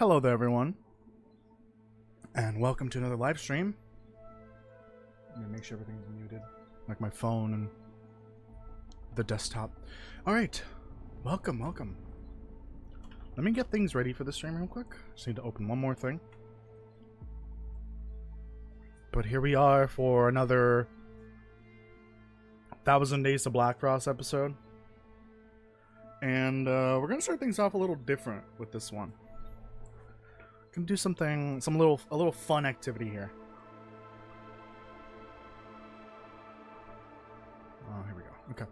Hello there, everyone, and welcome to another live stream. Let me make sure everything's muted, like my phone and the desktop. All right, welcome. Let me get things ready for the stream real quick. Just need to open one more thing. But here we are for another 1,000 Days to Blackfrost episode. And we're gonna start things off a little different with this one. Gonna do something, a little fun activity here. Oh, here we go. Okay.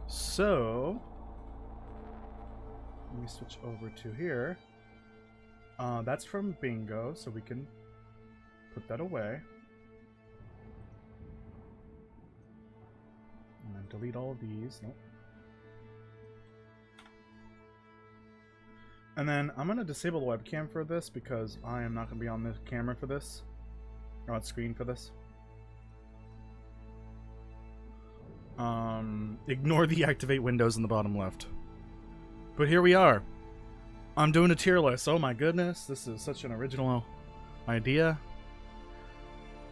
So let me switch over to here. That's from bingo, so we can put that away. And then delete all of these. Nope. And then I'm going to disable the webcam for this because I am not going to be on the camera for this. Or on screen for this. Ignore the activate windows in the bottom left. But here we are. I'm doing a tier list. Oh my goodness. This is such an original idea.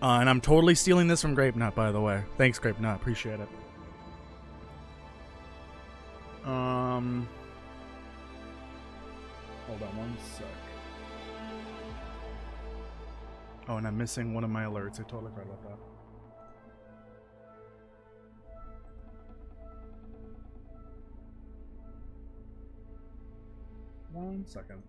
And I'm totally stealing this from Grape Nut, by the way. Thanks, Grape Nut. Appreciate it. Hold on one sec. Oh, and I'm missing one of my alerts. I totally forgot about that. One second.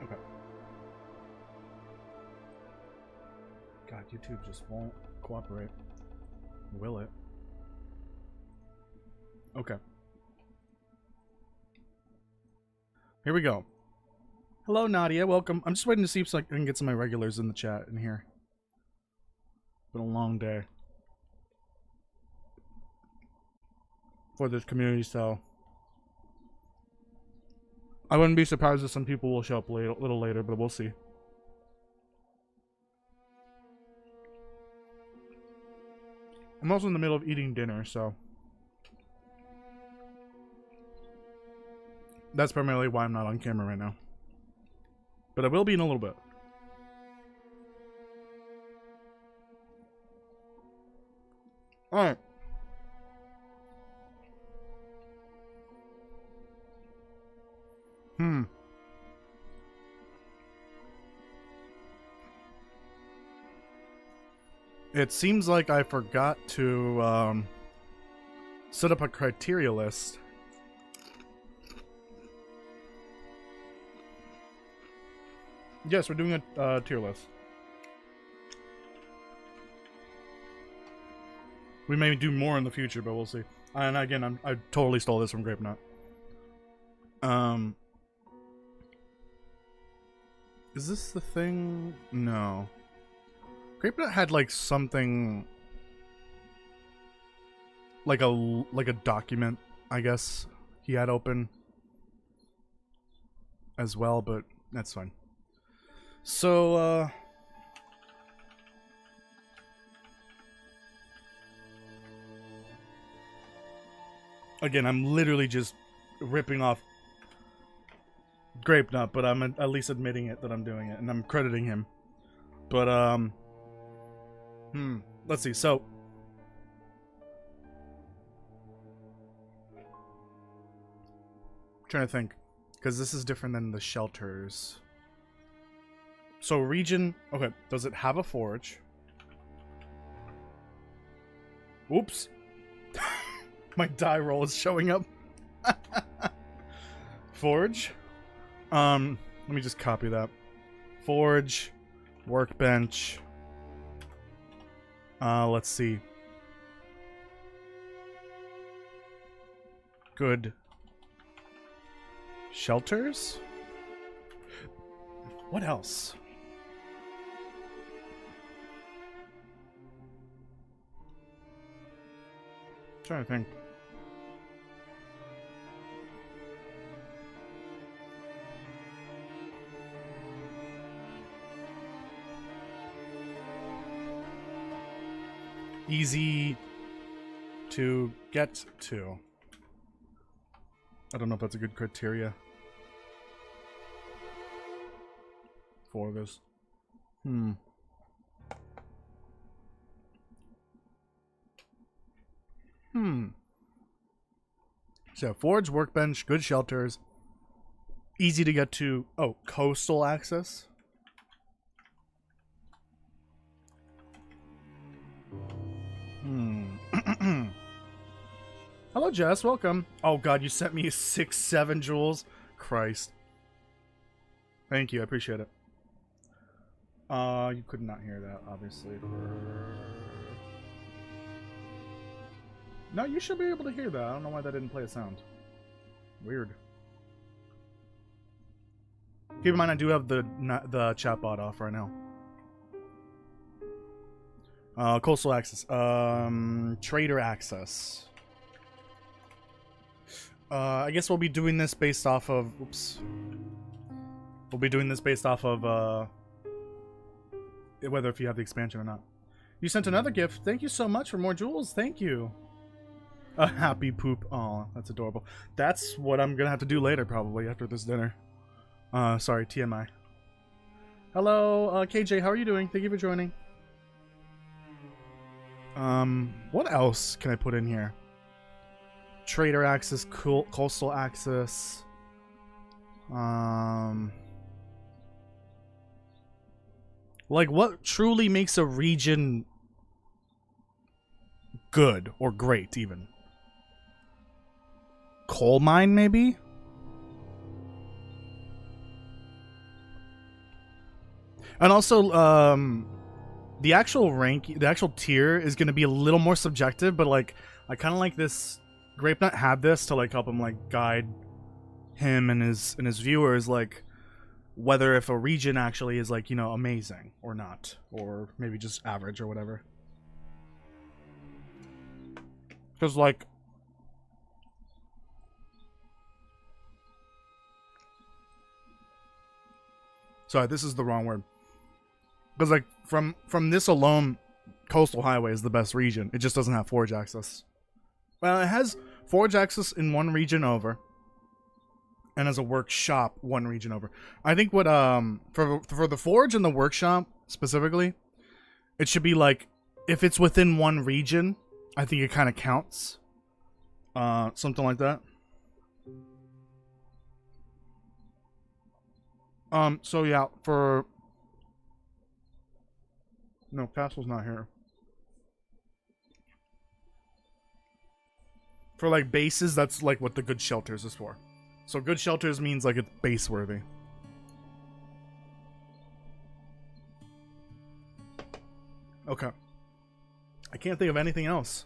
Okay. God, YouTube just won't cooperate. Will it? Okay. Here we go. Hello, Nadia. Welcome. I'm just waiting to see if I can get some of my regulars in the chat in here. Been a long day for this community, so I wouldn't be surprised if some people will show up a little later, but we'll see. I'm also in the middle of eating dinner, so that's primarily why I'm not on camera right now. But I will be in a little bit. Alright. It seems like I forgot to set up a criteria list. Yes, we're doing a tier list. We may do more in the future, but we'll see. And again, I totally stole this from Grape Nut. Is this the thing? No. Grape Nut had like something, like a document, I guess he had open as well, but that's fine. So again, I'm literally just ripping off Grape Nut, but I'm at least admitting it that I'm doing it, and I'm crediting him. But let's see. So I'm trying to think, because this is different than the shelters. So region, okay, does it have a forge? Oops. My die roll is showing up. Forge. Let me just copy that. Forge, workbench. Let's see. Good. Shelters? What else? Trying to think. easy to get to. I don't know if that's a good criteria for this. So, forge, workbench, good shelters, easy to get to. Oh, coastal access. Hello, Jess. Welcome. Oh, God, you sent me 6-7 jewels. Christ. Thank you. I appreciate it. You could not hear that, obviously. No, you should be able to hear that. I don't know why that didn't play a sound. Weird. Keep in mind, I do have the chatbot off right now. Coastal access. Trader access. I guess we'll be doing this based off of... Oops. We'll be doing this based off of, whether if you have the expansion or not. You sent another gift. Thank you so much for more jewels. Thank you. A happy poop. Aw, that's adorable. That's what I'm gonna have to do later, probably, after this dinner. Sorry, TMI. Hello, KJ, how are you doing? Thank you for joining. What else can I put in here? Trader access, coastal access. Like, what truly makes a region good or great, even? Coal mine, maybe? And also, the actual rank, the actual tier is going to be a little more subjective, but, like, I kind of like this. Grapenut had this to, like, help him, like, guide him and his viewers, like, whether if a region actually is, like, you know, amazing or not, or maybe just average or whatever. Because, like, sorry, this is the wrong word. Because, like, from this alone, Coastal Highway is the best region. It just doesn't have forge access. Well, it has forge access in one region over, and as a workshop, one region over. I think what for the forge and the workshop specifically, it should be like, if it's within one region, I think it kind of counts. Something like that. So yeah, for... No, Castle's not here. For, like, bases, that's, like, what the good shelters is for. So good shelters means, like, it's base worthy. Okay. I can't think of anything else.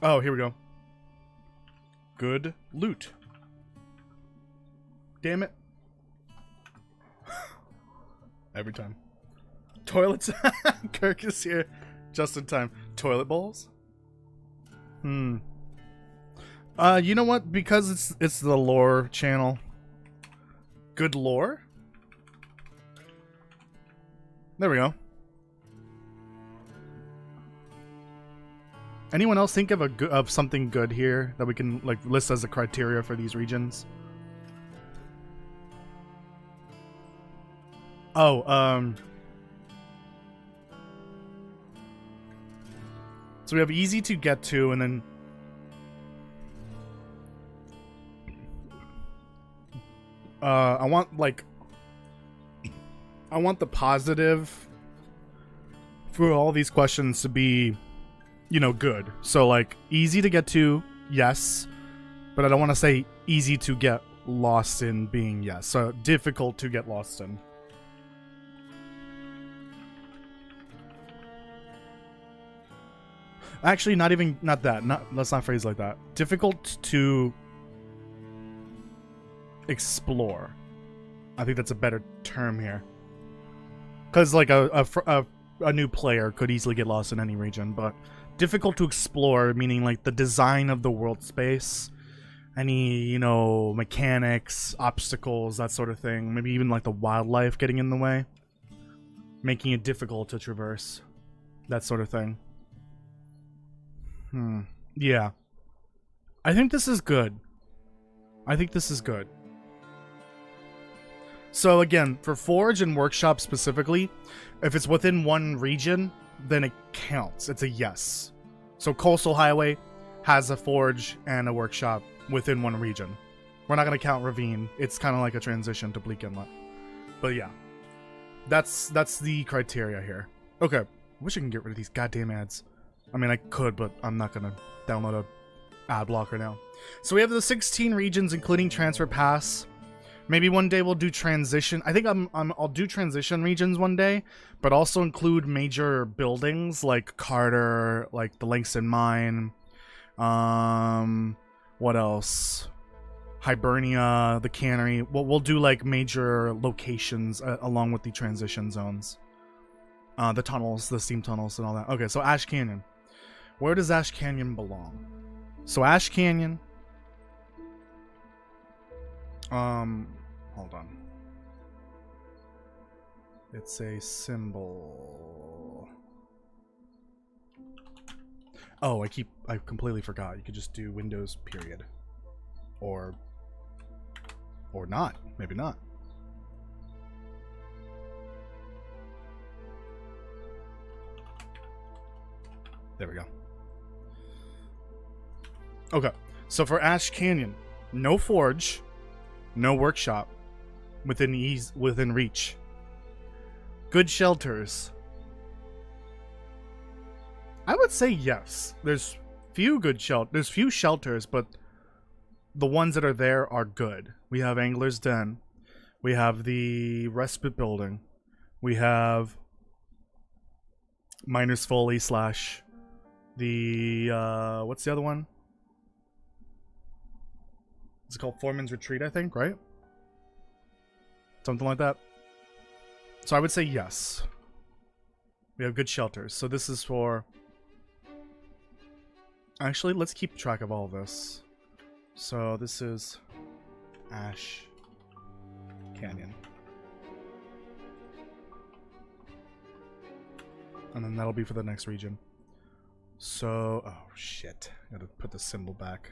Oh, here we go. Good loot. Damn it. Every time. Toilets. Kirk is here just in time. Toilet bowls? You know what? Because it's the lore channel. Good lore? There we go. Anyone else think of something good here that we can, like, list as a criteria for these regions? Oh, so we have easy to get to, and then I want the positive for all these questions to be, you know, good. So, like, easy to get to, yes, but I don't want to say easy to get lost in being yes. So difficult to get lost in. Actually, not that. Let's not phrase like that. Difficult to explore. I think that's a better term here. Because, like, a new player could easily get lost in any region, but difficult to explore, meaning, like, the design of the world space any, you know, mechanics, obstacles, that sort of thing. Maybe even like the wildlife getting in the way, making it difficult to traverse, that sort of thing. Yeah. I think this is good. I think this is good. So again, for Forge and Workshop specifically, if it's within one region, then it counts. It's a yes. So Coastal Highway has a Forge and a Workshop within one region. We're not going to count Ravine. It's kind of like a transition to Bleak Inlet. But yeah, that's the criteria here. Okay, I wish I can get rid of these goddamn ads. I mean, I could, but I'm not going to download a ad blocker now. So we have the 16 regions, including Transfer Pass. Maybe one day we'll do transition. I think I'll do transition regions one day, but also include major buildings like Carter, like the Langston Mine. What else? Hibernia, the Cannery. We'll do like major locations along with the transition zones. The tunnels, the steam tunnels and all that. Okay, so Ash Canyon. Where does Ash Canyon belong? So Ash Canyon. Hold on. It's a symbol. Oh, I completely forgot. You could just do Windows period. Or not. Maybe not. There we go. Okay. So for Ash Canyon, no Forge, no Workshop, within reach. Good shelters. I would say yes. There's few shelters, but the ones that are there are good. We have Angler's Den. We have the Respite Building. We have Miner's Folly / the what's the other one? It's called Foreman's Retreat, I think, right? Something like that. So I would say yes. We have good shelters. So this is for... Actually, let's keep track of all of this. So this is Ash Canyon. And then that'll be for the next region. So... Oh, shit. Gotta put the symbol back.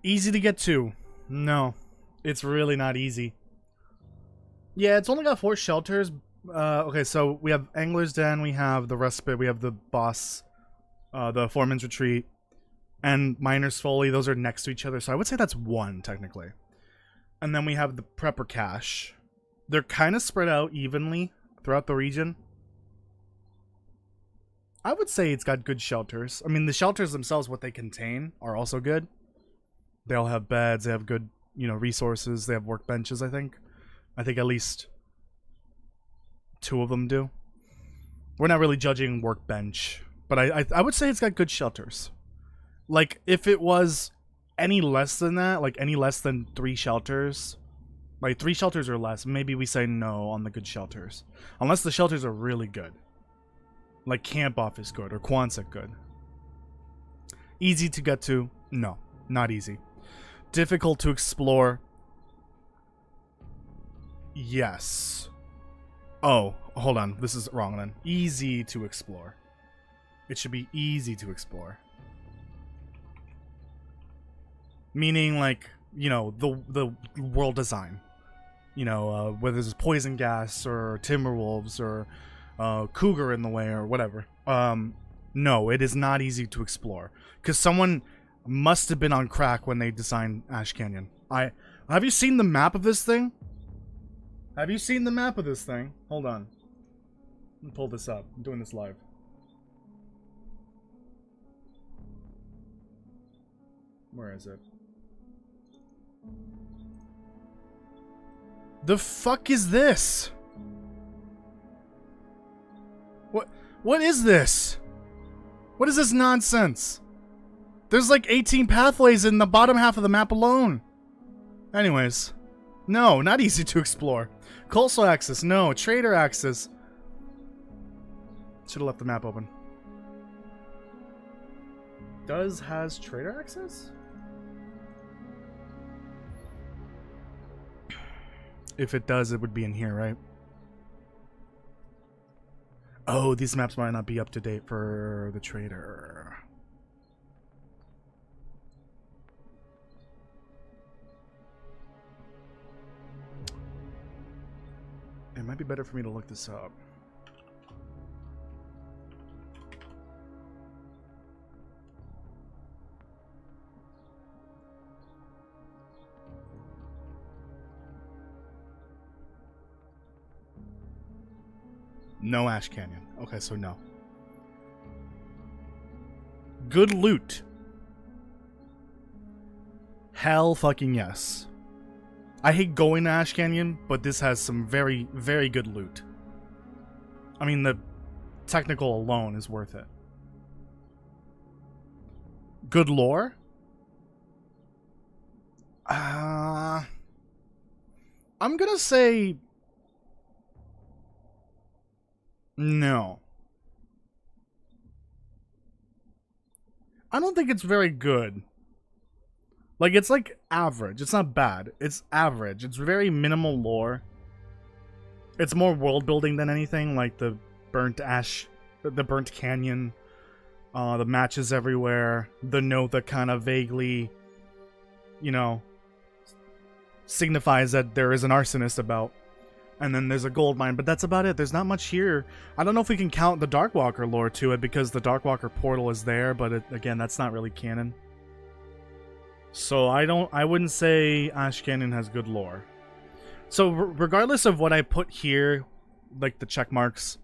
Easy to get to. No, it's really not easy. Yeah, it's only got 4 shelters. Okay, so we have Angler's Den, we have the Respite, we have the Boss, the Foreman's Retreat, and Miner's Folly. Those are next to each other, so I would say that's 1, technically. And then we have the Prepper Cache. They're kind of spread out evenly throughout the region. I would say it's got good shelters. I mean, the shelters themselves, what they contain, are also good. They all have beds, they have good, you know, resources, they have workbenches, I think. I think at least 2 of them do. We're not really judging workbench, but I would say it's got good shelters. Like, if it was any less than that, like any less than 3 shelters, like 3 shelters or less, maybe we say no on the good shelters. Unless the shelters are really good. Like Camp Off is good, or Quonset good. Easy to get to? No, not easy. Difficult to explore? Yes. Oh, hold on. This is wrong then. Easy to explore. It should be easy to explore. Meaning, like, you know, the world design. You know, whether there's poison gas or timberwolves or cougar in the way or whatever. No, it is not easy to explore. Because someone must have been on crack when they designed Ash Canyon. Have you seen the map of this thing? Have you seen the map of this thing? Hold on. Let me pull this up. I'm doing this live. Where is it? The fuck is this? What is this? What is this nonsense? There's like 18 pathways in the bottom half of the map alone. Anyways. No, not easy to explore. Coastal access, no. Trader access. Should have left the map open. Has trader access? If it does, it would be in here, right? Oh, these maps might not be up to date for the trader. It might be better for me to look this up. No Ash Canyon. Okay, so no. Good loot. Hell fucking yes. I hate going to Ash Canyon, but this has some very, very good loot. I mean, the technical alone is worth it. Good lore? I'm gonna say... no. I don't think it's very good. Like, it's like average. It's not bad. It's average. It's very minimal lore. It's more world building than anything, like the burnt ash, the burnt canyon, the matches everywhere, the note that kind of vaguely, you know, signifies that there is an arsonist about. And then there's a gold mine, but that's about it. There's not much here. I don't know if we can count the Darkwalker lore to it because the Darkwalker portal is there, but again, that's not really canon. So I wouldn't say Ash Canyon has good lore. So regardless of what I put here, like the check marks,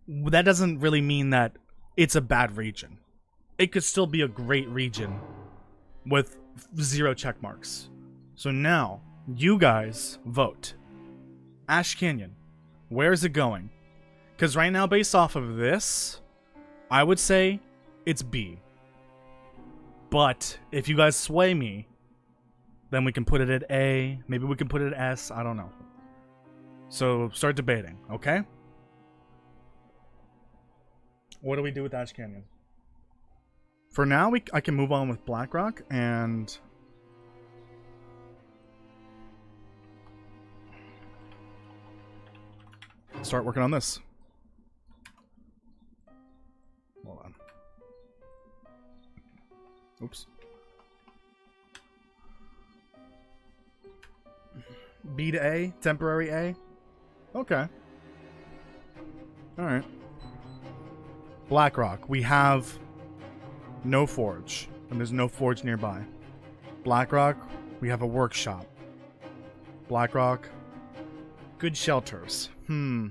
that doesn't really mean that it's a bad region. It could still be a great region with 0 check marks. So now, you guys vote. Ash Canyon, where is it going? Because right now, based off of this, I would say it's B. But if you guys sway me, then we can put it at A. Maybe we can put it at S. I don't know. So start debating, okay? What do we do with Ash Canyon? For now, I can move on with Blackrock and... start working on this. Hold on. Oops. B to A? Temporary A? Okay. Alright. Blackrock. We have no forge. And there's no forge nearby. Blackrock. We have a workshop. Blackrock. Good shelters. I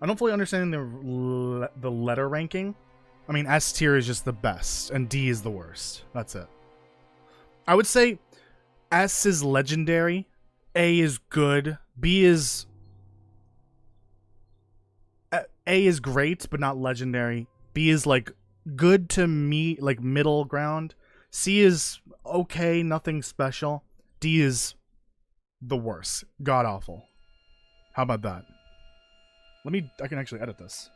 don't fully understand the letter ranking. I mean, S tier is just the best, and D is the worst. That's it. I would say S is legendary, A is good, B is... A is great, but not legendary. B is, like, good to me, like, middle ground. C is okay, nothing special. D is the worst. God-awful. How about that? I can actually edit this.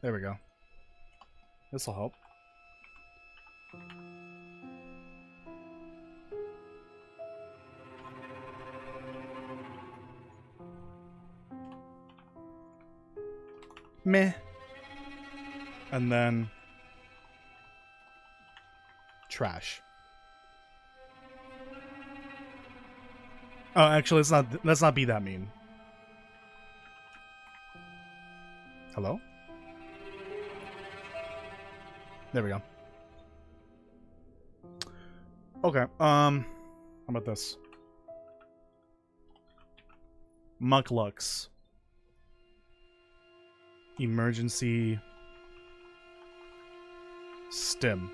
There we go. This'll help. Meh. And then trash. Oh, actually, let's not be that mean. Hello? There we go. Okay, how about this? Mucklux. Emergency stim.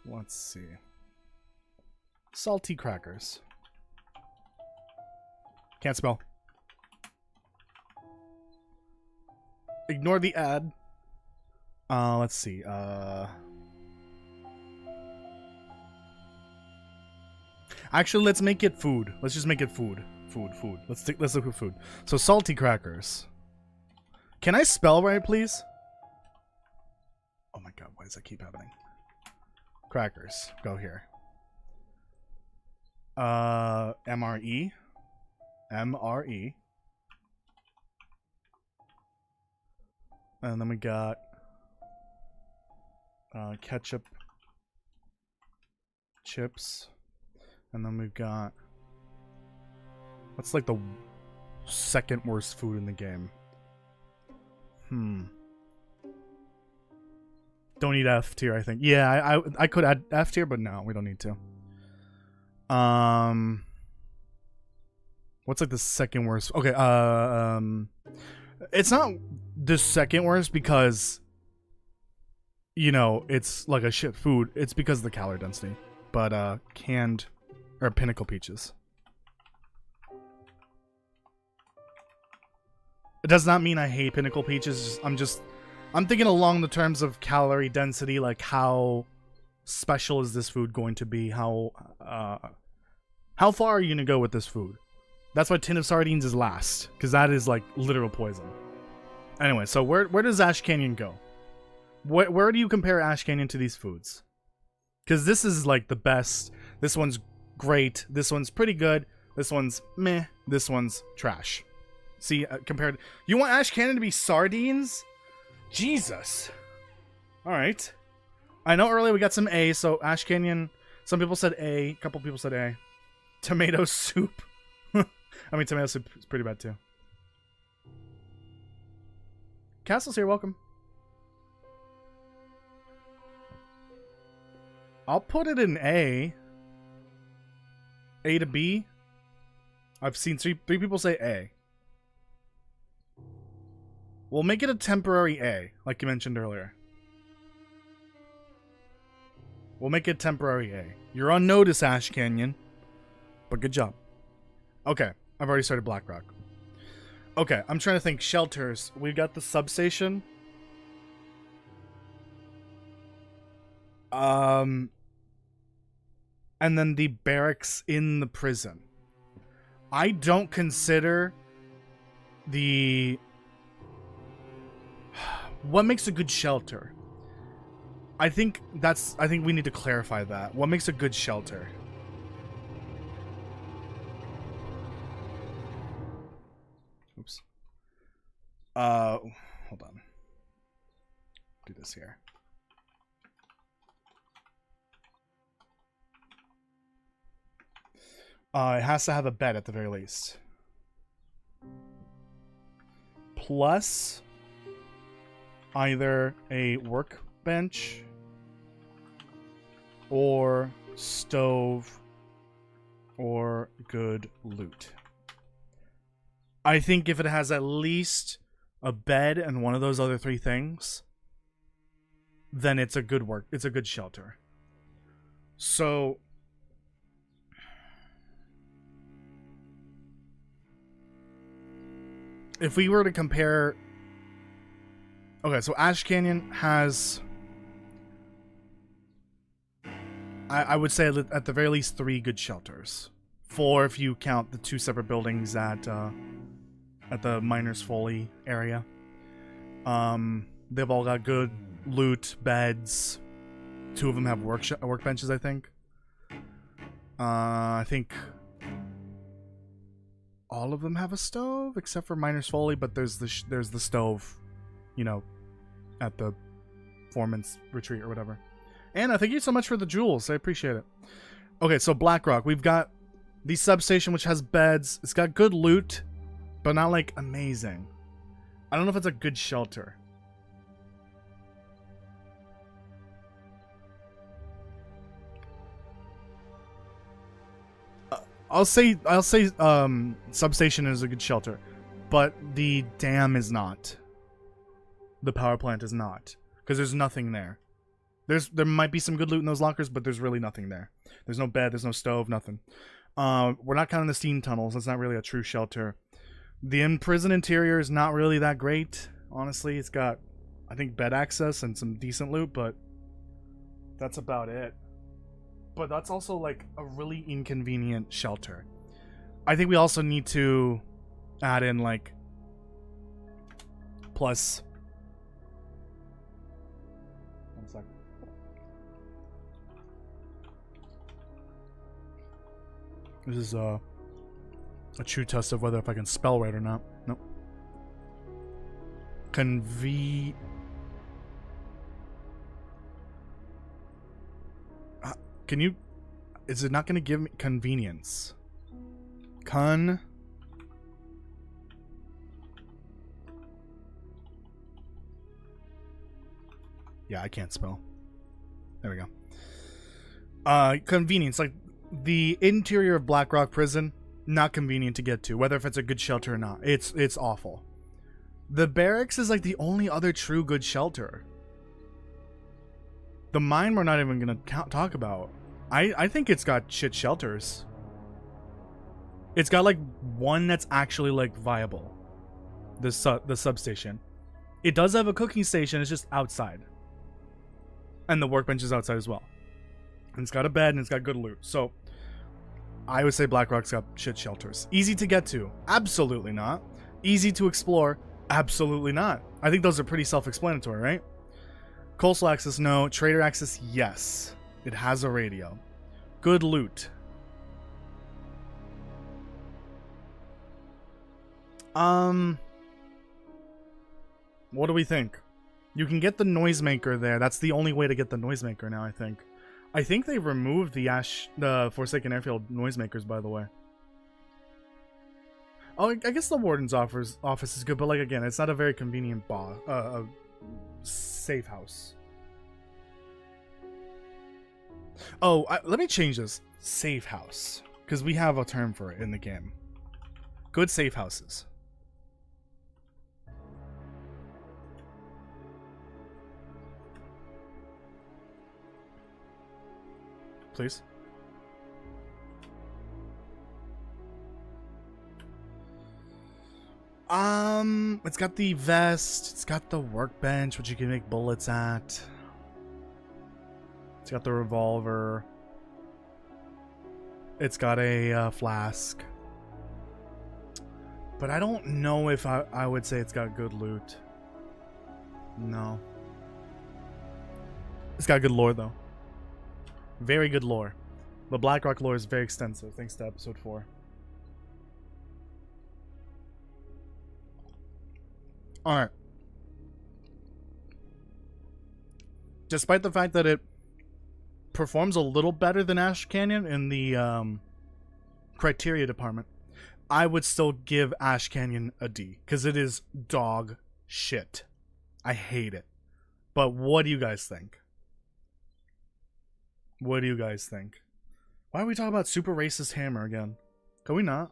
Let's see. Salty crackers. Can't spell. Ignore the ad. Let's see. Actually, let's make it food. Let's just make it food. Food. Let's look at food. So salty crackers. Can I spell right, please? Oh my god, why does that keep happening? Crackers. Go here. M-R-E. M-R-E. And then we got ketchup, chips, and then we've got, what's like the second worst food in the game? Don't need F tier, I think. Yeah, I could add F tier, but no, we don't need to. What's like the second worst? Okay, it's not the second worst because, you know, it's like a shit food. It's because of the calorie density. But canned or pinnacle peaches. It does not mean I hate pinnacle peaches. I'm thinking along the terms of calorie density, like how special is this food going to be? How far are you gonna go with this food? That's why tin of sardines is last, because that is like literal poison. Anyway, so where does Ash Canyon go? Where do you compare Ash Canyon to these foods? Because this is like the best. This one's great. This one's pretty good. This one's meh. This one's trash. See, compared. You want Ash Canyon to be sardines? Jesus. All right. I know earlier we got some A, so Ash Canyon. Some people said A. A couple people said A. Tomato soup. I mean, tomato soup is pretty bad too. Castle's here, welcome. I'll put it in A. A to B. I've seen three people say A. We'll make it a temporary A, like you mentioned earlier. We'll make it temporary A. You're on notice, Ash Canyon. But good job. Okay, I've already started Blackrock. Okay, I'm trying to think. Shelters. We've got the substation. And then the barracks in the prison. I don't consider the... What makes a good shelter? I think we need to clarify that. What makes a good shelter? Oops. Hold on. Do this here. It has to have a bed at the very least. Plus either a workbench or stove or good loot. I think if it has at least a bed and one of those other three things, then it's a good shelter. So if we were to compare... Okay, so Ash Canyon has... I would say at the very least 3 good shelters. 4 if you count the 2 separate buildings at the Miners Folly area. They've all got good loot, beds. 2 of them have workbenches, I think. I think all of them have a stove except for Miners Folly, but there's the stove, you know, at the foreman's retreat or whatever. Anna, thank you so much for the jewels. I appreciate it. Okay, so Blackrock, we've got the substation, which has beds. It's got good loot, but not like amazing. I don't know if it's a good shelter. I'll say substation is a good shelter, but the dam is not. The power plant is not, because there's nothing there. There might be some good loot in those lockers, but there's really nothing there. There's no bed, there's no stove, nothing. We're not counting the steam tunnels. That's not really a true shelter. The prison interior is not really that great, honestly. It's got, I think, bed access and some decent loot, but that's about it. But that's also like a really inconvenient shelter. I think we also need to add in like plus. One sec. This is a true test of whether if I can spell right or not. Nope. Can you? Is it not going to give me convenience? Yeah, I can't spell. There we go. Convenience, like the interior of Blackrock Prison, not convenient to get to, whether if it's a good shelter or not. It's awful. The barracks is like the only other true good shelter. The mine we're not even gonna talk about. I think it's got shit shelters. It's got like one that's actually like viable. The substation. It does have a cooking station. It's just outside. And the workbench is outside as well. And it's got a bed and it's got good loot. So I would say Blackrock's got shit shelters. Easy to get to? Absolutely not. Easy to explore? Absolutely not. I think those are pretty self-explanatory, right? Coastal access, no. Trader access, yes. It has a radio. Good loot. What do we think? You can get the noisemaker there. That's the only way to get the noisemaker now, I think. I think they removed the Forsaken Airfield noisemakers, by the way. Oh, I guess the Warden's office is good, but like again, it's not a very convenient safe house. Oh, let me change this. Safe house. Because we have a term for it in the game. Good safe houses. Please. It's got the vest. It's got the workbench, which you can make bullets at. It's got the revolver. It's got a flask. But I don't know if I would say it's got good loot. No. It's got good lore, though. Very good lore. The Blackrock lore is very extensive, thanks to episode 4. Alright. Despite the fact that it performs a little better than Ash Canyon in the criteria department, I would still give Ash Canyon a D, because it is dog shit. I hate it. But what do you guys think? What do you guys think? Why are we talking about super racist hammer again? Can we not?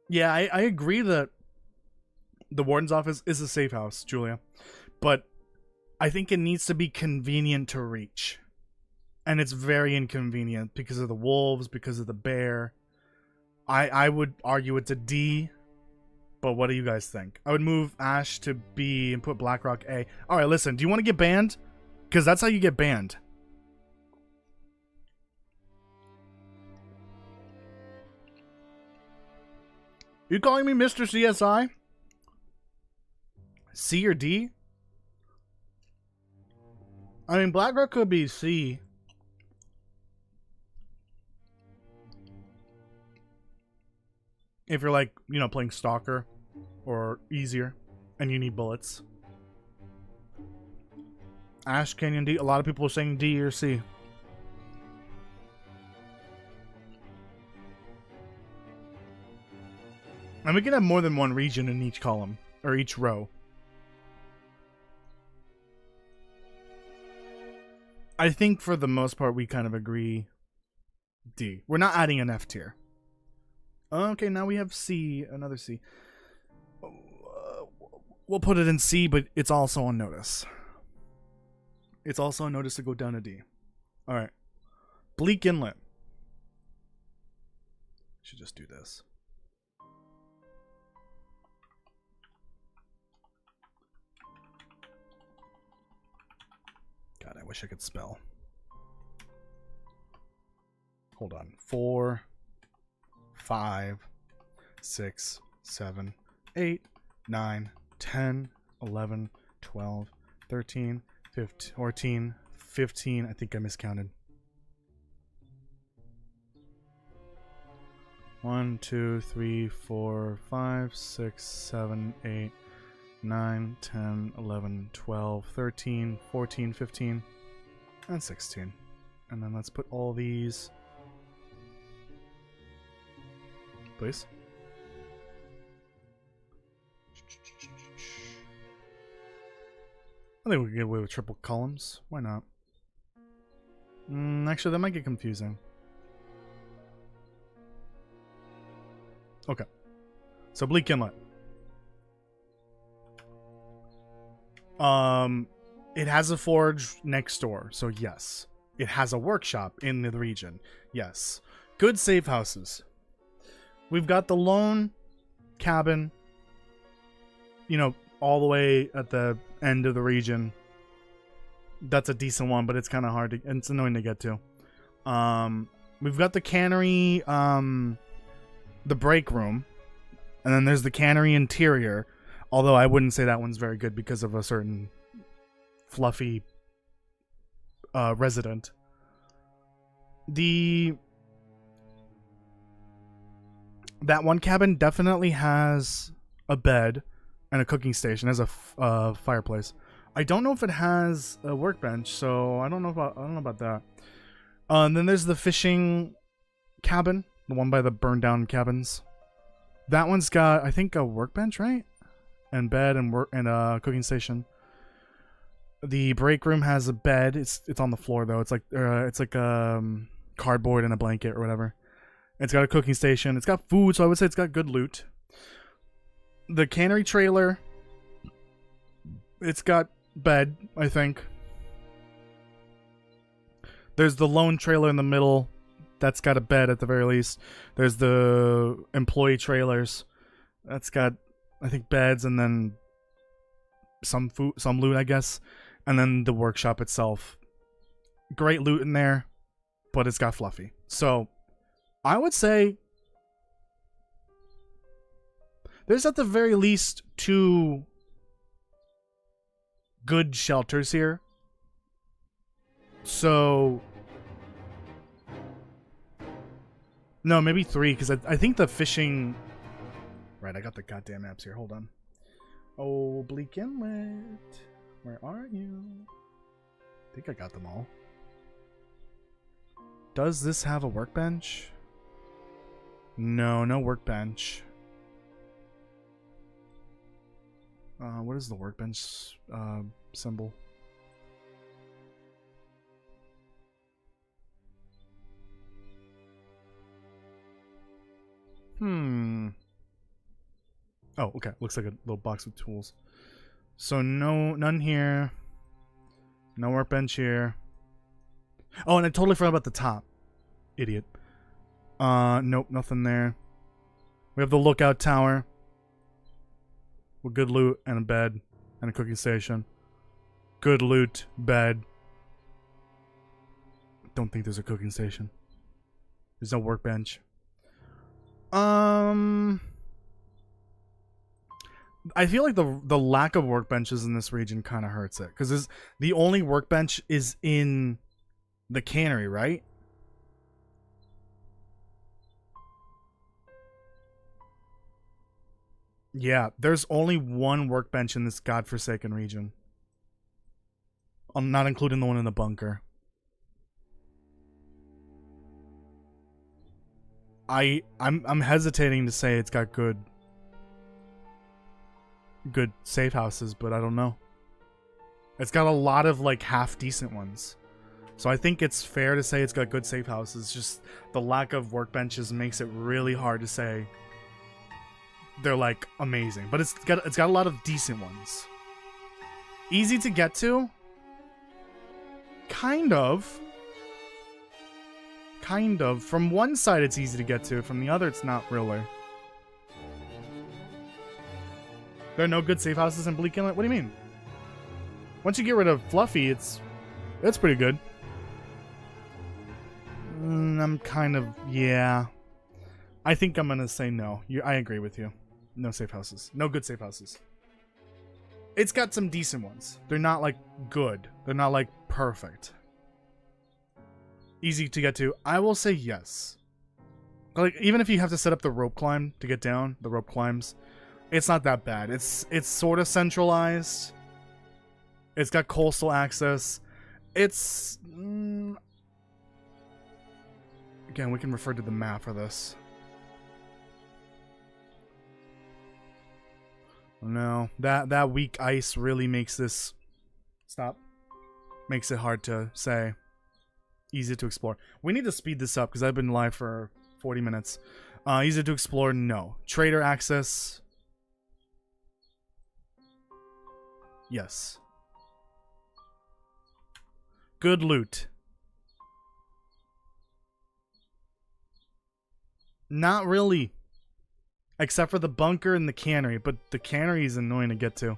Yeah, I agree that the Warden's office is a safe house, Julia. But I think it needs to be convenient to reach. And it's very inconvenient because of the wolves, because of the bear. I would argue it's a D. But what do you guys think? I would move Ash to B and put Blackrock A. Alright, listen, do you want to get banned? Because that's how you get banned. You calling me Mr. CSI? C or D? I mean, Blackrock could be C. If you're like, you know, playing Stalker or easier and you need bullets. Ash Canyon D. A lot of people are saying D or C. And we can have more than one region in each column or each row. I think for the most part we kind of agree D. We're not adding an F tier. Okay, now we have C, another C. We'll put it in C, but it's also on notice. It's also on notice to go down to D. All right. Bleak Inlet. Should just do this. God, I wish I could spell. Hold on. 4, 5, 6, 7, 8, 9, 10, 11, 12, 13, 15, 14, 15. I think I miscounted. 1, 2, 3, 4, 5, 6, 7, 8, 9, 10, 11, 12, 13, 14, 15, and 16. And then let's put all these, please. I think we can get away with triple columns. Why not? Actually, that might get confusing. Okay. So Bleak Inlet. It has a forge next door, so yes. It has a workshop in the region. Yes. Good safe houses. We've got the lone cabin, you know, all the way at the end of the region. That's a decent one, but it's kind of hard to, and it's annoying to get to. We've got the cannery, the break room, and then there's the cannery interior, although I wouldn't say that one's very good because of a certain fluffy resident. That one cabin definitely has a bed and a cooking station, has a fireplace. I don't know if it has a workbench, so I don't know about that. And then there's the fishing cabin, the one by the burned down cabins. That one's got, I think, a workbench, right? And bed and a cooking station. The break room has a bed. It's on the floor though. It's like cardboard and a blanket or whatever. It's got a cooking station. It's got food, so I would say it's got good loot. The cannery trailer, it's got bed, I think. There's the lone trailer in the middle. That's got a bed at the very least. There's the employee trailers. That's got, I think, beds and then some food, some loot, I guess. And then the workshop itself. Great loot in there, but it's got fluffy. So, I would say there's at the very least 2 good shelters here. So, no, maybe 3, because I think the fishing... Right, I got the goddamn maps here. Hold on. Oh, Bleak Inlet. Where are you? I think I got them all. Does this have a workbench? No, no workbench. What is the workbench symbol? Oh, okay. Looks like a little box with tools. So none here. No workbench here. Oh, and I totally forgot about the top. Idiot. Nope, nothing there. We have the lookout tower with good loot and a bed and a cooking station. Good loot, bed. Don't think there's a cooking station. There's no workbench. I feel like the lack of workbenches in this region kind of hurts it, because the only workbench is in the cannery, right? Yeah, there's only one workbench in this godforsaken region. I'm not including the one in the bunker. I'm hesitating to say it's got good safe houses, but I don't know. It's got a lot of like half decent ones. So I think it's fair to say it's got good safe houses. Just the lack of workbenches makes it really hard to say they're like amazing. But it's got a lot of decent ones. Easy to get to? Kind of. Kind of. From one side it's easy to get to, from the other it's not really. There are no good safe houses in Bleak Inlet? What do you mean? Once you get rid of Fluffy, it's pretty good. I'm kind of, yeah. I think I'm gonna say no. I agree with you. No safe houses. No good safe houses. It's got some decent ones. They're not like good. They're not like perfect. Easy to get to. I will say yes. Like, even if you have to set up the rope climb to get down, the rope climbs, it's not that bad. It's sort of centralized. It's got coastal access. It's... again, we can refer to the map for this. No, that weak ice really makes this... Stop. Makes it hard to say. Easy to explore. We need to speed this up because I've been live for 40 minutes. Easy to explore, no. Trader access... yes. Good loot. Not really. Except for the bunker and the cannery. But the cannery is annoying to get to.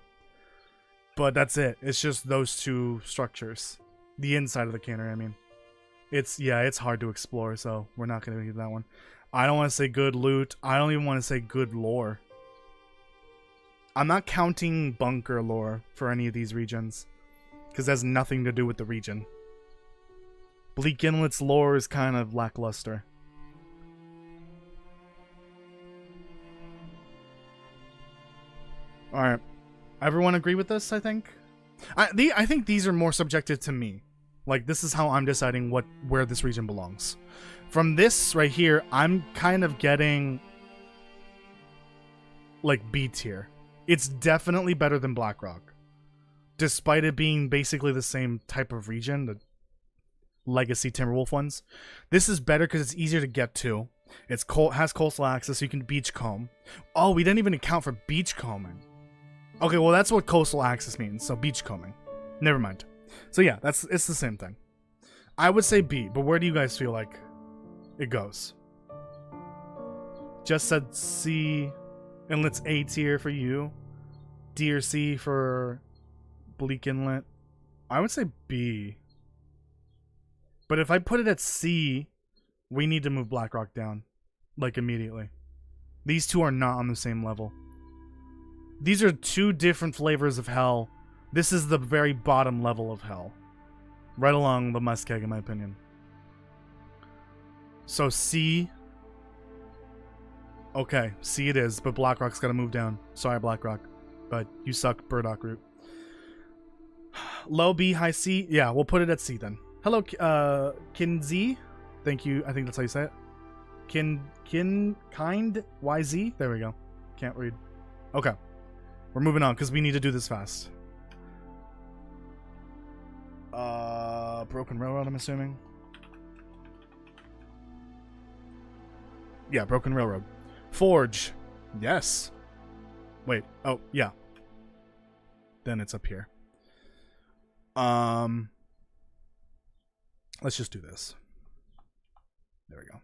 But that's it. It's just those two structures. The inside of the cannery, I mean. It's hard to explore, so we're not going to do that one. I don't want to say good loot. I don't even want to say good lore. I'm not counting bunker lore for any of these regions. Because it has nothing to do with the region. Bleak Inlet's lore is kind of lackluster. Alright. Everyone agree with this, I think? I think these are more subjective to me. Like, this is how I'm deciding where this region belongs. From this right here, I'm kind of getting... like, B tier. It's definitely better than Blackrock. Despite it being basically the same type of region, the Legacy Timberwolf ones. This is better because it's easier to get to. It's has coastal access, so you can beachcomb. Oh, we didn't even account for beachcombing. Okay, well that's what coastal access means, so beachcombing. Never mind. So yeah, it's the same thing. I would say B, but where do you guys feel like it goes? Just said C, Inlet's A tier for you. D or C for Bleak Inlet. I would say B. But if I put it at C, we need to move Blackrock down. Like, immediately. These two are not on the same level. These are two different flavors of hell. This is the very bottom level of hell. Right along the Muskeg, in my opinion. So C. Okay, C it is, but Blackrock's gotta move down. Sorry, Blackrock. But you suck, Burdock Root. Low B, high C? Yeah, we'll put it at C then. Hello, Kinz. Thank you. I think that's how you say it. Kind YZ? There we go. Can't read. Okay. We're moving on, because we need to do this fast. Broken Railroad, I'm assuming. Yeah, Broken Railroad. Forge. Yes. Wait. Oh, yeah. Then it's up here. Let's just do this. There we go.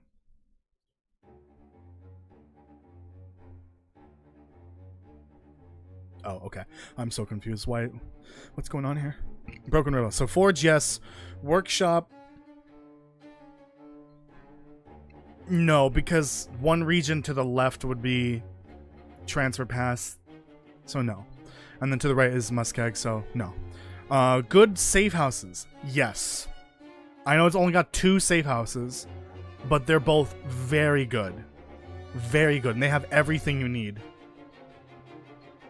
Oh, okay. I'm so confused. What's going on here? Broken Railroad. So Forge, yes. Workshop. No, because one region to the left would be Transfer Pass. So no. And then to the right is Muskeg, so no. Good safe houses. Yes. I know it's only got 2 safe houses, but they're both very good. Very good. And they have everything you need.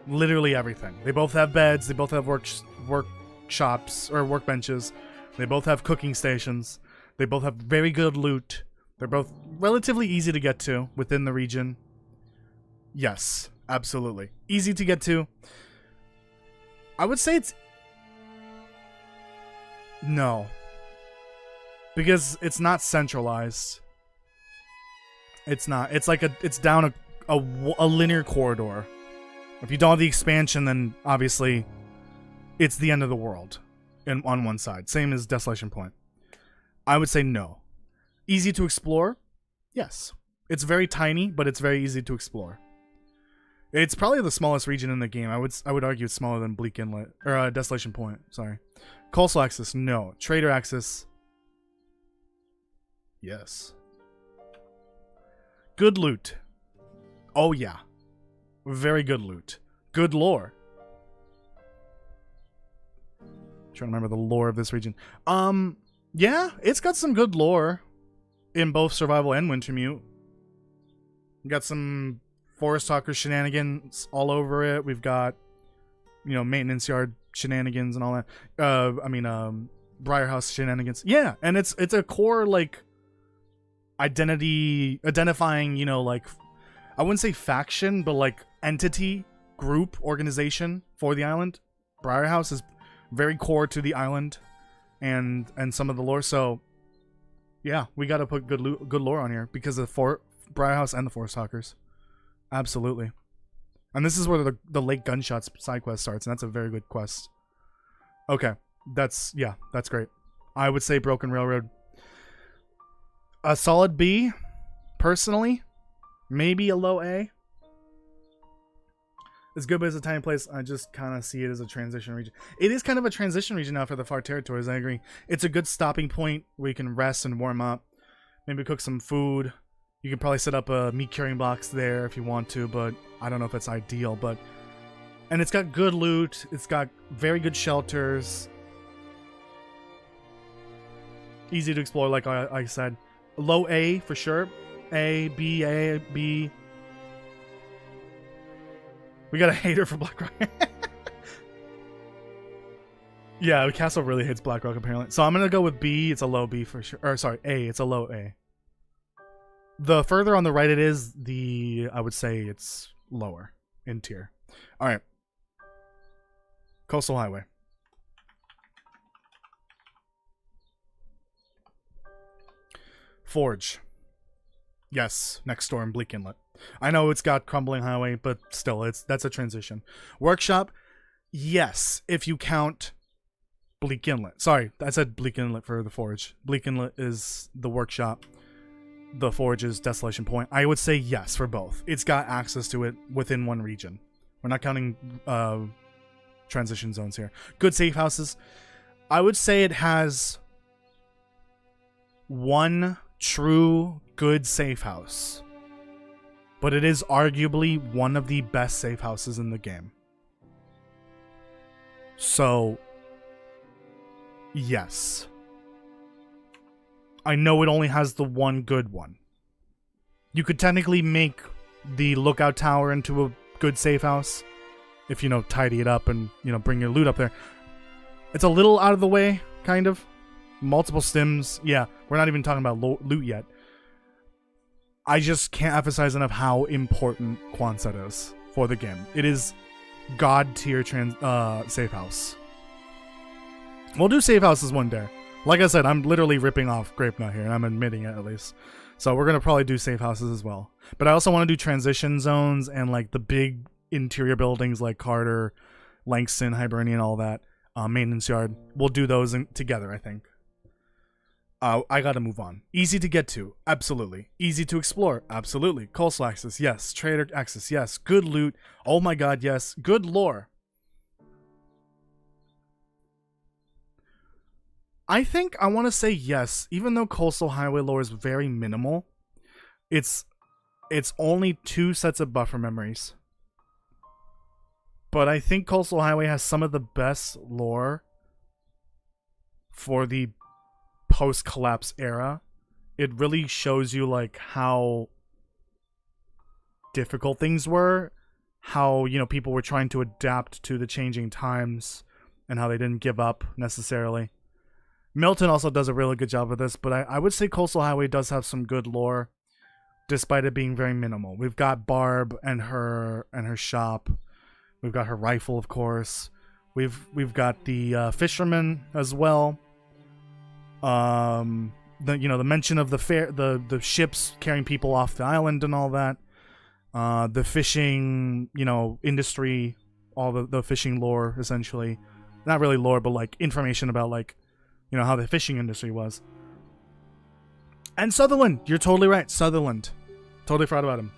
Literally everything. They both have beds. They both have workshops or workbenches. They both have cooking stations. They both have very good loot. They're both relatively easy to get to within the region. Yes, absolutely. Easy to get to. I would say it's... No. Because it's not centralized. It's not. It's like it's down a linear corridor. If you don't have the expansion, then obviously it's the end of the world on one side. Same as Desolation Point. I would say no. Easy to explore? Yes. It's very tiny, but it's very easy to explore. It's probably the smallest region in the game. I would argue it's smaller than Bleak Inlet or Desolation Point. Sorry. Coastal Axis, no. Trader Axis, yes. Good loot. Oh yeah, very good loot. Good lore. Trying to remember the lore of this region. Yeah, it's got some good lore in both survival and Wintermute. Got some Forest Talker shenanigans all over it. We've got, you know, maintenance yard shenanigans and all that. Briarhouse shenanigans. Yeah, and it's a core like identifying, you know, like I wouldn't say faction, but like entity, group, organization for the island. Briarhouse is very core to the island and some of the lore. So yeah, we got to put good lore on here because of Briarhouse and the Forest Talkers. Absolutely. And this is where the Lake Gunshots side quest starts, and that's a very good quest. Okay, that's great. I would say Broken Railroad. A solid B, personally. Maybe a low A. It's good, but it's a tiny place. I just kind of see it as a transition region. It is kind of a transition region now for the far territories, I agree. It's a good stopping point where you can rest and warm up. Maybe cook some food. You can probably set up a meat carrying box there if you want to, but I don't know if it's ideal. And it's got good loot. It's got very good shelters. Easy to explore, like I said. Low A for sure. A, B. We got a hater for Blackrock. Yeah, the castle really hates Blackrock apparently. So I'm gonna go with B. It's a low B for sure. Or sorry, A. It's a low A. The further on the right it is, I would say it's lower in tier. All right. Coastal Highway. Forge. Yes, next door in Bleak Inlet. I know it's got Crumbling Highway, but still, that's a transition. Workshop. Yes, if you count Bleak Inlet. Sorry, I said Bleak Inlet for the Forge. Bleak Inlet is the workshop. The Forge is Desolation Point. I would say yes for both. It's got access to it within one region. We're not counting transition zones here. Good safe houses. I would say it has one true good safe house. But it is arguably one of the best safe houses in the game. So, yes. I know it only has the one good one. You could technically make the lookout tower into a good safe house if, you know, tidy it up and, you know, bring your loot up there. It's a little out of the way, kind of. Multiple stims. Yeah, we're not even talking about loot yet. I just can't emphasize enough how important Quonset is for the game. It is god tier safe house. We'll do safe houses one day. Like I said, I'm literally ripping off Grape Nut here, and I'm admitting it at least. So we're going to probably do safe houses as well. But I also want to do transition zones and like the big interior buildings like Carter, Langston, Hibernian, all that. Maintenance yard. We'll do those together, I think. I gotta move on. Easy to get to. Absolutely. Easy to explore. Absolutely. Coastal Axis. Yes. Trader Axis. Yes. Good loot. Oh my god, yes. Good lore. I think I want to say yes, even though Coastal Highway lore is very minimal. It's only 2 sets of buffer memories. But I think Coastal Highway has some of the best lore for the post-collapse era. It really shows you like how difficult things were, how, you know, people were trying to adapt to the changing times and how they didn't give up necessarily. Milton also does a really good job of this, but I would say Coastal Highway does have some good lore, despite it being very minimal. We've got Barb and her shop. We've got her rifle, of course. We've got the fisherman as well. the mention of the ships carrying people off the island and all that. The fishing, industry, all the fishing lore, essentially. Not really lore, but like information about like, how the fishing industry was. And Sutherland, you're totally right. Sutherland. Totally forgot about him.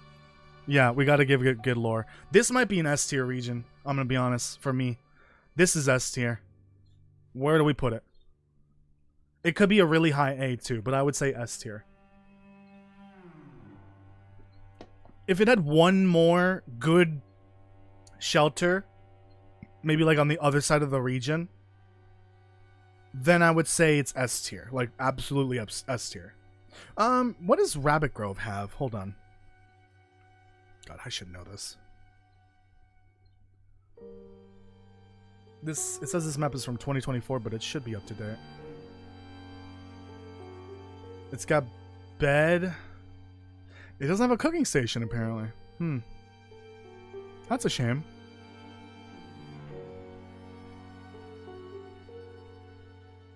Yeah, we gotta give it good lore. This might be an S tier region, I'm gonna be honest, for me. This is S tier. Where do we put it? It could be a really high A too, but I would say S tier. If it had one more good shelter, maybe like on the other side of the region, then I would say it's S tier. Like, absolutely S tier. What does Rabbit Grove have? Hold on. God, I should know this. It says this map is from 2024, but it should be up to date. It's got bed. It doesn't have a cooking station, apparently. That's a shame.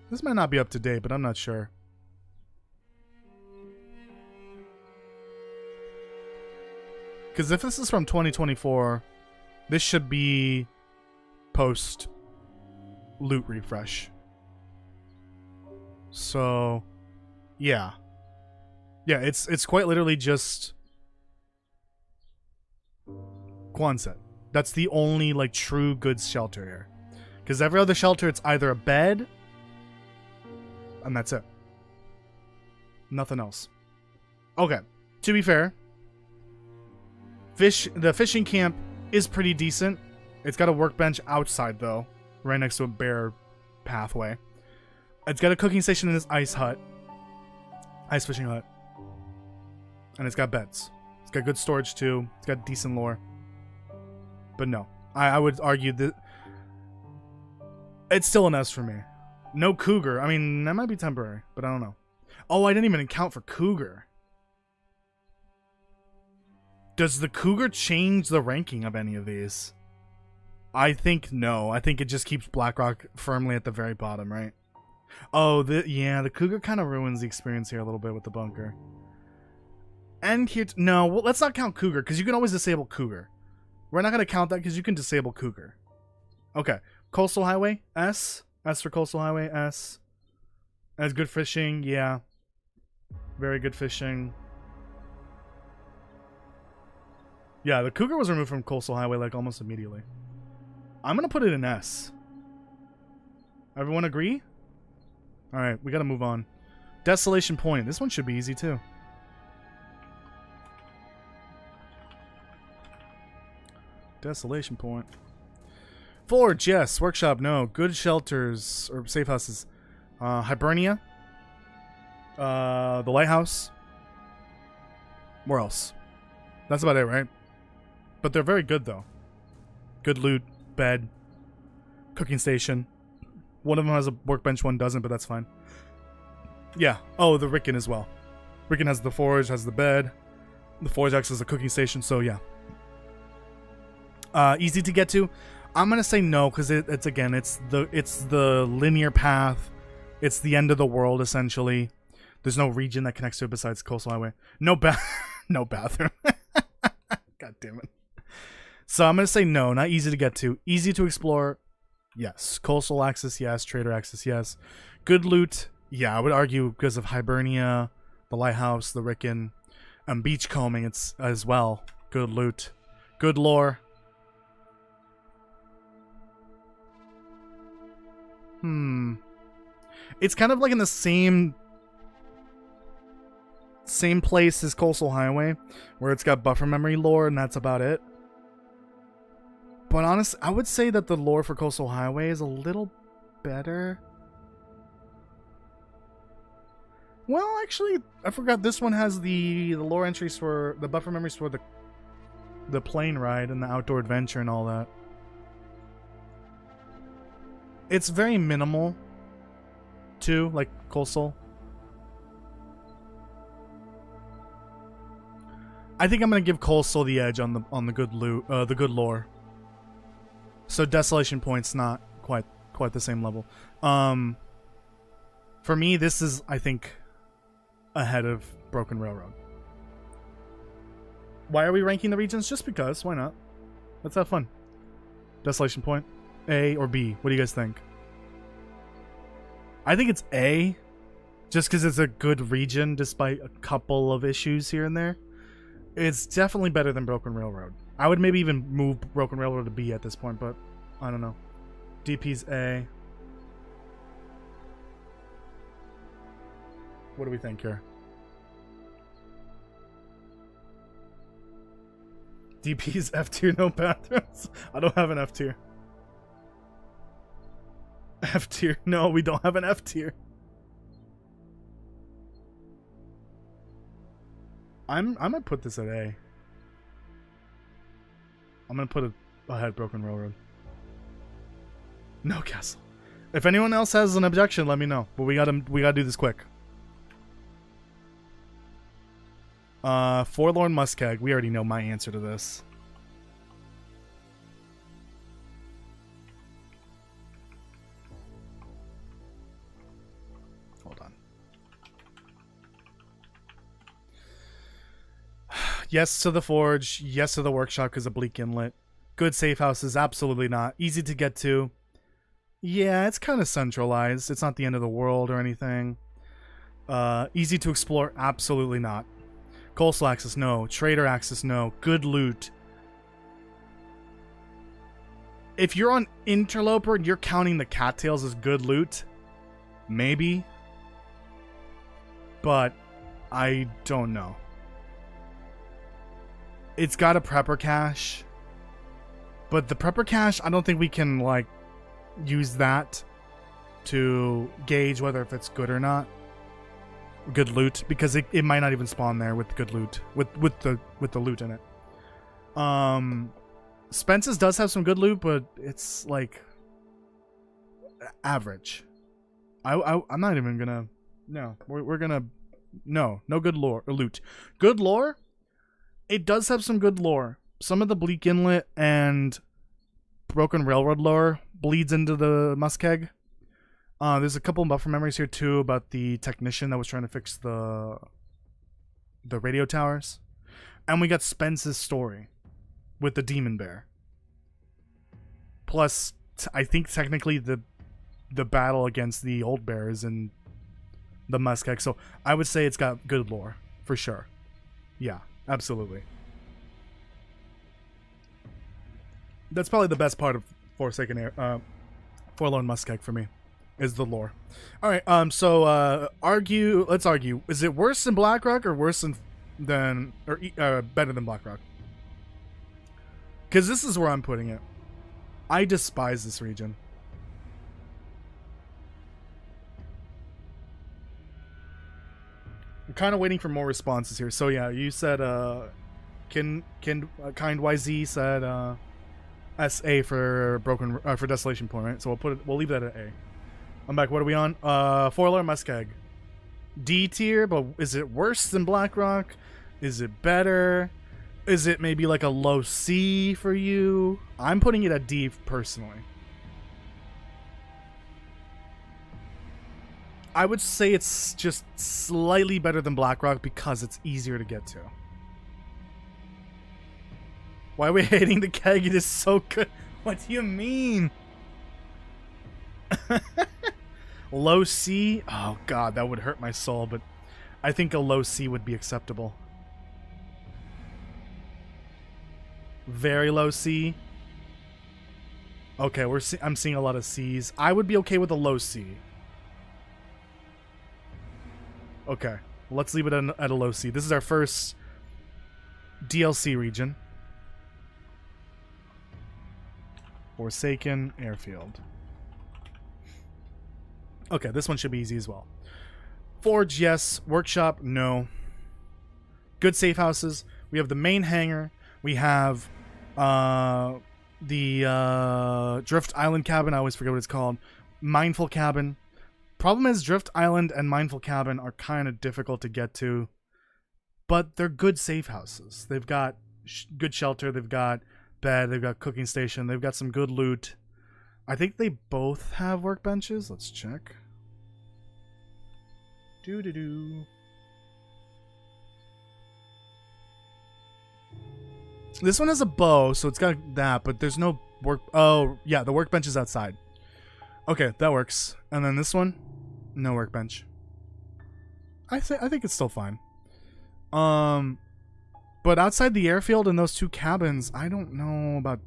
This might not be up to date, but I'm not sure. Because if this is from 2024, this should be post loot refresh. So, yeah. Yeah, it's quite literally just Quonset. That's the only like true goods shelter here. Because every other shelter, it's either a bed, and that's it. Nothing else. Okay, to be fair, the fishing camp is pretty decent. It's got a workbench outside though, right next to a bare pathway. It's got a cooking station in this ice fishing hut. And it's got beds. It's got good storage too. It's got decent lore. But no, I would argue that it's still an S for me. No cougar. I mean, that might be temporary, but I don't know. Oh, I didn't even account for cougar. Does the cougar change the ranking of any of these? I think no. I think it just keeps Blackrock firmly at the very bottom, right? Oh, yeah, the cougar kind of ruins the experience here a little bit with the bunker. And here, no, well, let's not count cougar, because you can always disable cougar. We're not going to count that, because you can disable cougar. Okay, Coastal Highway, S. S for Coastal Highway, S. As good fishing, yeah. Very good fishing. Yeah, the cougar was removed from Coastal Highway, like, almost immediately. I'm going to put it in S. Everyone agree? Alright, we got to move on. Desolation Point. This one should be easy, too. Desolation Point. Forge, yes. Workshop, no. Good shelters, or safe houses. Hibernia. The Lighthouse. Where else? That's about it, right? But they're very good, though. Good loot, bed, cooking station. One of them has a workbench, one doesn't, but that's fine. Yeah. Oh, the Rickon as well. Rickon has the forge, has the bed. The forge acts as a cooking station, so yeah. Easy to get to. I'm gonna say no, because it's the linear path. It's the end of the world, essentially. There's no region that connects to it besides Coastal Highway. No bathroom. God damn it. So I'm gonna say no, not easy to get to. Easy to explore, yes. Coastal access, yes. Trader access, yes. Good loot, yeah. I would argue because of Hibernia, the Lighthouse, the Rickon, and Beachcombing. It's as well. Good loot, good lore. It's kind of like in the same place as Coastal Highway, where it's got buffer memory lore, and that's about it. But honestly, I would say that the lore for Coastal Highway is a little better. Well, actually, I forgot this one has the lore entries for the buffer memories for the plane ride and the outdoor adventure and all that. It's very minimal, too, like Coastal. I think I'm gonna give Coastal the edge on the good loot, the good lore. So Desolation Point's not quite the same level. For me, this is, I think, ahead of Broken Railroad. Why are we ranking the regions? Just because. Why not? Let's have fun. Desolation Point. A or B? What do you guys think? I think it's A. Just because it's a good region despite a couple of issues here and there. It's definitely better than Broken Railroad. I would maybe even move Broken Railroad to B at this point, but I don't know. DP's A. What do we think here? DP's F tier, no bathrooms. I don't have an F tier. F tier. No, we don't have an F tier. I'm gonna put this at A. I'm gonna put it ahead Broken Railroad. No castle. If anyone else has an objection, let me know. But we gotta do this quick. Forlorn Muskeg. We already know my answer to this. Hold on. Yes to the Forge. Yes to the Workshop because of Bleak Inlet. Good safe houses. Absolutely not. Easy to get to. Yeah, it's kind of centralized. It's not the end of the world or anything. Easy to explore. Absolutely not. Coastal access, no. Trader access, no. Good loot. If you're on Interloper and you're counting the cattails as good loot, maybe. But I don't know. It's got a prepper cache. But the prepper cache, I don't think we can, like, use that to gauge whether if it's good or not. Good loot, because it might not even spawn there with good loot, with the loot in it. Spence's does have some good loot, but it's like average. I'm not even gonna. No, we're gonna. No good lore or loot. Good lore. It does have some good lore. Some of the Bleak Inlet and Broken Railroad lore bleeds into the Muskeg. There's a couple of buffer memories here too about the technician that was trying to fix the radio towers, and we got Spence's story with the demon bear. Plus, I think technically the battle against the old bear is in the Muskeg, so I would say it's got good lore for sure. Yeah, absolutely. That's probably the best part of Forsaken Forlorn Muskeg for me. Is the lore. Alright, so let's argue. Is it worse than Blackrock or worse than better than Blackrock? Because this is where I'm putting it. I despise this region. I'm kind of waiting for more responses here. So yeah, you said Kind YZ said SA for for Desolation Point, right? So we'll leave that at A. I'm back. What are we on? Forlorn Muskeg. D tier, but is it worse than Blackrock? Is it better? Is it maybe like a low C for you? I'm putting it at D personally. I would say it's just slightly better than Blackrock because it's easier to get to. Why are we hating the keg? It is so good. What do you mean? Low C? Oh god, that would hurt my soul, but I think a low C would be acceptable. Very low C. Okay, I'm seeing a lot of C's. I would be okay with a low C. Okay, let's leave it at a low C. This is our first DLC region. Forsaken Airfield. Okay, this one should be easy as well. Forge, yes. Workshop, no. Good safe houses. We have the main hangar. We have the Drift Island cabin. I always forget what it's called. Mindful cabin. Problem is, Drift Island and Mindful cabin are kind of difficult to get to, but they're good safe houses. They've got good shelter. They've got bed. They've got cooking station. They've got some good loot. I think they both have workbenches. Let's check. This one has a bow, so it's got that, but there's no work. Oh, yeah, the workbench is outside. Okay, that works. And then this one, no workbench. I think it's still fine. But outside the airfield and those two cabins, I don't know about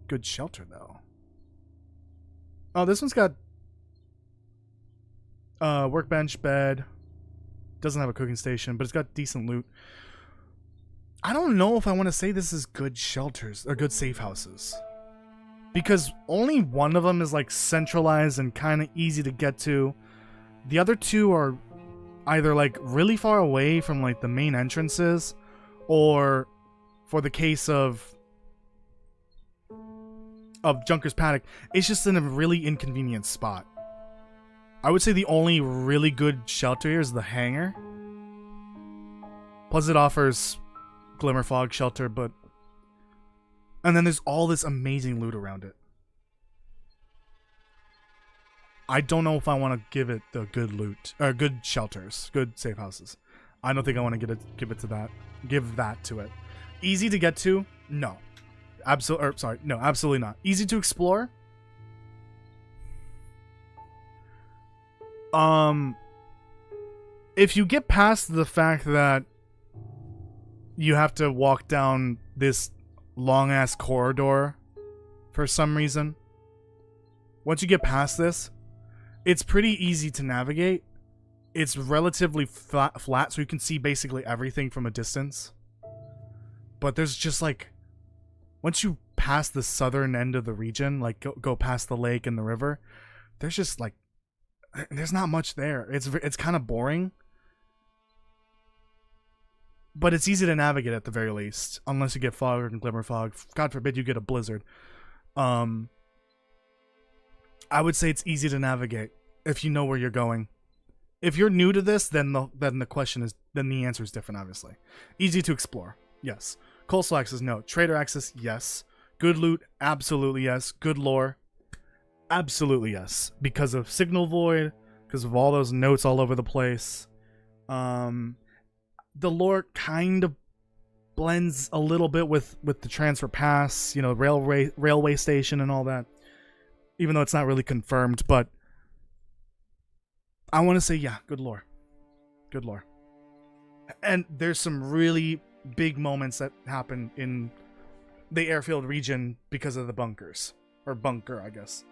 good shelter though. Oh, this one's got workbench, bed. Doesn't have a cooking station, but it's got decent loot. I don't know if I want to say this is good shelters or good safe houses. Because only one of them is like centralized and kind of easy to get to. The other two are either like really far away from like the main entrances, or for the case of Junker's Paddock, it's just in a really inconvenient spot. I would say the only really good shelter here is the hangar. Plus it offers Glimmer Fog shelter, but... And then there's all this amazing loot around it. I don't know if I want to give it the good loot, or good shelters, good safe houses. I don't think I want to give that to it. Easy to get to? No. Absolutely not. Easy to explore? If you get past the fact that you have to walk down this long ass corridor for some reason, once you get past this, it's pretty easy to navigate. It's relatively flat, so you can see basically everything from a distance. But there's just like, once you pass the southern end of the region, like go past the lake and the river, there's just like, there's not much there. It's kind of boring. But it's easy to navigate at the very least, unless you get fog and glimmer fog. God forbid you get a blizzard. I would say it's easy to navigate if you know where you're going. If you're new to this, then the answer is different, obviously. Easy to explore, yes. Coastal access, no. Trader access, yes. Good loot, absolutely yes. Good lore, absolutely yes. Because of Signal Void, because of all those notes all over the place. The lore kind of blends a little bit with the transfer pass, you know, railway station and all that. Even though it's not really confirmed, but I want to say, yeah, good lore. Good lore. And there's some really big moments that happen in the airfield region because of the bunkers. Or bunker, I guess.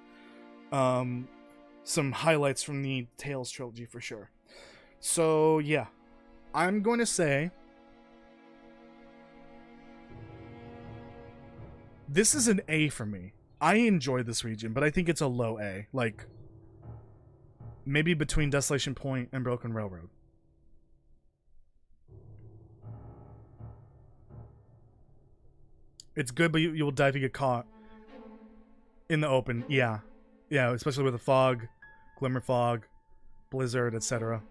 Some highlights from the Tales trilogy for sure. So, yeah. I'm going to say this is an A for me. I enjoy this region, but I think it's a low A. Like, maybe between Desolation Point and Broken Railroad. It's good, but you will die if you get caught in the open. Yeah. Yeah, especially with the fog, glimmer fog, blizzard, etc.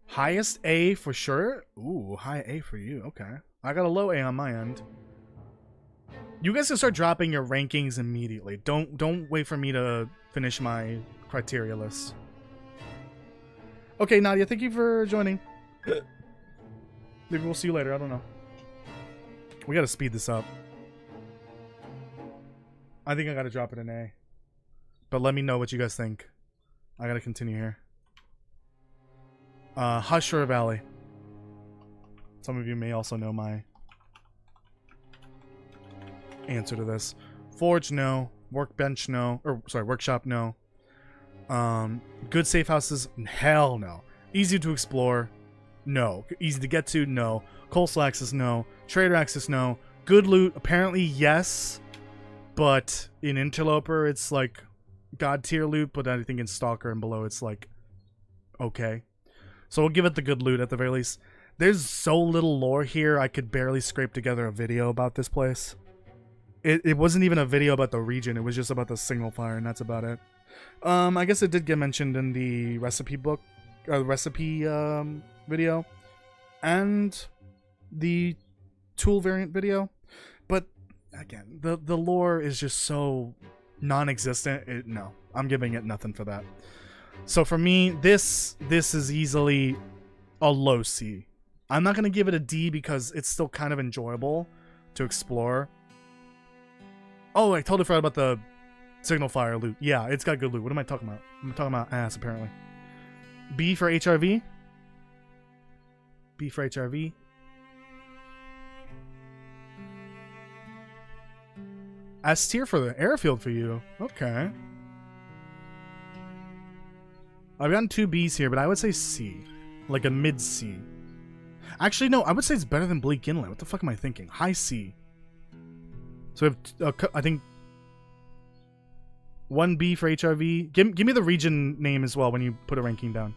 Highest A for sure? Ooh, high A for you. Okay. I got a low A on my end. You guys can start dropping your rankings immediately. Don't wait for me to finish my criteria list. Okay, Nadia, thank you for joining. Maybe we'll see you later. I don't know. We gotta speed this up. I think I gotta drop it an A. But let me know what you guys think. I gotta continue here. Hush or Valley. Some of you may also know my answer to this. Forge, no. Workbench, no. Or, sorry, workshop, no. Good safe houses, hell no. Easy to explore, no. Easy to get to, no. Coastal access, no. Trader access, no. Good loot, apparently yes. But in Interloper, it's like God tier loot, but I think in Stalker and below, it's like okay. So we'll give it the good loot at the very least. There's so little lore here, I could barely scrape together a video about this place. It wasn't even a video about the region, it was just about the signal fire, and that's about it. I guess it did get mentioned in the recipe book, recipe video, and the tool variant video. But again, the lore is just so non-existent. No, I'm giving it nothing for that. So for me, this is easily a low C. I'm not gonna give it a D because it's still kind of enjoyable to explore. Oh, I totally forgot about the signal fire loot. Yeah, it's got good loot. What am I talking about? I'm talking about ass, apparently. B for HRV. B for HRV. S tier for the airfield for you. Okay. I've gotten 2 Bs here, but I would say C. Like a mid C. Actually, no, I would say it's better than Bleak Inlet. What the fuck am I thinking? High C. So we have, I think, 1 B for HRV. Give me the region name as well when you put a ranking down.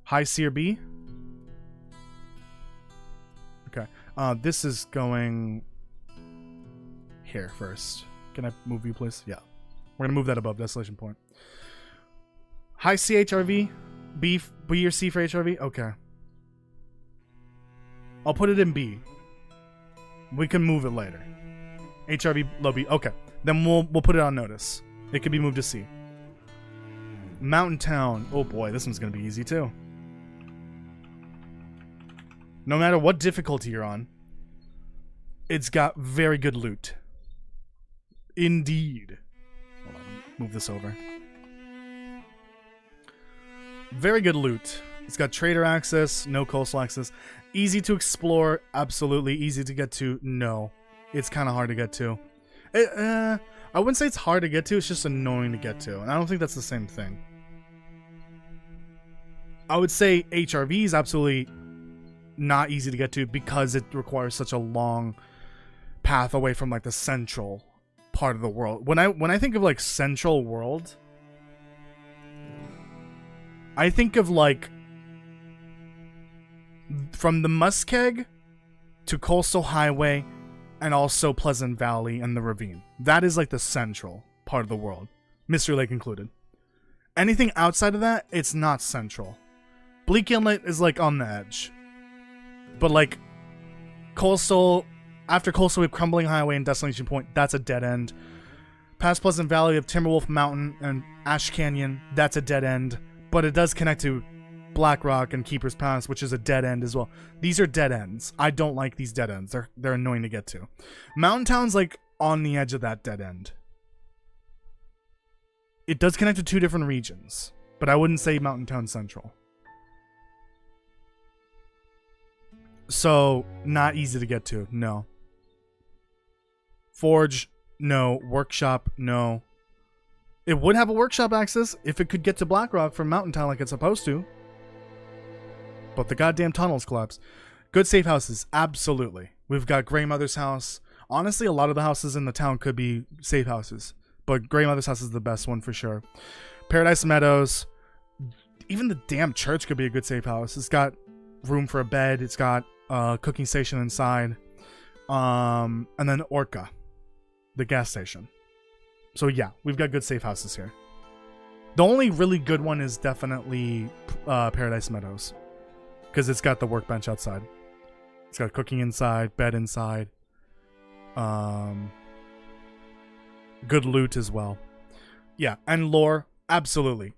High C or B? Okay. This is going here first. Can I move you, please? Yeah. We're going to move that above Desolation Point. High C HRV? B or C for HRV? Okay. I'll put it in B. We can move it later. HRV low B. Okay. Then we'll put it on notice. It could be moved to C. Mountain Town. Oh boy, this one's going to be easy too. No matter what difficulty you're on, it's got very good loot. Indeed. Hold on, move this over. Very good loot. It's got trader access, no coastal access. Easy to explore, absolutely. Easy to get to, no. It's kind of hard to get to. I wouldn't say it's hard to get to, it's just annoying to get to. And I don't think that's the same thing. I would say HRV is absolutely not easy to get to because it requires such a long path away from like the central part of the world. When I think of like central world, I think of like from the Muskeg to Coastal Highway and also Pleasant Valley and the Ravine. That is like the central part of the world, Mystery Lake included. Anything outside of that, it's not central. Bleak Inlet is like on the edge. But like Coastal, after Coastal we have Crumbling Highway and Desolation Point, that's a dead end. Past Pleasant Valley of Timberwolf Mountain and Ash Canyon, that's a dead end. But it does connect to Black Rock and Keeper's Pass, which is a dead end as well. These are dead ends. I don't like these dead ends. They're annoying to get to. Mountain Town's like on the edge of that dead end. It does connect to 2 different regions, but I wouldn't say Mountain Town Central. So, not easy to get to, no. Forge, no. Workshop, no. It would have a workshop access if it could get to Blackrock from Mountain Town like it's supposed to. But the goddamn tunnels collapsed. Good safe houses, absolutely. We've got Grey Mother's house. Honestly, a lot of the houses in the town could be safe houses. But Grey Mother's house is the best one for sure. Paradise Meadows. Even the damn church could be a good safe house. It's got room for a bed. It's got a cooking station inside. And then Orca, the gas station. So yeah, we've got good safe houses here. The only really good one is definitely Paradise Meadows. Because it's got the workbench outside. It's got cooking inside, bed inside. Good loot as well. Yeah, and lore, absolutely.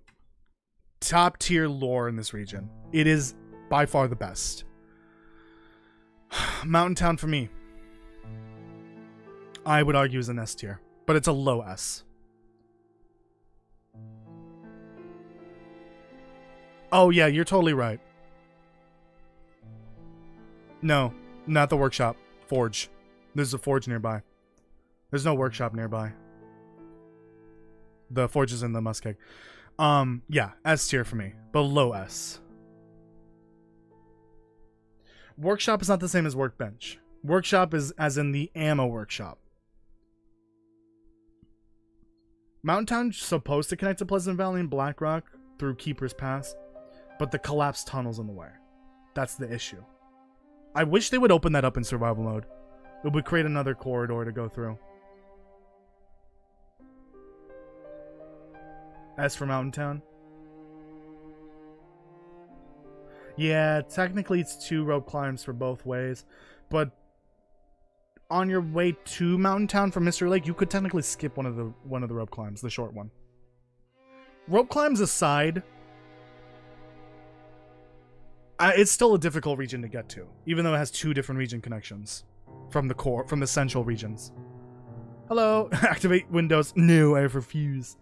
Top tier lore in this region. It is by far the best. Mountain Town for me, I would argue is an S tier, but it's a low S. Oh yeah, you're totally right. No, not the workshop. Forge. There's a forge nearby. There's no workshop nearby. The forge is in the Muskeg. Yeah, S tier for me, but low S. Workshop is not the same as workbench. Workshop is as in the ammo workshop. Mountain Town's supposed to connect to Pleasant Valley and Black Rock through Keeper's Pass, but the collapsed tunnel's in the way. That's the issue. I wish they would open that up in survival mode. It would create another corridor to go through. As for Mountain Town. Yeah, technically it's 2 rope climbs for both ways, but on your way to Mountain Town from Mystery Lake, you could technically skip one of the rope climbs, the short one. Rope climbs aside, It's still a difficult region to get to, even though it has 2 different region connections from the central regions. Hello, activate Windows. No, I refuse.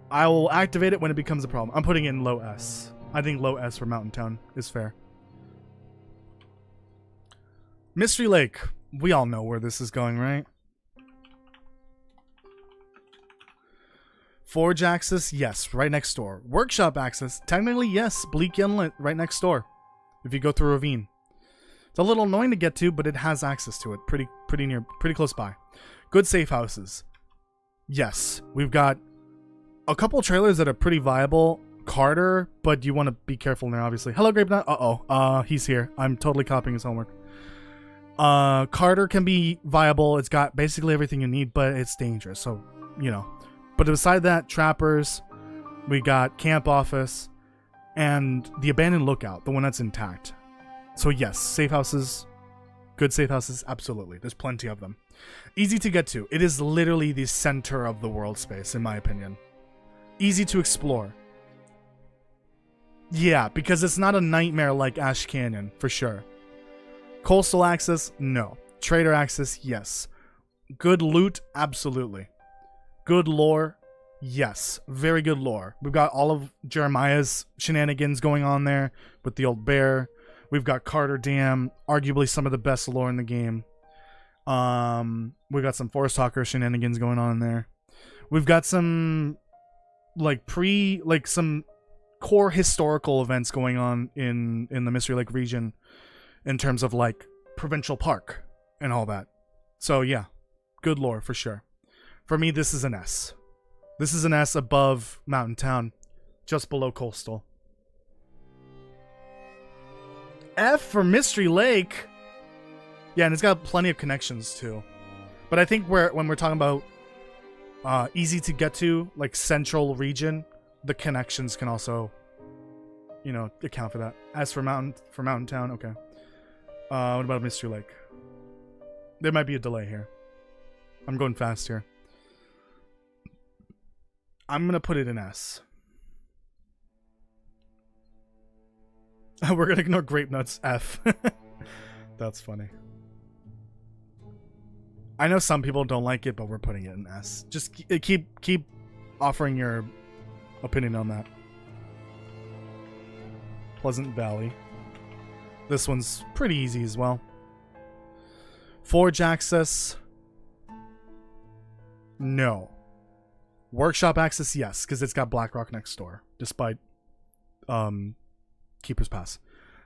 I will activate it when it becomes a problem. I'm putting it in low S. I think low S for Mountain Town is fair. Mystery Lake. We all know where this is going, right? Forge access, yes, right next door. Workshop access, technically, yes. Bleak Inlet, right next door. If you go through a ravine. It's a little annoying to get to, but it has access to it. Pretty close by. Good safe houses. Yes, we've got a couple trailers that are pretty viable. Carter, but you want to be careful in there, obviously. Hello, Grape Nut. He's here. I'm totally copying his homework. Carter can be viable. It's got basically everything you need, but it's dangerous, so, you know. But beside that, Trappers, we got Camp Office, and the Abandoned Lookout, the one that's intact. So yes, safe houses, good safe houses, absolutely. There's plenty of them. Easy to get to. It is literally the center of the world space, in my opinion. Easy to explore. Yeah, because it's not a nightmare like Ash Canyon, for sure. Coastal access, no. Trader access, yes. Good loot, absolutely. Good lore, yes. Very good lore. We've got all of Jeremiah's shenanigans going on there with the old bear. We've got Carter Dam, arguably some of the best lore in the game. We've got some Forest Talker shenanigans going on in there. We've got some some core historical events going on in the Mystery Lake region in terms of like Provincial Park and all that. So yeah, good lore for sure. For me, this is an S. This is an S above Mountain Town, just below Coastal. F for Mystery Lake. Yeah, and it's got plenty of connections too. But I think when we're talking about easy to get to, like central region, the connections can also, you know, account for that. As for Mountain Town, okay. What about Mystery Lake? There might be a delay here. I'm going fast here. I'm gonna put it in S. We're gonna ignore Grape Nuts. F. That's funny. I know some people don't like it, but we're putting it in S. Just keep offering your opinion on that. Pleasant Valley. This one's pretty easy as well. Forge access. No. Workshop access, yes, because it's got Blackrock next door, despite Keeper's Pass.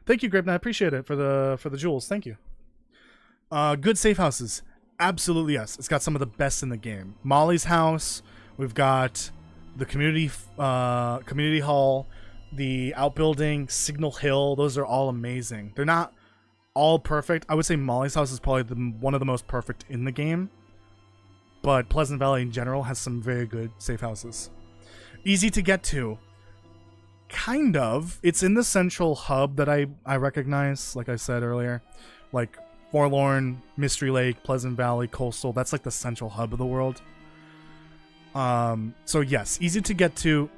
Thank you, Grape Knight. I appreciate it for the jewels. Thank you. Good safe houses. Absolutely, yes. It's got some of the best in the game. Molly's house. We've got the community hall, the outbuilding, Signal Hill. Those are all amazing. They're not all perfect. I would say Molly's house is probably one of the most perfect in the game. But Pleasant Valley in general has some very good safe houses. Easy to get to. Kind of. It's in the central hub that I recognize, like I said earlier. Like Forlorn, Mystery Lake, Pleasant Valley, Coastal. That's like the central hub of the world. So yes, easy to get to.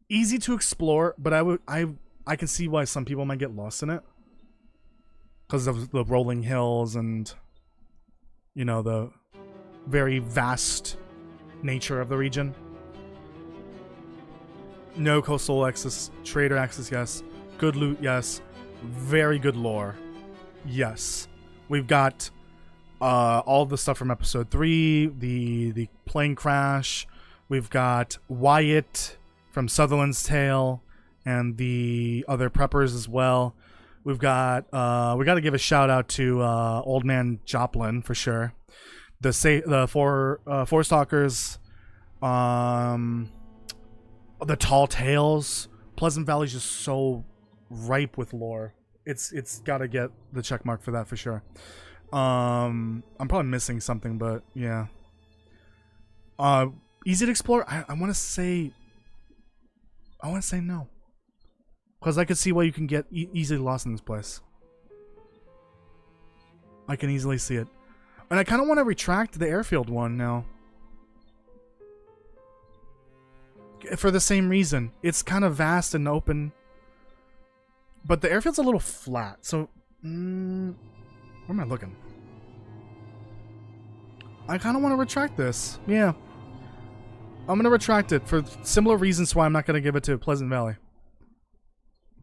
Easy to explore, but I can see why some people might get lost in it. Because of the rolling hills and, you know, the very vast nature of the region. No coastal access, trader access, yes. Good loot, yes. Very good lore, yes. We've got all the stuff from episode 3, the plane crash. We've got Wyatt from Sutherland's Tale and the other preppers as well. We've got we got to give a shout out to Old Man Joplin for sure. The four stalkers, the Tall Tales. Pleasant Valley's just so ripe with lore. It's got to get the check mark for that for sure. I'm probably missing something, but yeah. Easy to explore. I want to say no, because I could see why you can get easily lost in this place. I can easily see it. And I kind of want to retract the airfield one now. For the same reason. It's kind of vast and open. But the airfield's a little flat, so... where am I looking? I kind of want to retract this. Yeah. I'm going to retract it for similar reasons why I'm not going to give it to Pleasant Valley.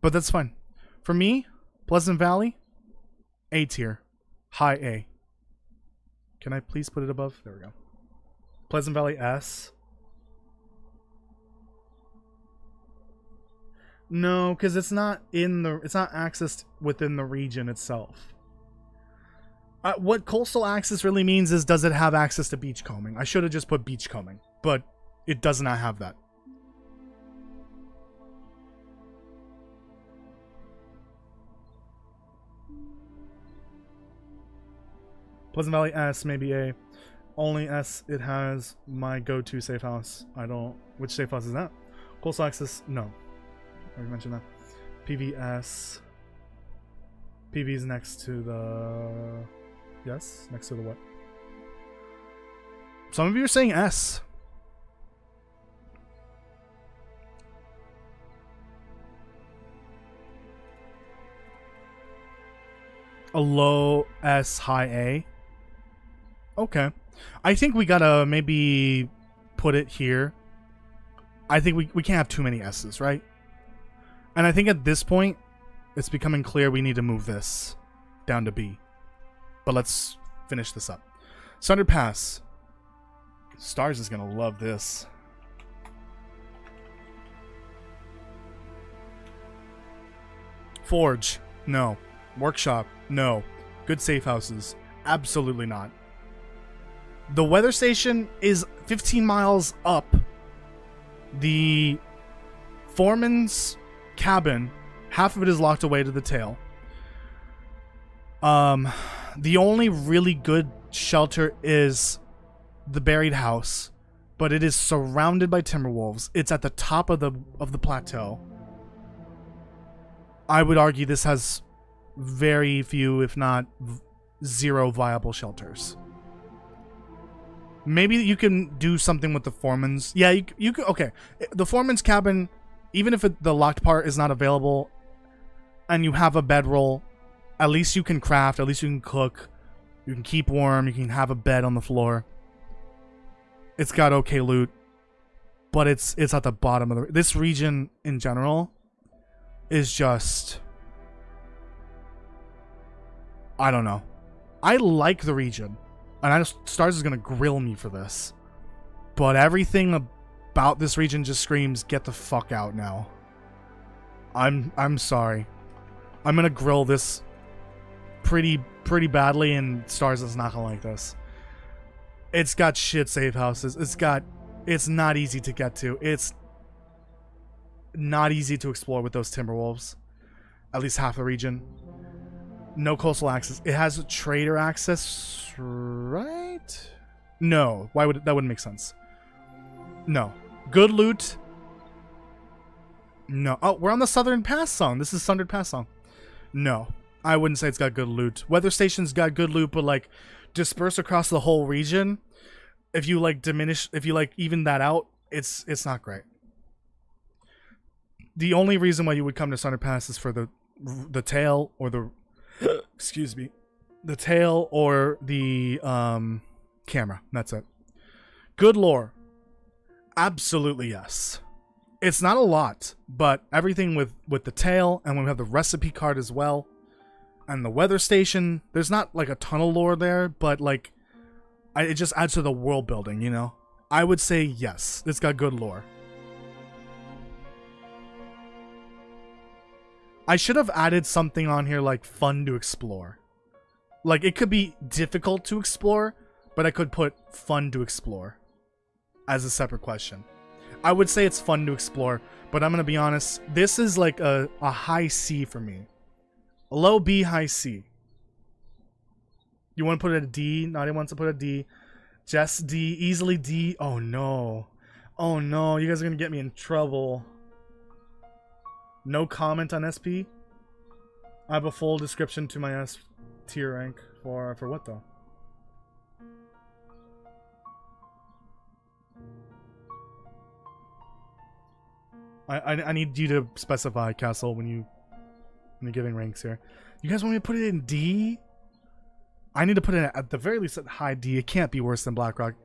But that's fine. For me, Pleasant Valley, A tier. High A. Can I please put it above? There we go. Pleasant Valley S. No, because it's not accessed within the region itself. What coastal access really means is, does it have access to beachcombing? I should have just put beachcombing, but it does not have that. Pleasant Valley S, maybe A. Only S, it has my go-to safe house. Which safe house is that? Coastal access, no. I already mentioned that. PVS. PV is next to the... Yes? Next to the what? Some of you are saying S. A low S, high A. Okay. I think we gotta maybe put it here. I think we can't have too many S's, right? And I think at this point, it's becoming clear we need to move this down to B. But let's finish this up. Sundered Pass. Stars is gonna love this. Forge. No. Workshop. No. Good safe houses. Absolutely not. The weather station is 15 miles up. The foreman's cabin, half of it is locked away to the tail. The only really good shelter is the buried house, but it is surrounded by timberwolves. It's at the top of the plateau. I would argue this has very few, if not zero, viable shelters. Maybe you can do something with the foreman's. Yeah, you could. Okay, the foreman's cabin, even if the locked part is not available, and you have a bedroll, at least you can craft. At least you can cook. You can keep warm. You can have a bed on the floor. It's got okay loot, but it's at the bottom of this region in general is just. I don't know. I like the region. And I just, Stars is gonna grill me for this, but everything about this region just screams, get the fuck out now. I'm sorry. I'm gonna grill this pretty badly, and Stars is not gonna like this. It's got shit safe houses. It's not easy to get to. It's not easy to explore with those Timberwolves. At least half the region. No coastal access. It has trader access, right? No. Why would that wouldn't make sense? No. Good loot. No. Oh, we're on the Southern Pass song. This is Sundered Pass song. No. I wouldn't say it's got good loot. Weather Station's got good loot, but like dispersed across the whole region, if you like even that out, it's not great. The only reason why you would come to Sundered Pass is for the tail or the excuse me, the tail or the camera. That's it. Good lore. Absolutely yes. It's not a lot, but everything with the tail, and when we have the recipe card as well, and the weather station, there's not like a ton of lore there, but like it just adds to the world building, you know? I would say yes, it's got good lore. I should have added something on here like fun to explore. Like it could be difficult to explore, but I could put fun to explore as a separate question. I would say it's fun to explore, but I'm going to be honest, this is like a high C for me. A low B, high C. You want to put it a D? Nadia wants to put a D. Jess D, easily D. Oh no. Oh no, you guys are going to get me in trouble. No comment on SP. I have a full description to my S tier rank for what though? I need you to specify, Castle, when you I'm giving ranks here. You guys want me to put it in D? I need to put it at the very least at high D. It can't be worse than Blackrock.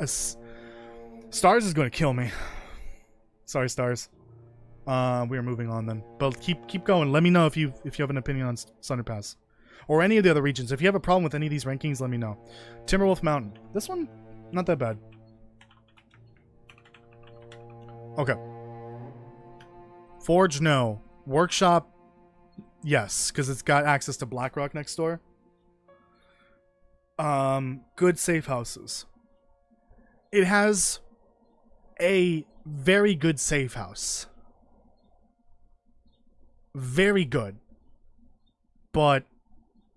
Stars is going to kill me. Sorry, Stars. We are moving on then. But keep going. Let me know if you have an opinion on Sunderpass. Or any of the other regions. If you have a problem with any of these rankings, let me know. Timberwolf Mountain. This one, not that bad. Okay. Forge, no. Workshop, yes, because it's got access to Blackrock next door. Good safe houses. It has a very good safe house. Very good. But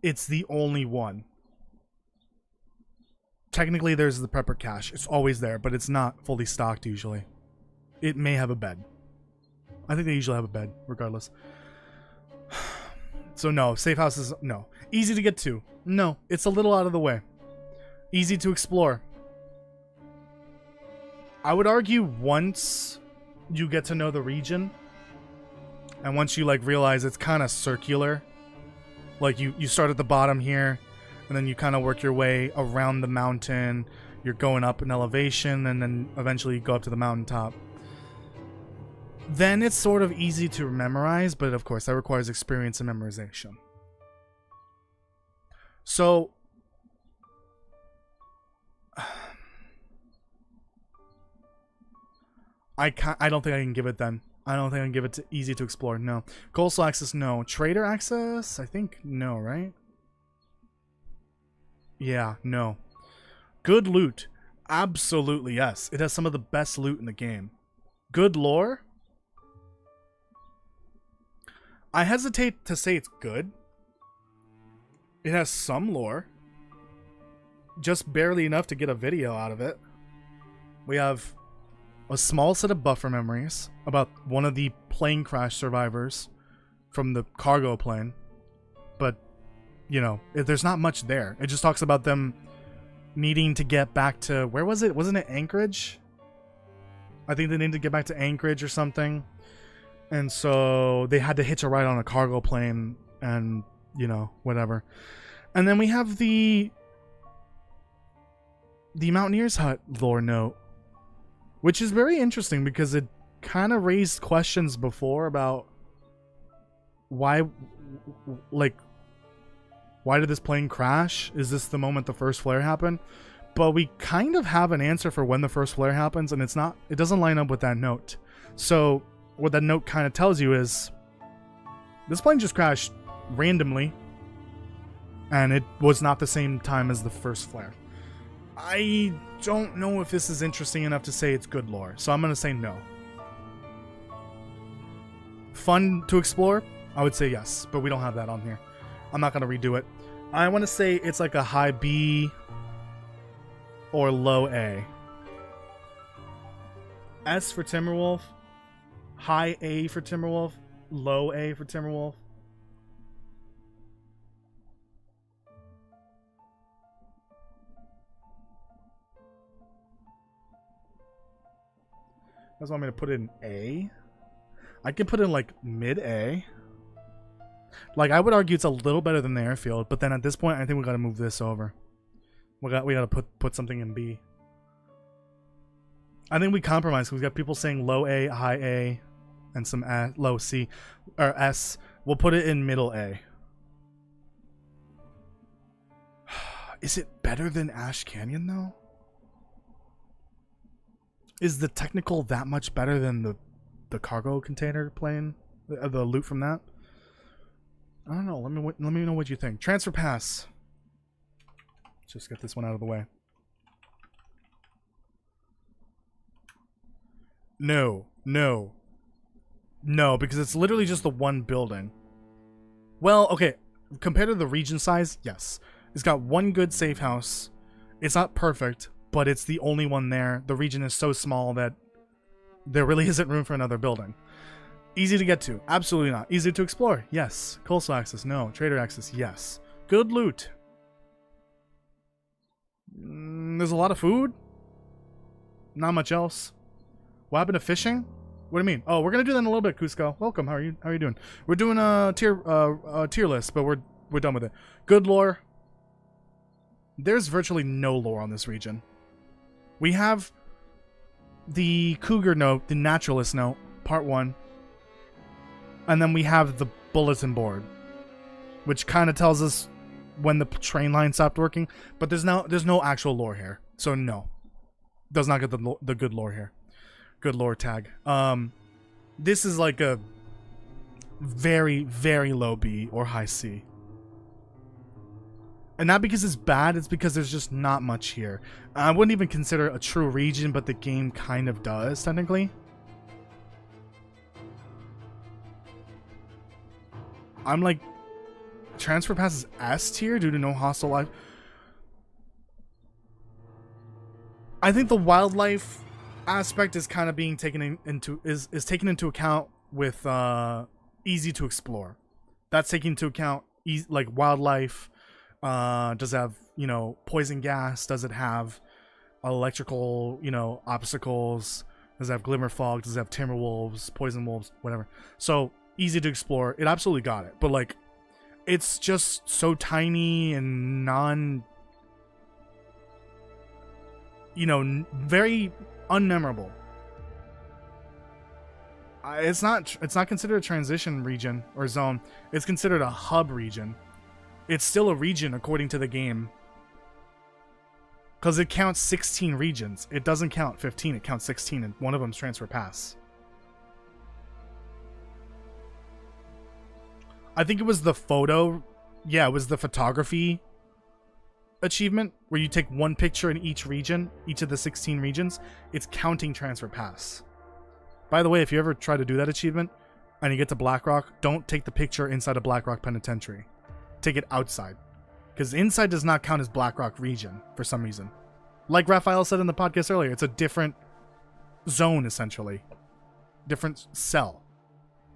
it's the only one. Technically, there's the prepper cache. It's always there, but it's not fully stocked usually. It may have a bed. I think they usually have a bed, regardless. So no, safe houses, no. Easy to get to. No, it's a little out of the way. Easy to explore. I would argue once you get to know the region, and once you like realize it's kind of circular, like you start at the bottom here, and then you kind of work your way around the mountain, you're going up in elevation, and then eventually you go up to the mountaintop. Then it's sort of easy to memorize, but of course that requires experience and memorization. So I don't think I can give it then. I don't think I can give it to easy to explore. No. Coastal access, no. Trader access, I think no, right? Yeah, no. Good loot, absolutely yes. It has some of the best loot in the game. Good lore. I hesitate to say it's good. It has some lore. Just barely enough to get a video out of it. We have a small set of buffer memories about one of the plane crash survivors from the cargo plane. But, you know, there's not much there. It just talks about them needing to get back to... Where was it? Wasn't it Anchorage? I think they needed to get back to Anchorage or something. And so they had to hitch a ride on a cargo plane and, you know, whatever. And then we have the Mountaineer's Hut lore note, which is very interesting because it kind of raised questions before about why did this plane crash? Is this the moment the first flare happened? But we kind of have an answer for when the first flare happens, and it doesn't line up with that note. So what that note kind of tells you is this plane just crashed randomly, and it was not the same time as the first flare. I don't know if this is interesting enough to say it's good lore, so I'm going to say no. Fun to explore? I would say yes, but we don't have that on here. I'm not going to redo it. I want to say it's like a high B or low A. S for Timberwolf. High A for Timberwolf. Low A for Timberwolf. You guys want me to put it in A? I can put it in like mid A. Like I would argue it's a little better than the airfield, but then at this point I think we gotta move this over. We gotta put something in B. I think we compromise because we've got people saying low A, high A, and some low C or S. We'll put it in middle A. Is it better than Ash Canyon though? Is the technical that much better than the cargo container plane? The loot from that? I don't know. Let me know what you think. Transfer pass. Just get this one out of the way. No, because it's literally just the one building. Well, okay, compared to the region size, yes. It's got one good safe house. It's not perfect, but it's the only one there. The region is so small that there really isn't room for another building. Easy to get to? Absolutely not. Easy to explore? Yes. Coastal access? No. Trader access? Yes. Good loot? There's a lot of food? Not much else. What happened to fishing? What do you mean? Oh, we're gonna do that in a little bit, Cusco. Welcome. How are you? How are you doing? We're doing a tier list, but we're done with it. Good lore. There's virtually no lore on this region. We have the Cougar note, the Naturalist note, part 1, and then we have the bulletin board, which kind of tells us when the train line stopped working. But there's no actual lore here, so no, does not get the good lore here. Good lore tag. This is like a very, very low B or high C. And not because it's bad, it's because there's just not much here. I wouldn't even consider it a true region, but the game kind of does, technically. I'm like, transfer pass is S tier due to no hostile life. I think the wildlife aspect is kind of being taken taken into account with easy to explore. That's taking into account like wildlife. Does it have, you know, poison gas? Does it have electrical, you know, obstacles? Does it have glimmer fog? Does it have timber wolves, poison wolves, whatever? So easy to explore. It absolutely got it, but like, it's just so tiny and very unmemorable. It's not considered a transition region or zone. It's considered a hub region. It's still a region according to the game, because it counts 16 regions. It doesn't count 15, it counts 16, and one of them's transfer pass. I think it was the photo. Yeah, it was the photography achievement where you take one picture in each region, each of the 16 regions. It's counting transfer pass. By the way, if you ever try to do that achievement and you get to Blackrock, don't take the picture inside a Blackrock Penitentiary. Take it outside, because inside does not count as Blackrock region for some reason. Like Raphael said in the podcast earlier, it's a different zone, essentially. Different cell.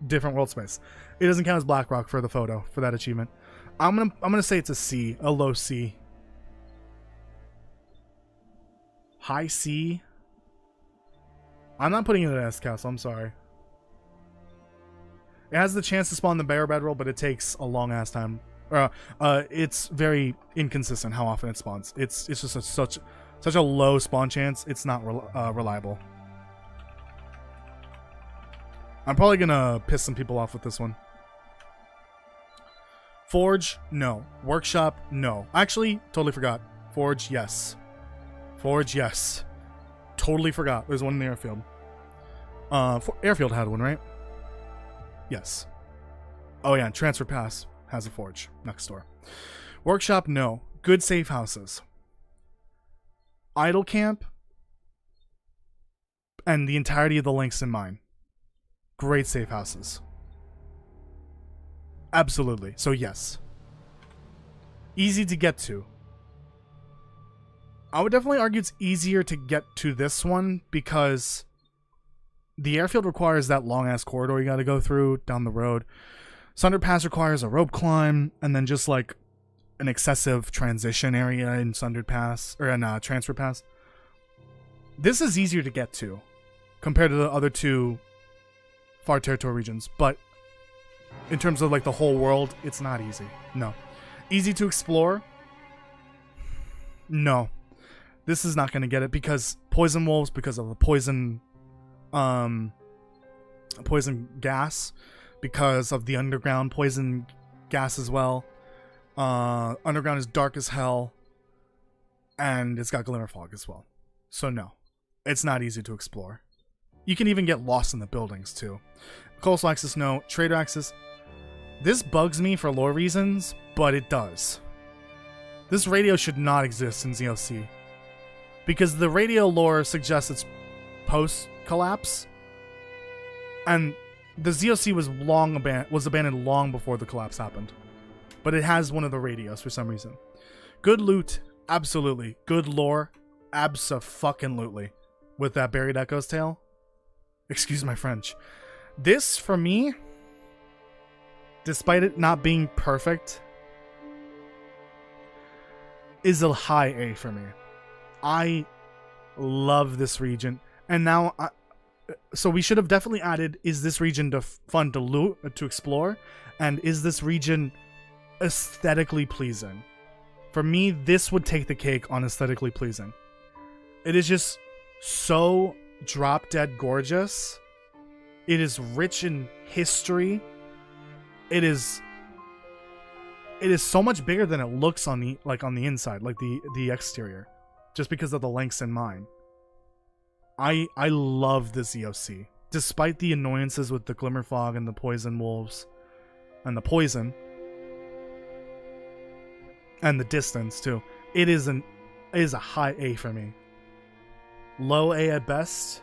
Different world space. It doesn't count as Blackrock for the photo, for that achievement. I'm gonna say it's a C, a low C. High C. I'm not putting it in an S castle, I'm sorry. It has the chance to spawn the bear bedroll, but it takes a long ass time. It's very inconsistent how often it spawns. It's just such a low spawn chance. It's not reliable. I'm probably gonna piss some people off with this one. Forge, no. Workshop, no. Actually, totally forgot. Forge, yes. Forge, yes. Totally forgot. There's one in the airfield. Airfield had one, right? Yes. Oh yeah, transfer pass has a forge next door. Workshop, no. Good safe houses. Idle camp and the entirety of the links in mine. Great safe houses. Absolutely. So yes. Easy to get to. I would definitely argue it's easier to get to this one because the airfield requires that long ass corridor you gotta go through down the road. Sunder Pass requires a rope climb, and then just like an excessive transition area in Sundered Pass, or in Transfer Pass. This is easier to get to compared to the other two Far Territory regions, but in terms of like the whole world, it's not easy. No. Easy to explore? No. This is not going to get it because poison wolves, because of the poison gas, because of the underground poison gas as well. Underground is dark as hell, and it's got glimmer fog as well. So no, it's not easy to explore. You can even get lost in the buildings too. Coastal access, no. Trader access. This bugs me for lore reasons, but it does. This radio should not exist in ZOC, because the radio lore suggests it's post-collapse, and the ZOC was abandoned long before the collapse happened. But it has one of the radios for some reason. Good loot, absolutely. Good lore, abso-fucking-lutely. With that Buried Echo's Tale. Excuse my French. This, for me, despite it not being perfect, is a high A for me. I love this region. And now, so we should have definitely added, is this region fun to loot, to explore, and is this region aesthetically pleasing? For me, this would take the cake on aesthetically pleasing. It is just so drop dead gorgeous. It is rich in history. It is so much bigger than it looks on the inside, like the exterior, just because of the lengths in mine. I love this EOC, despite the annoyances with the glimmer fog and the poison wolves, and the poison, and the distance too. It is a high A for me. Low A at best.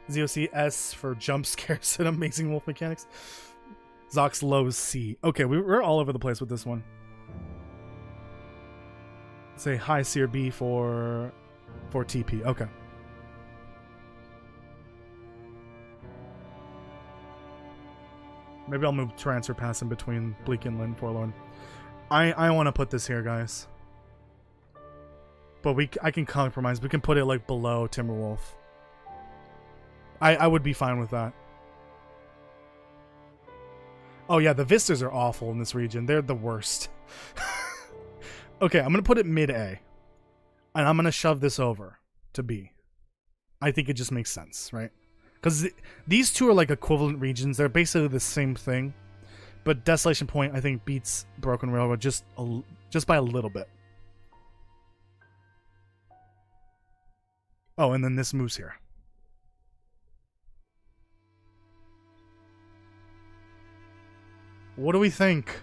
ZOC S for jump scares and amazing wolf mechanics. Zox low C. Okay, we're all over the place with this one. Say high C or B for TP. Okay. Maybe I'll move transfer pass in between Bleak Inlet and Forlorn. I want to put this here, guys. But I can compromise. We can put it like below Timberwolf. I would be fine with that. Oh yeah, the vistas are awful in this region. They're the worst. Okay, I'm going to put it mid-A. And I'm going to shove this over to B. I think it just makes sense, right? Because these two are like equivalent regions. They're basically the same thing. But Desolation Point, I think, beats Broken Railroad just by a little bit. Oh, and then this moves here. What do we think?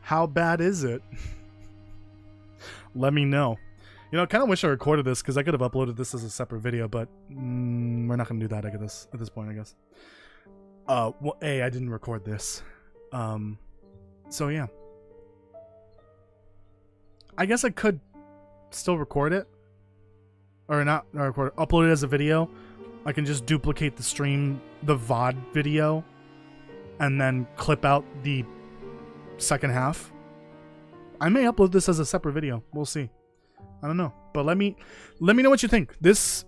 How bad is it? Let me know. You know, I kind of wish I recorded this because I could have uploaded this as a separate video, but we're not going to do that at this point, I guess. Well, A, I didn't record this. So yeah. I guess I could still record it. Or not record it, upload it as a video. I can just duplicate the stream, the VOD video, and then clip out the second half. I may upload this as a separate video. We'll see. I don't know. But let me know what you think. This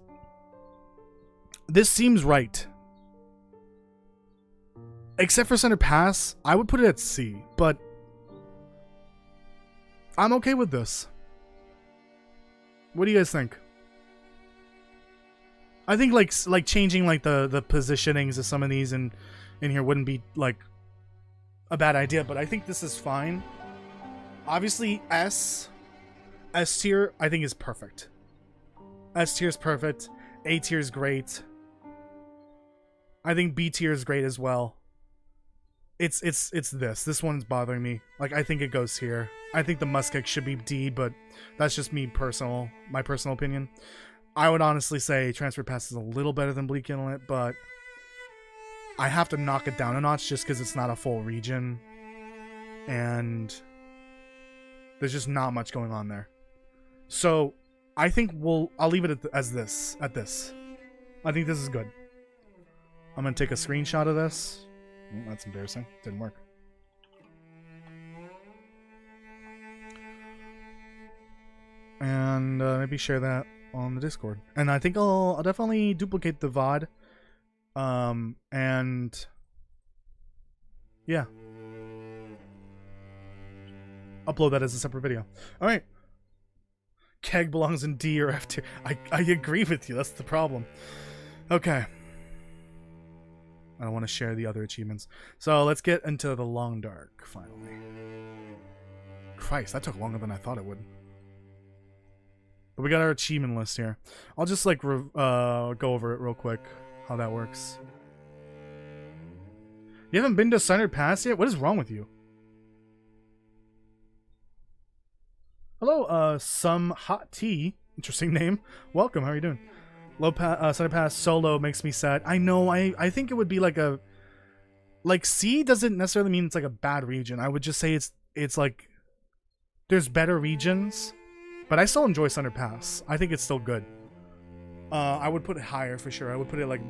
seems right. Except for Center Pass, I would put it at C, but I'm okay with this. What do you guys think? I think like changing like the positionings of some of these in here wouldn't be like a bad idea, but I think this is fine. Obviously S tier I think is perfect. S tier is perfect. A tier is great. I think B tier is great as well. It's this one's bothering me. Like, I think it goes here. I think the Muskeg should be D, but that's just my personal opinion. I would honestly say Transfer Pass is a little better than Bleak Inlet, but I have to knock it down a notch just because it's not a full region. And there's just not much going on there. So I think I'll leave it at this. I think this is good. I'm going to take a screenshot of this. That's embarrassing. Didn't work. And maybe share that on the Discord. And I think I'll definitely duplicate the VOD. And yeah. Upload that as a separate video. Alright. Keg belongs in D or F tier. I agree with you. That's the problem. Okay. I don't want to share the other achievements. So let's get into the Long Dark, finally. Christ, that took longer than I thought it would. But we got our achievement list here. I'll just like go over it real quick, how that works. You haven't been to Center Pass yet? What is wrong with you? Hello, some hot tea. Interesting name. Welcome, how are you doing? Center Pass solo makes me sad. I know, I think it would be like a... Like, C doesn't necessarily mean it's like a bad region. I would just say it's like... There's better regions. But I still enjoy Center Pass. I think it's still good. I would put it higher for sure. I would put it like...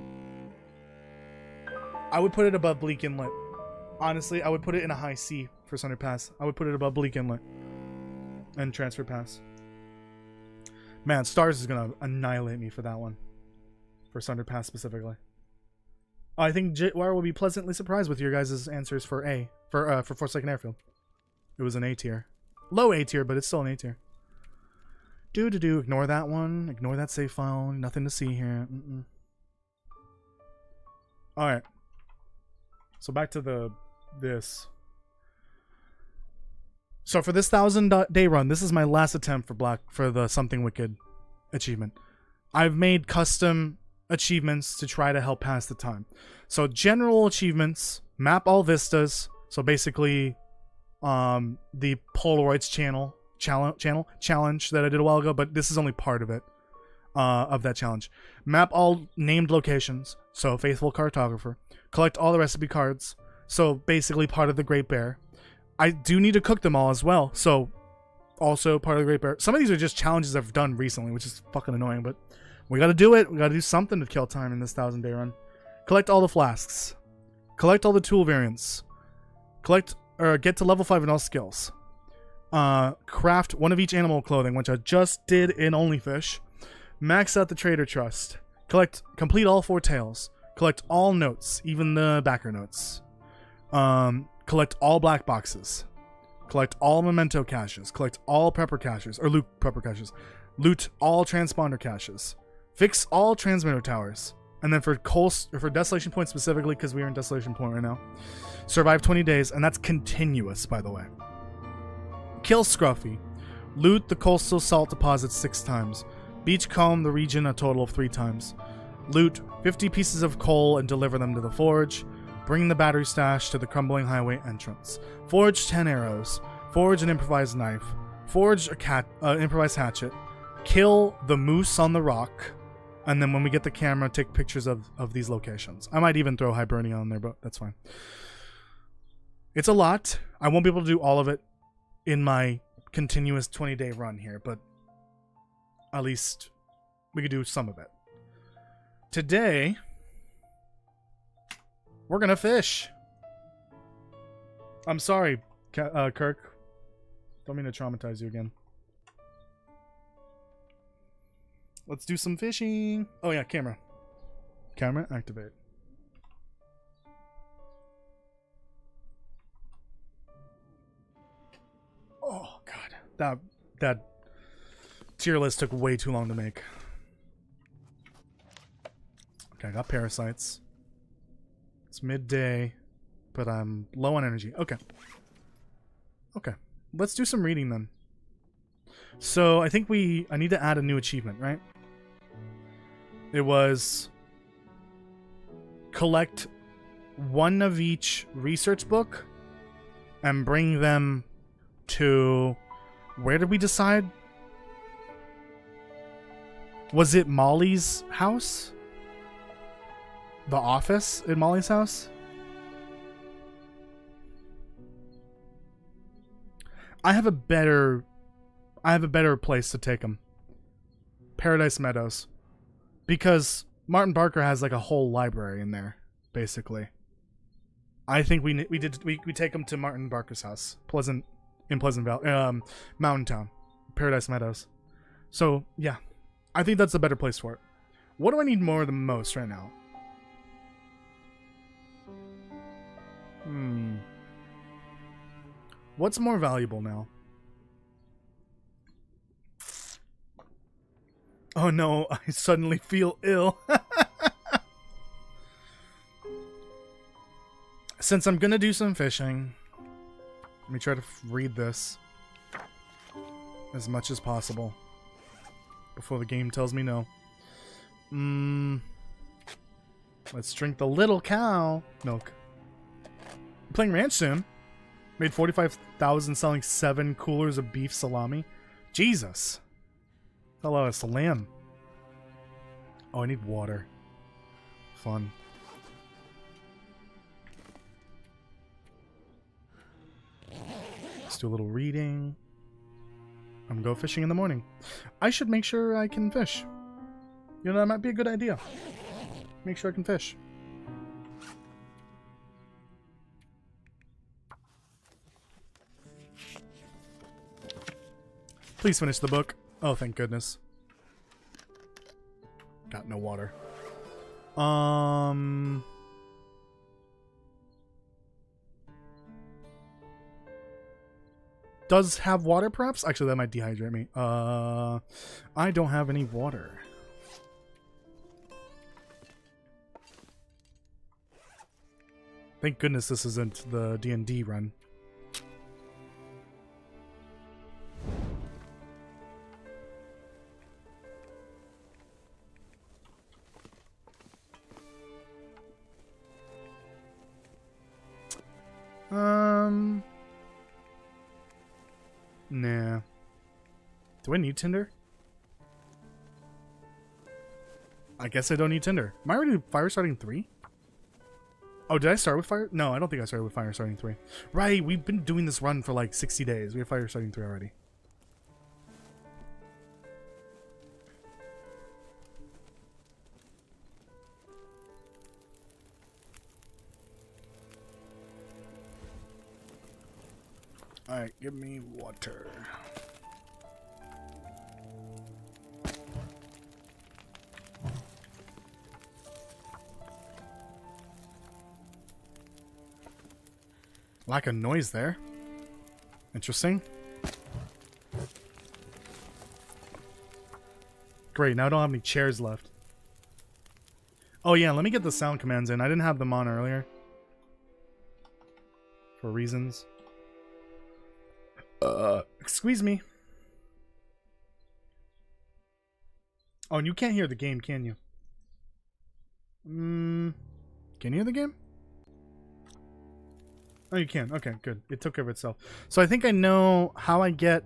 I would put it above Bleak Inlet. Honestly, I would put it in a high C for Center Pass. I would put it above Bleak Inlet. And Transfer Pass. Man, Stars is gonna annihilate me for that one. for Sundered Pass specifically. I think Jitwire will be pleasantly surprised with your guys' answers for A. For Forsaken Airfield. It was an A tier. Low A tier, but it's still an A tier. Ignore that one. Ignore that save file. Nothing to see here. Alright. So back to this. So for this 1,000-day run, this is my last attempt for the Something Wicked achievement. I've made custom achievements to try to help pass the time. So general achievements, map all vistas. So basically, the Polaroids challenge that I did a while ago, but this is only part of it, of that challenge. Map all named locations. So Faithful Cartographer. Collect all the recipe cards. So basically part of the Great Bear. I do need to cook them all as well, so also part of the Great Bear. Some of these are just challenges I've done recently, which is fucking annoying, but we gotta do it. We gotta do something to kill time in this 1,000-day run. Collect all the flasks. Collect all the tool variants. Get to level 5 in all skills. Craft one of each animal clothing, which I just did in Onlyfish. Max out the Trader Trust. Complete all 4 tails. Collect all notes, even the backer notes. Collect all black boxes. Collect all memento caches. Collect all prepper caches, or loot prepper caches. Loot all transponder caches. Fix all transmitter towers. And then for Desolation Point specifically, because we are in Desolation Point right now, survive 20 days, and that's continuous, by the way. Kill Scruffy. Loot the coastal salt deposits 6 times. Beachcomb the region a total of 3 times. Loot 50 pieces of coal and deliver them to the forge. Bring the battery stash to the crumbling highway entrance. Forge 10 arrows. Forge an improvised knife. Forge an improvised hatchet. Kill the moose on the rock. And then when we get the camera, take pictures of these locations. I might even throw Hibernia on there, but that's fine. It's a lot. I won't be able to do all of it in my continuous 20-day run here, but at least we could do some of it. Today, we're gonna fish. I'm sorry, Kirk. Don't mean to traumatize you again. Let's do some fishing. Oh yeah, camera. Camera, activate. Oh god, that tier list took way too long to make. Okay, I got parasites. It's midday, but I'm low on energy. Okay. Okay. Let's do some reading then. So I think I need to add a new achievement, right? It was collect one of each research book and bring them to, where did we decide? Was it Molly's house? The office in Molly's house? I have a better place to take them. Paradise Meadows. Because Martin Barker has like a whole library in there, basically. I think we take them to Martin Barker's house. Pleasant Valley, Mountain Town. Paradise Meadows. So, yeah. I think that's a better place for it. What do I need more than most right now? What's more valuable now? Oh no, I suddenly feel ill. Since I'm gonna do some fishing, let me try to read this as much as possible before the game tells me no. Let's drink the little cow milk. I'm playing Ranch Sim. Made 45,000 selling 7 coolers of beef salami. Jesus. A lot of salam. Oh, I need water. Fun. Let's do a little reading. I'm gonna go fishing in the morning. I should make sure I can fish. You know, that might be a good idea. Make sure I can fish. Please finish the book. Oh, thank goodness. Got no water. Does have water, perhaps? Actually, that might dehydrate me. I don't have any water. Thank goodness this isn't the D&D run. Nah. Do I need Tinder? I guess I don't need Tinder. Am I already fire starting 3? Oh, did I start with fire? No, I don't think I started with fire starting 3. Right, we've been doing this run for like 60 days. We have fire starting 3 already. Alright, give me water. Lack of noise there. Interesting. Great, now I don't have any chairs left. Oh yeah, let me get the sound commands in. I didn't have them on earlier. For reasons. Excuse me. Oh, and you can't hear the game, can you? Can you hear the game? Oh, you can. Okay, good. It took care of itself. So I think I know how I get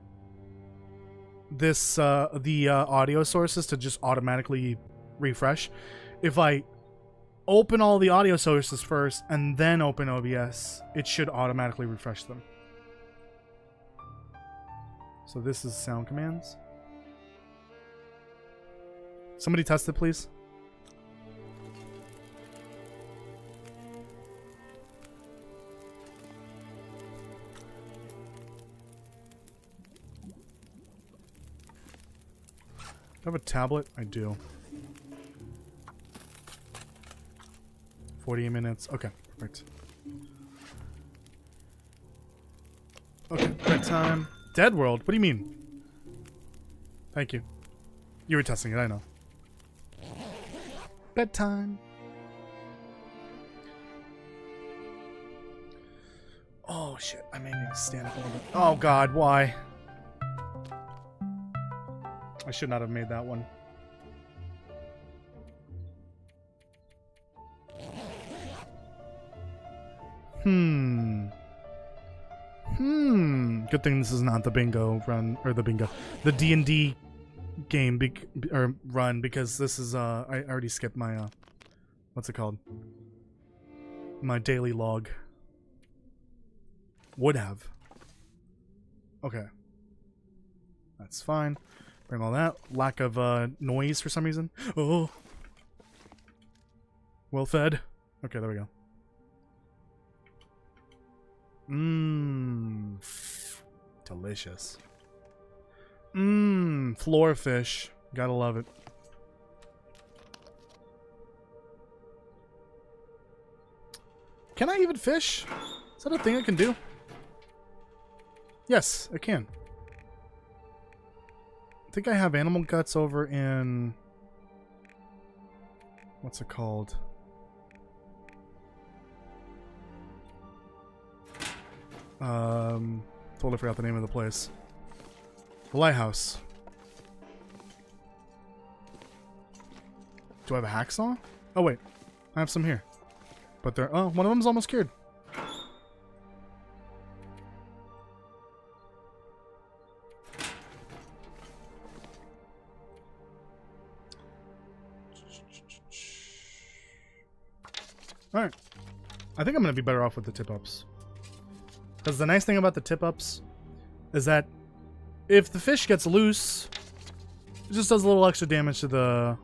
this the audio sources to just automatically refresh. If I open all the audio sources first and then open OBS, it should automatically refresh them. So this is sound commands. Somebody test it, please. Do I have a tablet? I do. 48 minutes. Okay, perfect. Okay, bedtime. Dead World? What do you mean? Thank you. You were testing it, I know. Bedtime. Oh shit, I may need to stand up a little bit. Oh god, why? I should not have made that one. Good thing this is not the bingo run, or the bingo, the D&D game or run, because this is I already skipped my what's it called? My daily log. Would have. Okay. That's fine. Bring all that. Lack of noise for some reason. Oh. Well fed. Okay, there we go. Delicious. Floor fish. Gotta love it. Can I even fish? Is that a thing I can do? Yes, I can. I think I have animal guts over in... What's it called? Totally forgot the name of the place. The lighthouse. Do I have a hacksaw? Oh wait, I have some here. But they're... Oh, one of them's almost cured. Alright. I think I'm going to be better off with the tip-ups. Because the nice thing about the tip-ups is that if the fish gets loose, it just does a little extra damage to the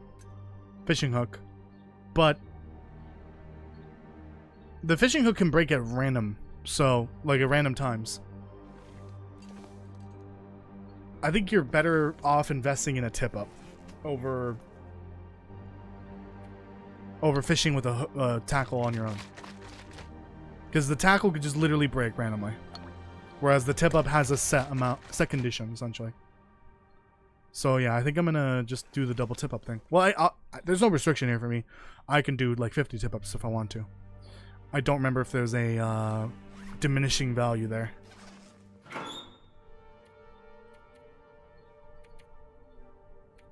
fishing hook. But the fishing hook can break at random. So, like at random times. I think you're better off investing in a tip-up over over fishing with a tackle on your own. Because the tackle could just literally break randomly. Whereas the tip up has a set condition, essentially. So yeah, I think I'm gonna just do the double tip up thing. Well, there's no restriction here for me. I can do like 50 tip ups if I want to. I don't remember if there's a diminishing value there.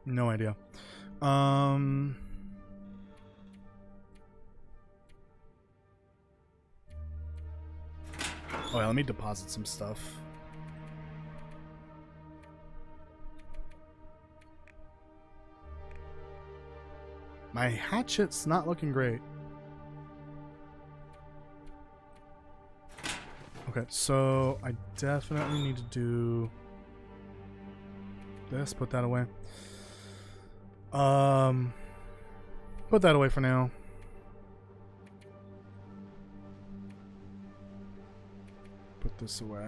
No idea. Oh yeah, let me deposit some stuff. My hatchet's not looking great. Okay, so I definitely need to do this, put that away. Put that away for now. Put this away.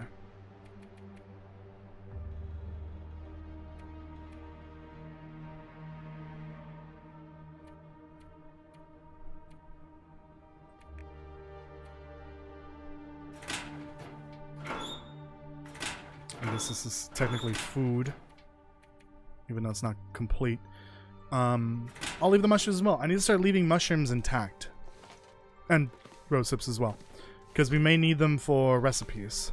I guess this is technically food, even though it's not complete. I'll leave the mushrooms as well. I need to start leaving mushrooms intact. And rose hips as well. Because we may need them for recipes.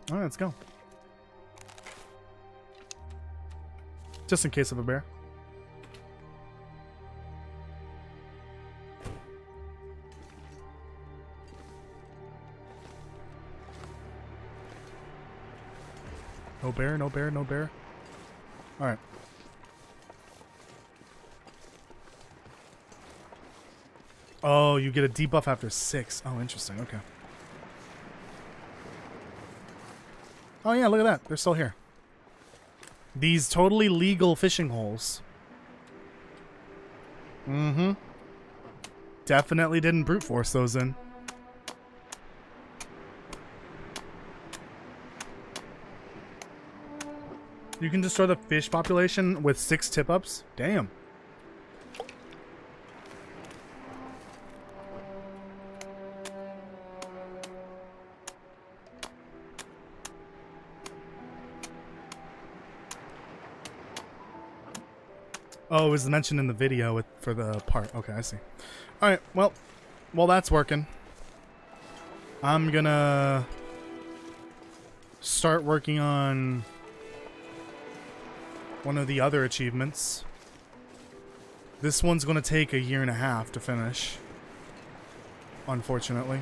Alright, let's go. Just in case of a bear. No bear, no bear, no bear. Alright. Oh, you get a debuff after 6. Oh, interesting. Okay. Oh yeah, look at that. They're still here. These totally legal fishing holes. Mm-hmm. Definitely didn't brute force those in. You can destroy the fish population with 6 tip-ups? Damn. Oh, it was mentioned in the video for the part. Okay, I see. Alright, well, while that's working, I'm gonna start working on one of the other achievements. This one's gonna take 1.5 years to finish, unfortunately.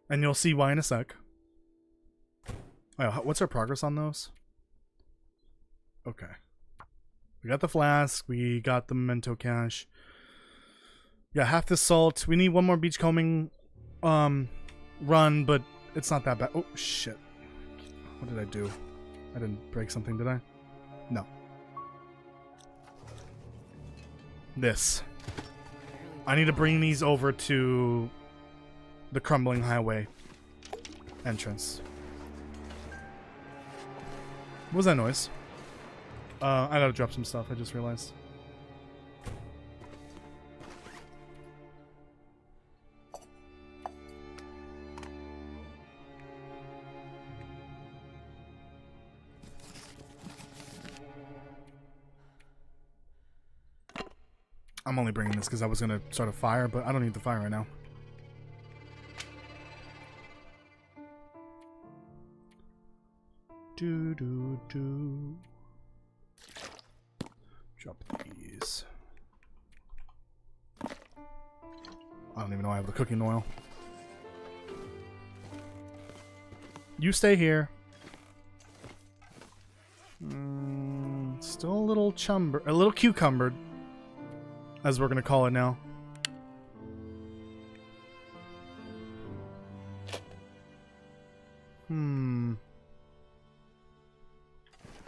And you'll see why in a sec. Oh, what's our progress on those? Okay. We got the flask, we got the memento cache. Yeah, half the salt. We need one more beachcombing run, but it's not that bad. Oh, shit. What did I do? I didn't break something, did I? No. This. I need to bring these over to the Crumbling Highway entrance. What was that noise? I gotta drop some stuff, I just realized. I'm only bringing this because I was gonna start a fire, but I don't need the fire right now. Do. Drop these. I don't even know I have the cooking oil. You stay here. Still a little cucumbered, as we're gonna call it now.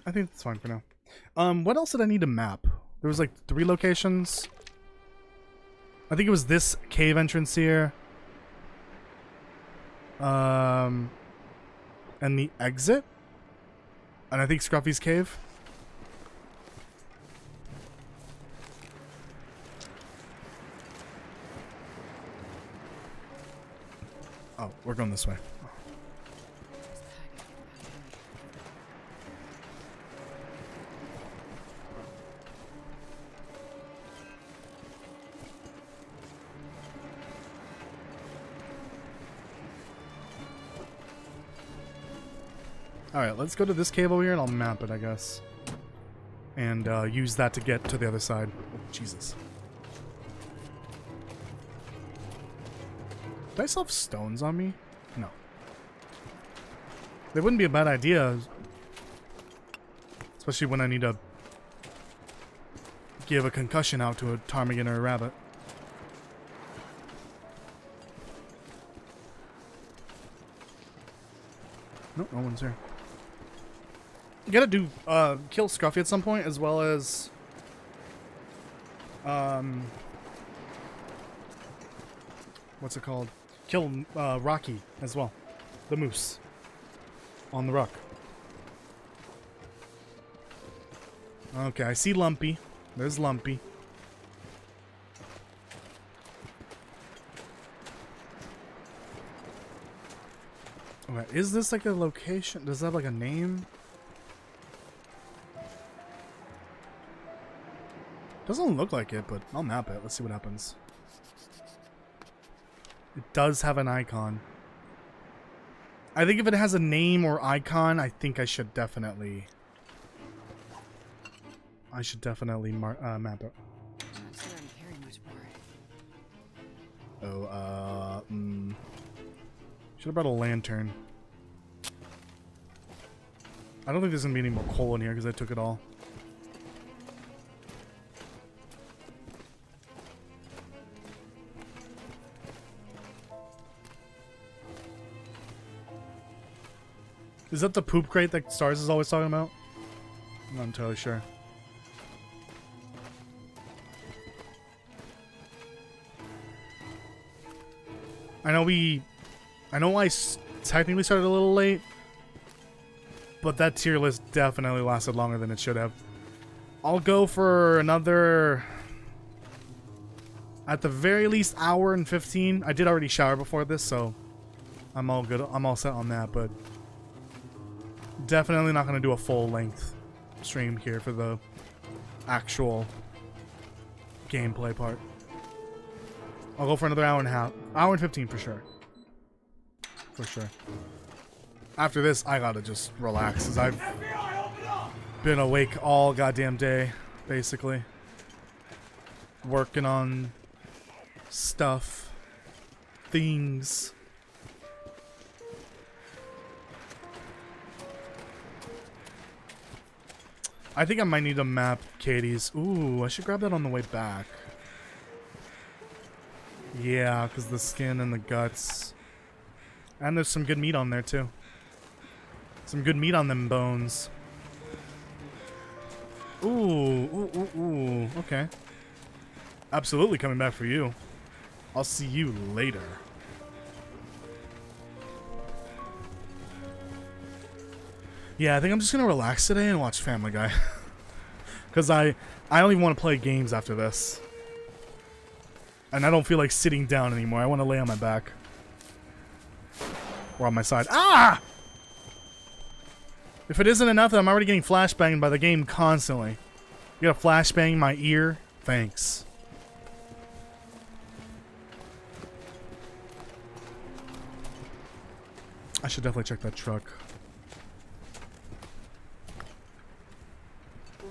I think that's fine for now. What else did I need to map? There was like 3 locations. I think it was this cave entrance here. and the exit. And I think Scruffy's cave. Oh, we're going this way. Alright, let's go to this cave over here and I'll map it, I guess. And use that to get to the other side. Oh, Jesus. Do I still have stones on me? No. They wouldn't be a bad idea. Especially when I need to give a concussion out to a ptarmigan or a rabbit. Nope, no one's here. You gotta do, kill Scruffy at some point, as well as, what's it called? Kill, Rocky as well. The moose. On the rock. Okay, I see Lumpy. There's Lumpy. Okay, is this like a location? Does it have like a name? Doesn't look like it, but I'll map it. Let's see what happens. It does have an icon. I think if it has a name or icon, I think I should definitely... map it. I'm not sure I'm carrying much more. Oh, should have brought a lantern. I don't think there's gonna be any more coal in here because I took it all. Is that the poop crate that Stars is always talking about? I'm not entirely sure. I know I technically started a little late, but that tier list definitely lasted longer than it should have. I'll go for another, at the very least, hour and 15. I did already shower before this, so I'm all good. I'm all set on that, but definitely not going to do a full-length stream here for the actual gameplay part. I'll go for another hour and a half. Hour and 15 for sure. For sure. After this, I gotta just relax, because I've been awake all goddamn day, basically. Working on stuff. Things. I think I might need to map Katie's. Ooh, I should grab that on the way back. Yeah, because the skin and the guts. And there's some good meat on there, too. Some good meat on them bones. Ooh, ooh, ooh, ooh. Okay. Absolutely coming back for you. I'll see you later. Yeah, I think I'm just going to relax today and watch Family Guy. Because I don't even want to play games after this. And I don't feel like sitting down anymore. I want to lay on my back. Or on my side. Ah! If it isn't enough that I'm already getting flashbanged by the game constantly. You gotta flashbang my ear? Thanks. I should definitely check that truck.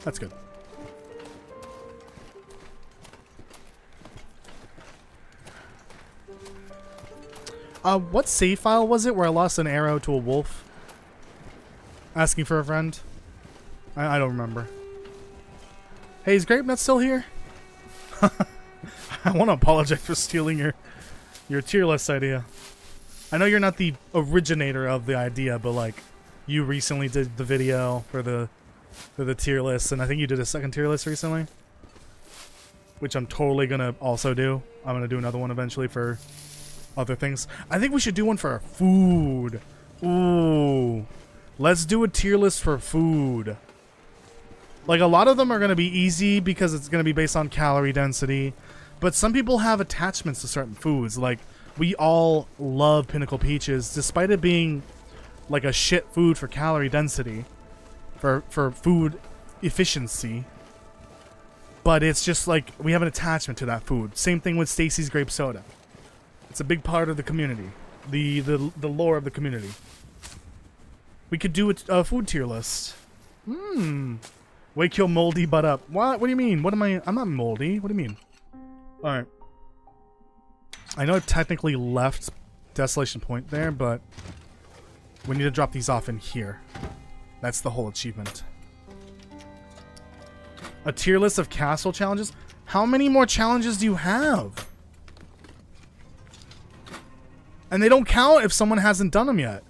That's good. What save file was it where I lost an arrow to a wolf? Asking for a friend? I don't remember. Hey, is Grape Nut still here? I want to apologize for stealing your tier list idea. I know you're not the originator of the idea, but like, you recently did the video for the tier list, and I think you did a second tier list recently. Which I'm totally gonna also do. I'm gonna do another one eventually for other things. I think we should do one for food. Ooh. Let's do a tier list for food. Like, a lot of them are going to be easy because it's going to be based on calorie density. But some people have attachments to certain foods. Like, we all love Pinnacle Peaches, despite it being like a shit food for calorie density, for food efficiency. But it's just like, we have an attachment to that food. Same thing with Stacy's Grape Soda. It's a big part of the community. The lore of the community. We could do a food tier list. Wake your moldy butt up. What? What do you mean? What am I? I'm not moldy. What do you mean? Alright. I know I technically left Desolation Point there, but we need to drop these off in here. That's the whole achievement. A tier list of castle challenges? How many more challenges do you have? And they don't count if someone hasn't done them yet.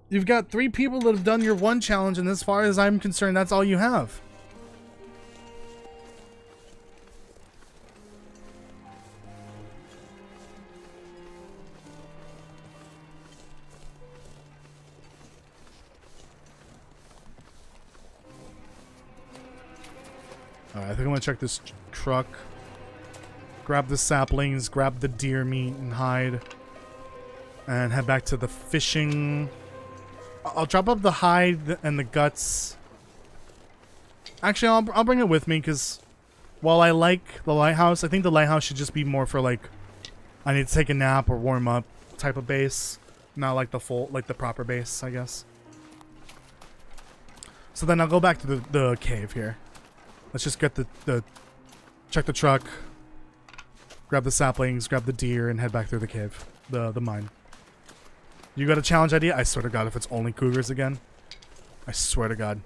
You've got 3 people that have done your one challenge, and as far as I'm concerned, that's all you have. Alright, I think I'm gonna check this truck. Grab the saplings, grab the deer meat and hide. And head back to the fishing. I'll drop up the hide and the guts. Actually, I'll bring it with me, because while I like the lighthouse, I think the lighthouse should just be more for, like, I need to take a nap or warm up type of base. Not like the proper base, I guess. So then I'll go back to the cave here. Let's just get check the truck, grab the saplings, grab the deer, and head back through the cave, the mine. You got a challenge idea? I swear to God, if it's only cougars again. I swear to God.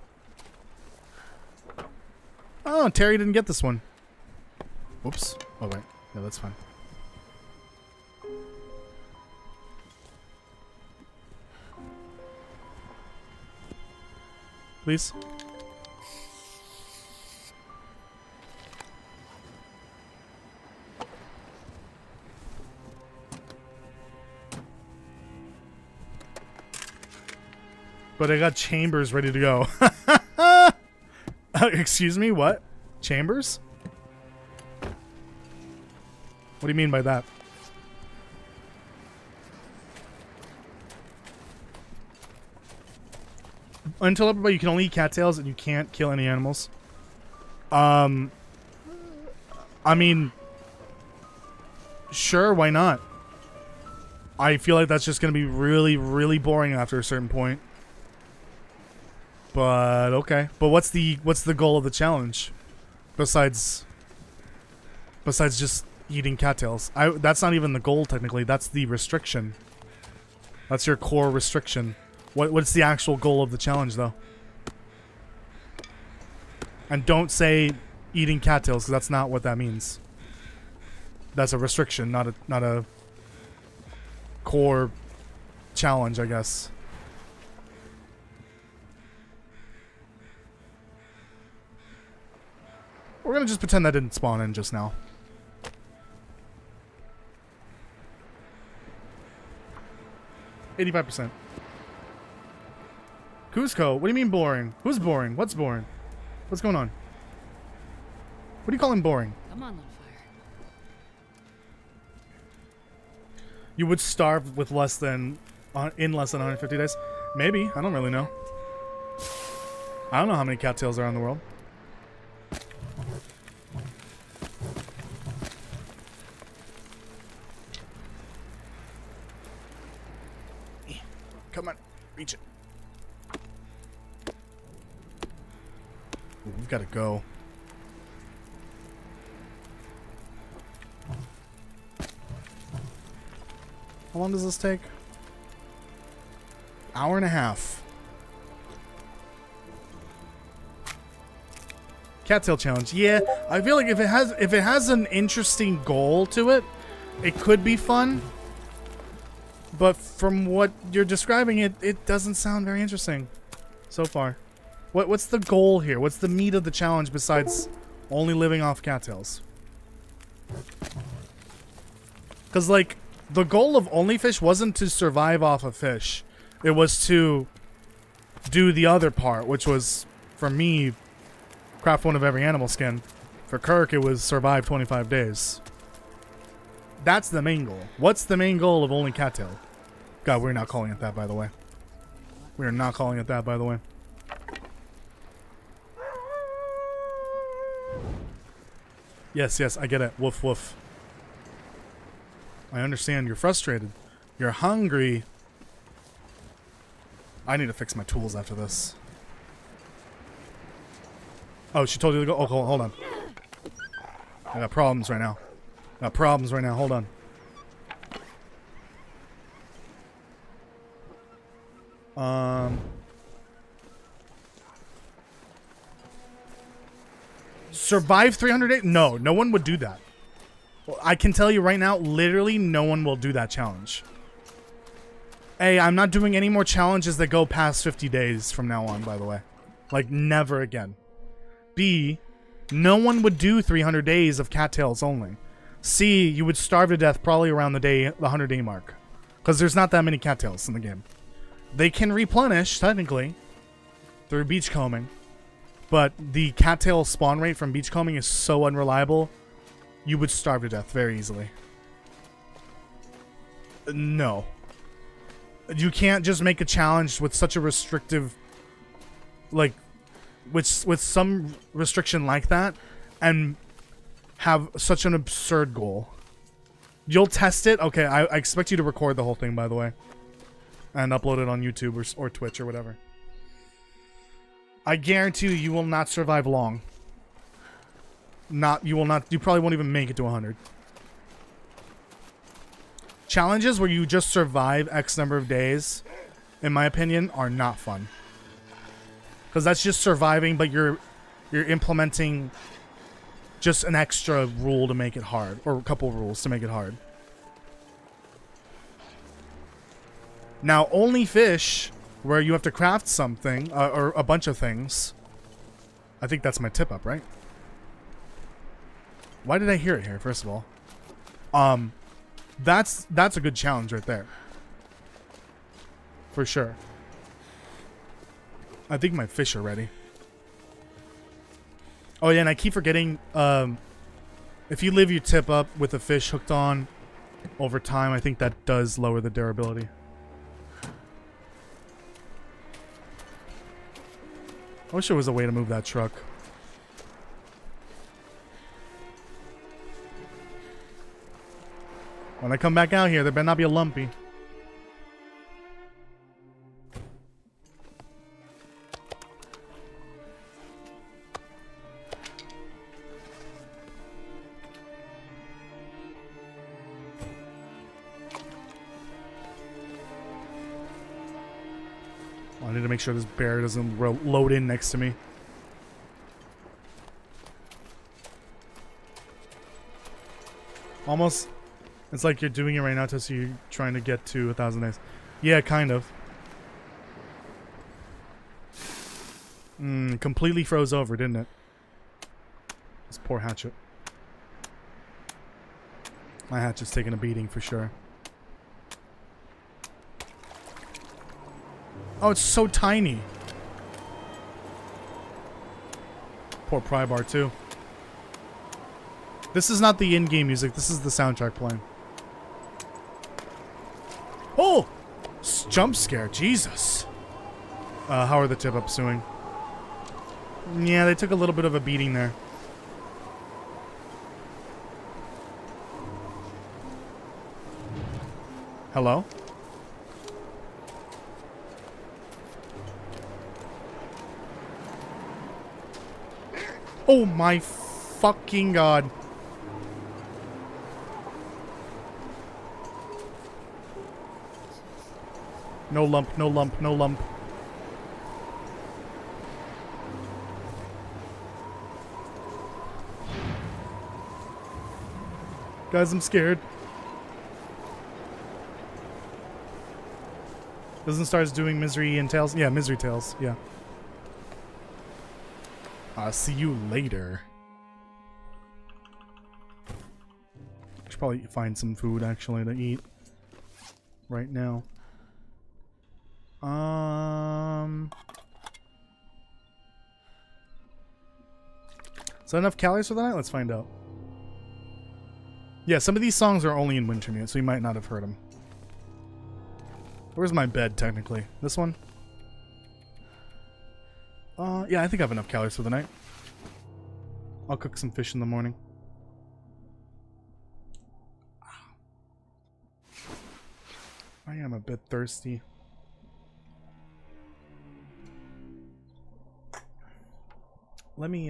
Oh, Terry didn't get this one. Oops. Oh, wait. Yeah, that's fine. Please? But I got chambers ready to go. Excuse me, what? Chambers? What do you mean by that? Until everybody, you can only eat cattails and you can't kill any animals. I mean, sure, why not? I feel like that's just gonna be really, really boring after a certain point. But okay. But what's the goal of the challenge? Besides just eating cattails. That's not even the goal technically. That's the restriction. That's your core restriction. What's the actual goal of the challenge though? And don't say eating cattails, because that's not what that means. That's a restriction, not a core challenge, I guess. We're gonna just pretend that didn't spawn in just now. %. Cusco, what do you mean boring? Who's boring? What's boring? What's going on? What do you call him boring? Come on, little fire. You would starve with in less than 150 days? Maybe. I don't really know. I don't know how many cattails are in the world. Come on, reach it. Ooh, we've got to go. How long does this take? Hour and a half. Cattail challenge. Yeah, I feel like if it has an interesting goal to it, it could be fun. But from what you're describing, it doesn't sound very interesting so far. What's the goal here? What's the meat of the challenge besides only living off cattails? Because, like, The goal of Only Fish wasn't to survive off of fish. It was to do the other part, which was, for me, craft one of every animal skin. For Kirk, it was survive 25 days. That's the main goal. What's the main goal of Only Cattail? God, we're not calling it that, by the way. We are not calling it that, by the way. Yes, yes, I get it. Woof, woof. I understand you're frustrated. You're hungry. I need to fix my tools after this. Oh, she told you to go? Oh, hold on. I got problems right now. Hold on. Survive 300 days? No, no one would do that. Well, I can tell you right now, literally no one will do that challenge. A, I'm not doing any more challenges that go past 50 days from now on, by the way. Like, never again. B, no one would do 300 days of cattails only. C, you would starve to death probably around the 100-day mark. Because there's not that many cattails in the game. They can replenish, technically, through beachcombing. But the cattail spawn rate from beachcombing is so unreliable, you would starve to death very easily. No. You can't just make a challenge with such a restrictive, like, with some restriction like that, and have such an absurd goal. You'll test it? Okay, I expect you to record the whole thing, by the way. And upload it on YouTube or Twitch or whatever. I guarantee you will not survive long. You probably won't even make it to 100. Challenges where you just survive X number of days, in my opinion, are not fun. Because that's just surviving, but you're implementing just an extra rule to make it hard. Or a couple of rules to make it hard. Now, Only Fish, where you have to craft something, or a bunch of things. I think that's my tip up, right? Why did I hear it here, first of all? That's a good challenge right there. For sure. I think my fish are ready. Oh yeah, and I keep forgetting, if you leave your tip up with a fish hooked on over time, I think that does lower the durability. I wish there was a way to move that truck. When I come back out here, there better not be a lumpy. I need to make sure this bear doesn't load in next to me. Almost. It's like you're doing it right now, so you're trying to get to 1,000 days. Yeah, kind of. Completely froze over, didn't it? This poor hatchet. My hatchet's taking a beating for sure. Oh, it's so tiny. Poor pry bar, too. This is not the in-game music. This is the soundtrack playing. Oh! Jump scare. Jesus. How are the tip-ups doing? Yeah, they took a little bit of a beating there. Hello? Oh my fucking god. No lump, no lump, no lump. Guys, I'm scared. Doesn't start doing misery and tails? Yeah, misery tails, yeah. I'll see you later. Should probably find some food actually to eat. right now. Is that enough calories for the night? Let's find out. Yeah, some of these songs are only in Wintermute, so you might not have heard them. Where's my bed, technically? This one? Yeah, I think I have enough calories for the night. I'll cook some fish in the morning. I am a bit thirsty. Let me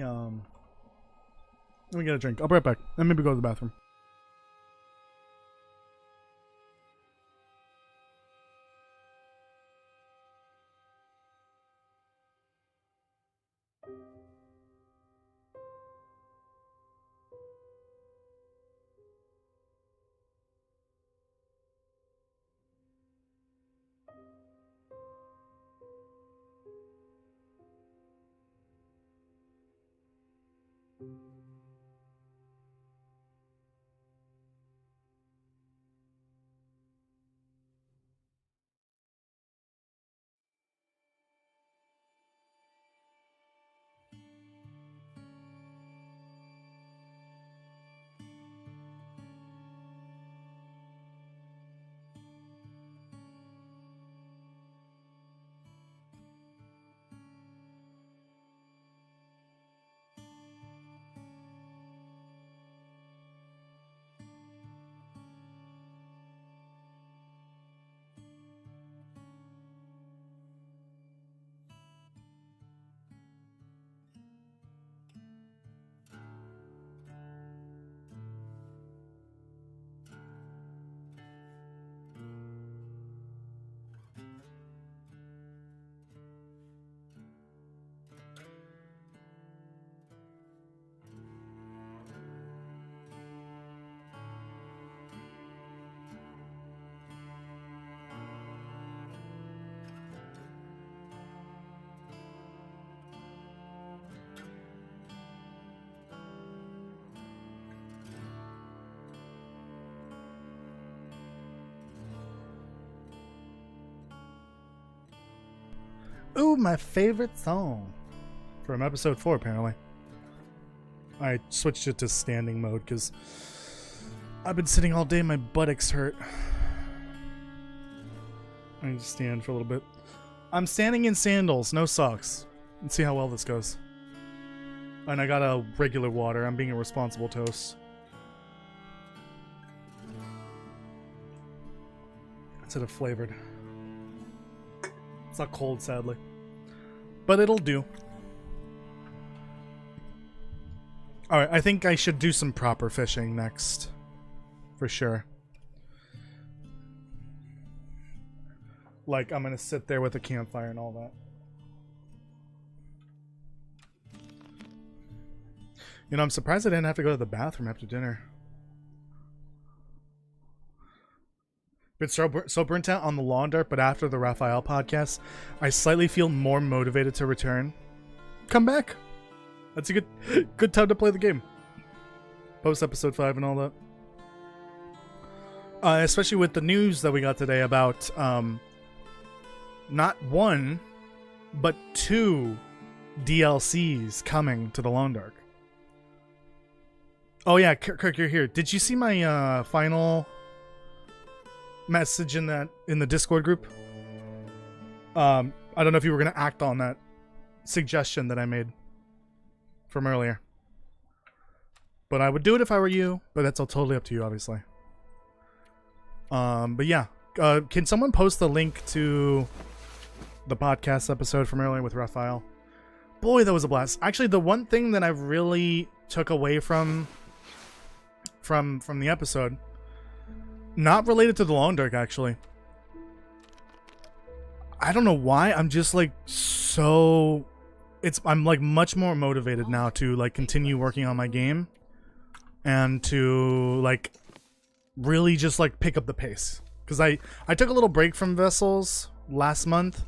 get a drink. I'll be right back. And maybe go to the bathroom. Ooh, my favorite song. From episode 4, apparently. I switched it to standing mode because I've been sitting all day and my buttocks hurt. I need to stand for a little bit. I'm standing in sandals, no socks. Let's see how well this goes. And I got a regular water. I'm being a responsible toast. Instead of flavored. It's not cold, sadly. But it'll do. Alright, I think I should do some proper fishing next. For sure. Like, I'm gonna sit there with a campfire and all that. You know, I'm surprised I didn't have to go to the bathroom after dinner. Been so burnt out on the lawn dart, but after the Raphael podcast, I slightly feel more motivated to return. Come back. That's a good time to play the game. Post episode 5 and all that. Especially with the news that we got today about not 1, but 2 DLCs coming to the Lone Dark. Oh yeah, Kirk, you're here. Did you see my final message in the Discord group? I don't know if you were gonna act on that suggestion that I made from earlier, but I would do it if I were you. But that's all totally up to you, obviously. But yeah, can someone post the link to the podcast episode from earlier with Raphael? Boy, that was a blast. Actually, the one thing that I really took away from the episode, not related to the Long Dark, actually. I don't know why. I'm just like so. I'm like much more motivated now to like continue working on my game, and to like really just like pick up the pace. Because I took a little break from Vessels last month,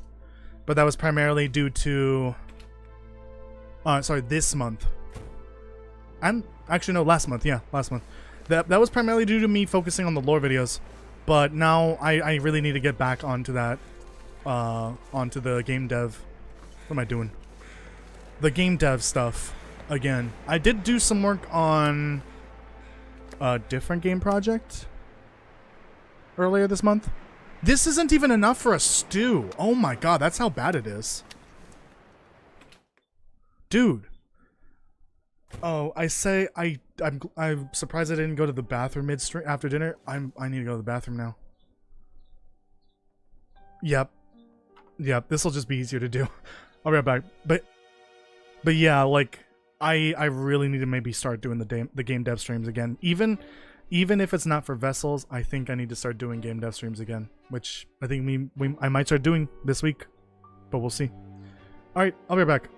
but that was primarily due to this month. And actually no, last month. Yeah, last month. That was primarily due to me focusing on the lore videos. But now I really need to get back onto that, onto the game dev. What am I doing? The game dev stuff again. I did do some work on a different game project earlier this month. This isn't even enough for a stew. Oh my god, that's how bad it is. Dude. Oh, I'm surprised I didn't go to the bathroom midstream after dinner. I need to go to the bathroom now. Yep. This will just be easier to do. I'll be right back. But yeah, like I really need to maybe start doing the game dev streams again. Even if it's not for vessels, I think I need to start doing game dev streams again, which I think I might start doing this week, but we'll see. All right, I'll be right back.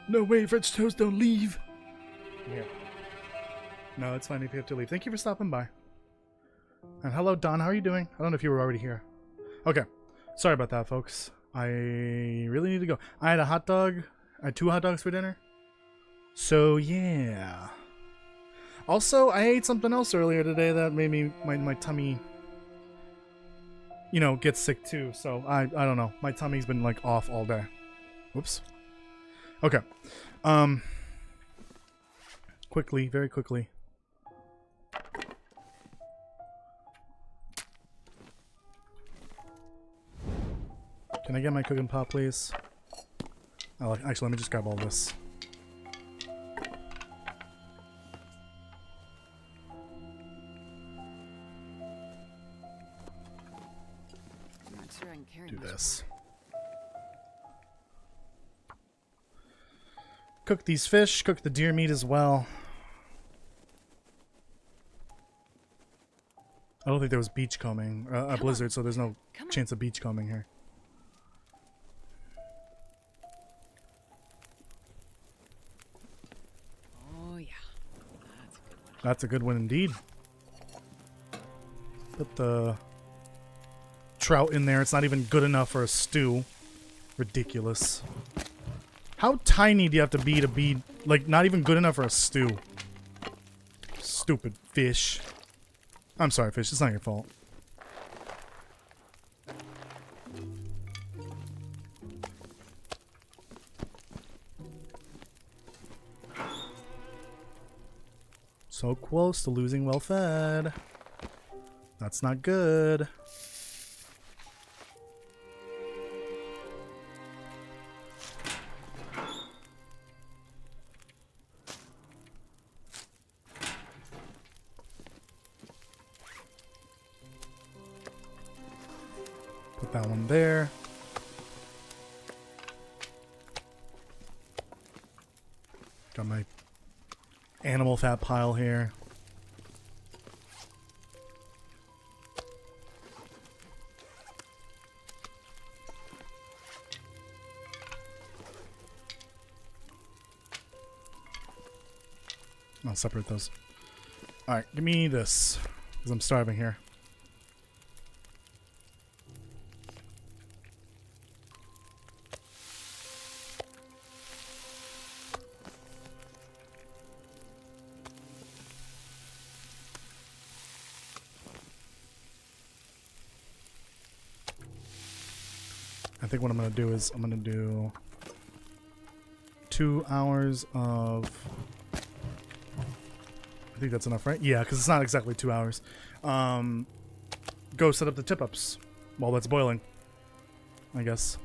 No way, French toast, don't leave. Yeah. No, it's fine if you have to leave. Thank you for stopping by. And hello, Don. How are you doing? I don't know if you were already here. Okay. Sorry about that, folks. I really need to go. I had a hot dog. I had 2 hot dogs for dinner. So, yeah. Also, I ate something else earlier today that made me my tummy, you know, get sick too. So, I don't know. My tummy's been like off all day. Whoops. Okay. Quickly, very quickly. Can I get my cooking pot, please? Oh, actually, let me just grab all this. I'm not sure I can carry Do much this. Cook these fish, cook the deer meat as well. I don't think there was beachcombing, a blizzard, so there's no chance of beachcombing here. Oh yeah, that's a good one. That's a good one indeed. Put the trout in there. It's not even good enough for a stew. Ridiculous. How tiny do you have to be, like, not even good enough for a stew? Stupid fish. I'm sorry, fish. It's not your fault. So close to losing well fed. That's not good. Put that one there. Got my animal fat pile here. I'll separate those. Alright, give me this, because I'm starving here. I think what I'm going to do is I'm going to do 2 hours of... I think that's enough, right? Yeah, because it's not exactly 2 hours. Go set up the tip-ups while that's boiling, I guess.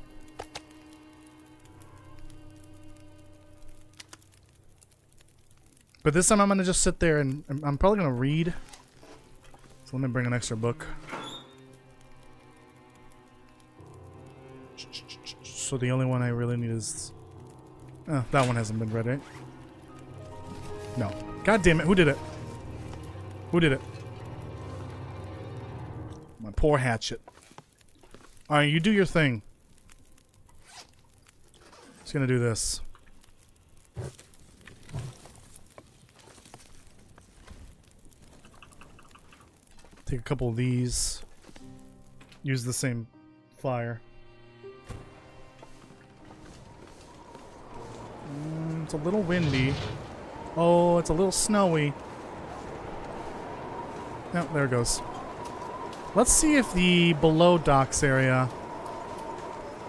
But this time I'm going to just sit there and I'm probably going to read. So let me bring an extra book. So the only one I really need is... that one hasn't been read, right? No. God damn it, who did it? Who did it? My poor hatchet. Alright, you do your thing. Just gonna do this. Take a couple of these. Use the same fire. It's a little windy. Oh, it's a little snowy. Yep, there it goes. Let's see if the below docks area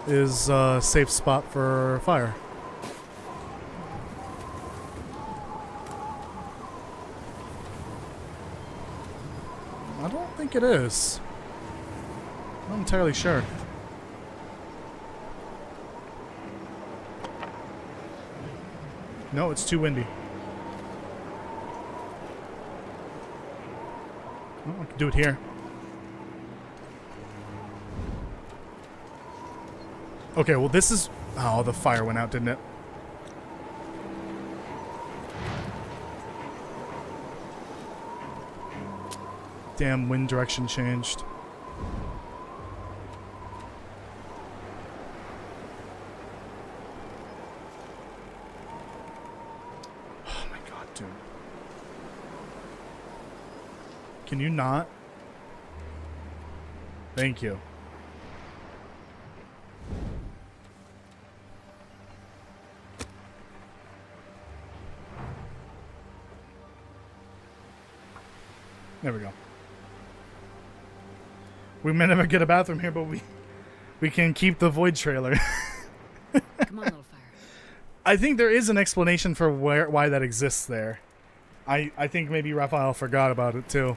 is a safe spot for fire. I don't think it is. I'm not entirely sure. No, it's too windy. Oh, I can do it here. Okay, well this is... Oh, the fire went out, didn't it? Damn, wind direction changed. Can you not? Thank you. There we go. We may never get a bathroom here, but we can keep the void trailer. Come on, little fire. I think there is an explanation for why that exists there. I think maybe Raphael forgot about it too.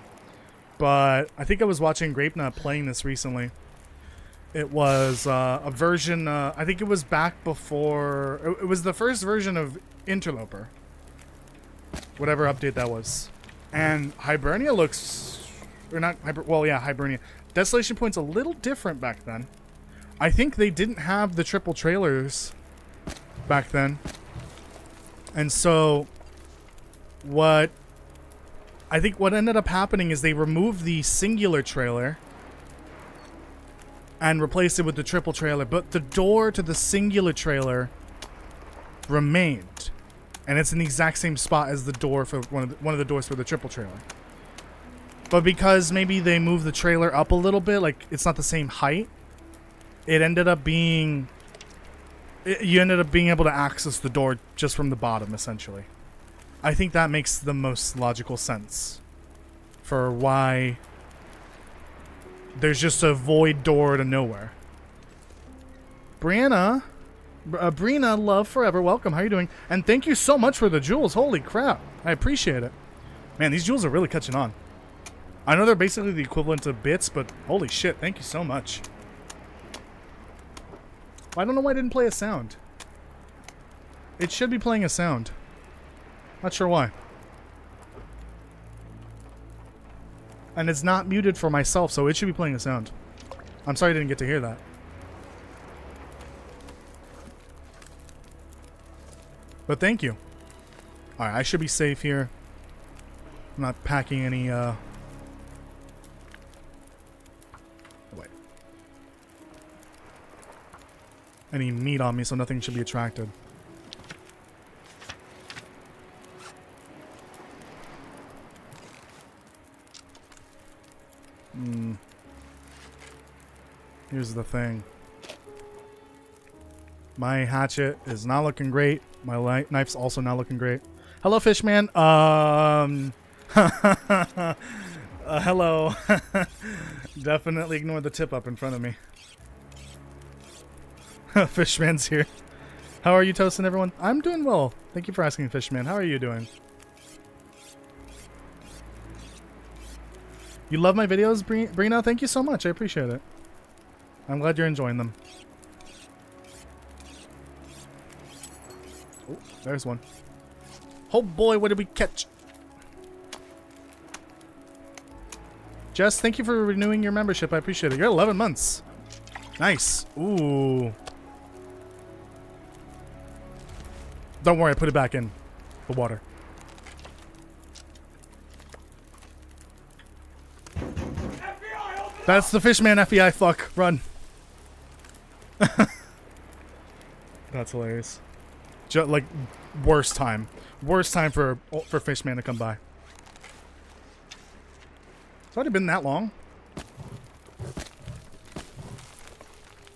But I think I was watching Grapenut playing this recently. It was a version, I think it was back before, it was the first version of Interloper. Whatever update that was. And Hibernia looks, or not, Hibernia. Desolation Point's a little different back then. I think they didn't have the triple trailers back then. And so, what ended up happening is they removed the singular trailer and replaced it with the triple trailer, but the door to the singular trailer remained. And it's in the exact same spot as the door for one of the doors for the triple trailer. But because maybe they moved the trailer up a little bit, like it's not the same height, it ended up being... you ended up being able to access the door just from the bottom, essentially. I think that makes the most logical sense for why there's just a void door to nowhere. Brianna... Brina, love forever. Welcome. How are you doing? And thank you so much for the jewels. Holy crap. I appreciate it. Man, these jewels are really catching on. I know they're basically the equivalent of bits, but holy shit. Thank you so much. I don't know why I didn't play a sound. It should be playing a sound. Not sure why. And it's not muted for myself, so it should be playing a sound. I'm sorry I didn't get to hear that. But thank you. Alright, I should be safe here. I'm not packing any, wait. Any meat on me, so nothing should be attracted. Here's the thing. My hatchet is not looking great. My knife's also not looking great. Hello, Fishman. Hello. Definitely ignore the tip up in front of me. Fishman's here. How are you, Toast and everyone? I'm doing well. Thank you for asking, Fishman. How are you doing? You love my videos, Brina? Thank you so much. I appreciate it. I'm glad you're enjoying them. Oh, there's one. Oh boy, what did we catch? Jess, thank you for renewing your membership. I appreciate it. You're 11 months. Nice. Ooh. Don't worry, I put it back in the water. That's the Fishman FBI. Fuck. Run. That's hilarious. Like, worst time. Worst time for Fishman to come by. It's already been that long.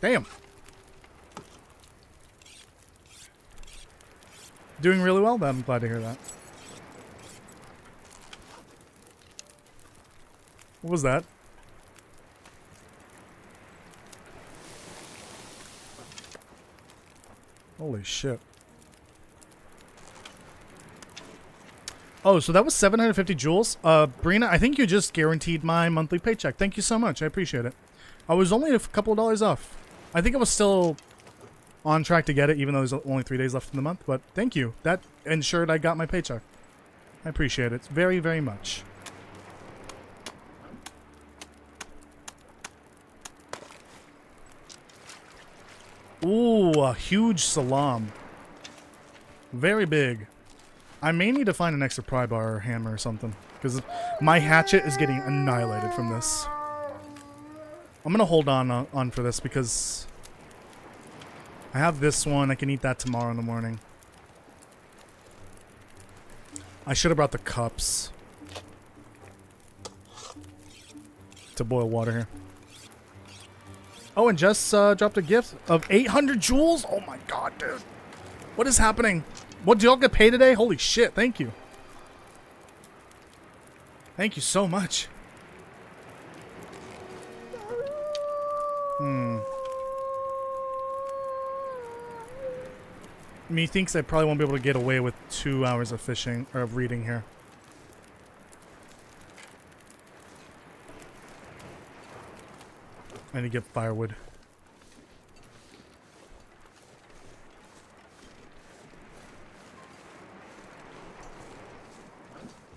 Damn. Doing really well, then. I'm glad to hear that. What was that? Holy shit. Oh, so that was 750 jewels. Brina, I think you just guaranteed my monthly paycheck. Thank you so much. I appreciate it. I was only a couple of dollars off. I think I was still on track to get it, even though there's only 3 days left in the month. But thank you. That ensured I got my paycheck. I appreciate it very, very much. Ooh, a huge salam. Very big. I may need to find an extra pry bar or hammer or something, because my hatchet is getting annihilated from this. I'm gonna hold on for this because I have this one. I can eat that tomorrow in the morning. I should have brought the cups. to boil water here. Oh, and Jess dropped a gift of 800 jewels? Oh my god, dude. What is happening? What, do y'all get paid today? Holy shit, thank you. Thank you so much. Methinks I probably won't be able to get away with 2 hours of fishing, or of reading here. I need to get firewood.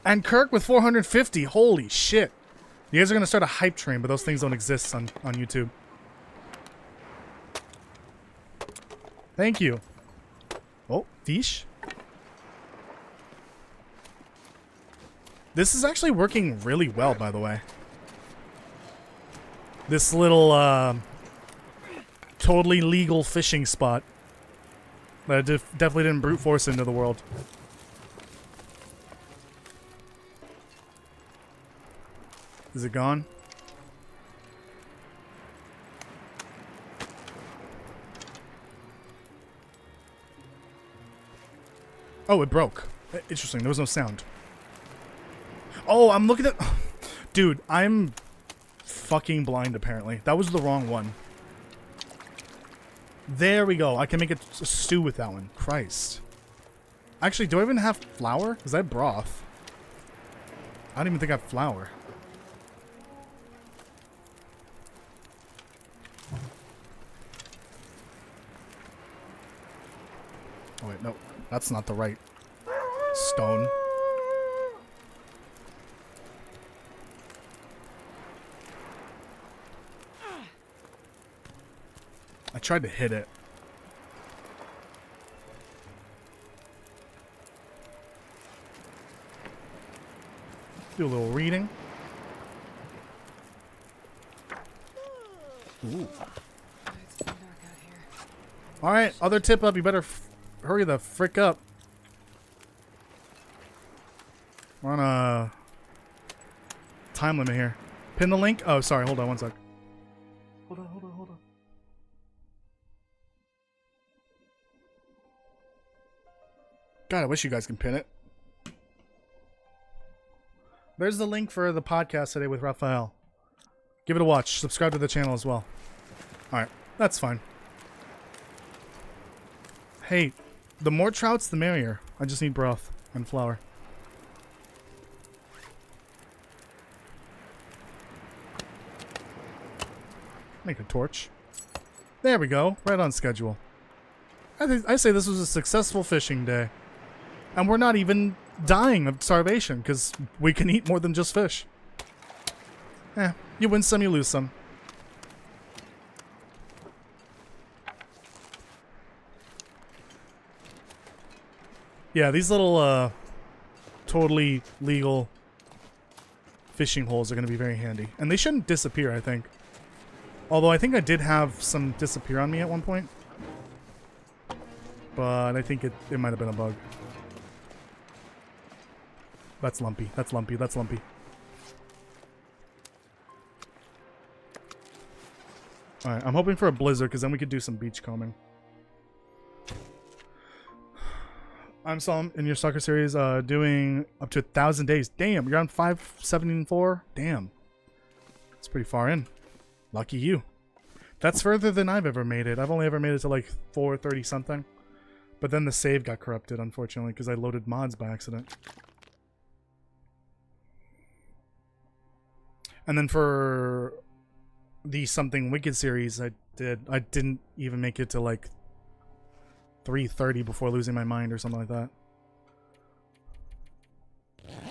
And Kirk with 450. Holy shit. You guys are going to start a hype train, but those things don't exist on YouTube. Thank you. Oh, fish. This is actually working really well, by the way. This little, totally legal fishing spot that I definitely didn't brute force into the world. Is it gone? Oh, it broke. Interesting. There was no sound. Oh, I'm looking at... Dude, I'm fucking blind, apparently. That was the wrong one. There we go. I can make a stew with that one. Christ. Actually, do I even have flour? Is that broth? I don't even think I have flour. Oh, wait, no. That's not the right stone. I tried to hit it. Do a little reading. Ooh. Alright, other tip up. You better hurry the frick up. We're on a time limit here. Pin the link. Oh, sorry. Hold on one sec. Hold on. God, I wish you guys can pin it. There's the link for the podcast today with Raphael. Give it a watch. Subscribe to the channel as well. Alright, that's fine. Hey, the more trouts, the merrier. I just need broth and flour. Make a torch. There we go. Right on schedule. I say this was a successful fishing day. And we're not even dying of starvation, because we can eat more than just fish. You win some, you lose some. Yeah, these little, totally legal fishing holes are going to be very handy. And they shouldn't disappear, I think. Although I think I did have some disappear on me at one point. But I think it might have been a bug. That's lumpy. That's lumpy. That's lumpy. Alright, I'm hoping for a blizzard, because then we could do some beachcombing. I'm Psalm in your soccer series, doing up to 1,000 days. Damn, you're on 574? Damn. That's pretty far in. Lucky you. That's further than I've ever made it. I've only ever made it to like 430 something. But then the save got corrupted, unfortunately, because I loaded mods by accident. And then for the Something Wicked series, I didn't even make it to like 3:30 before losing my mind or something like that.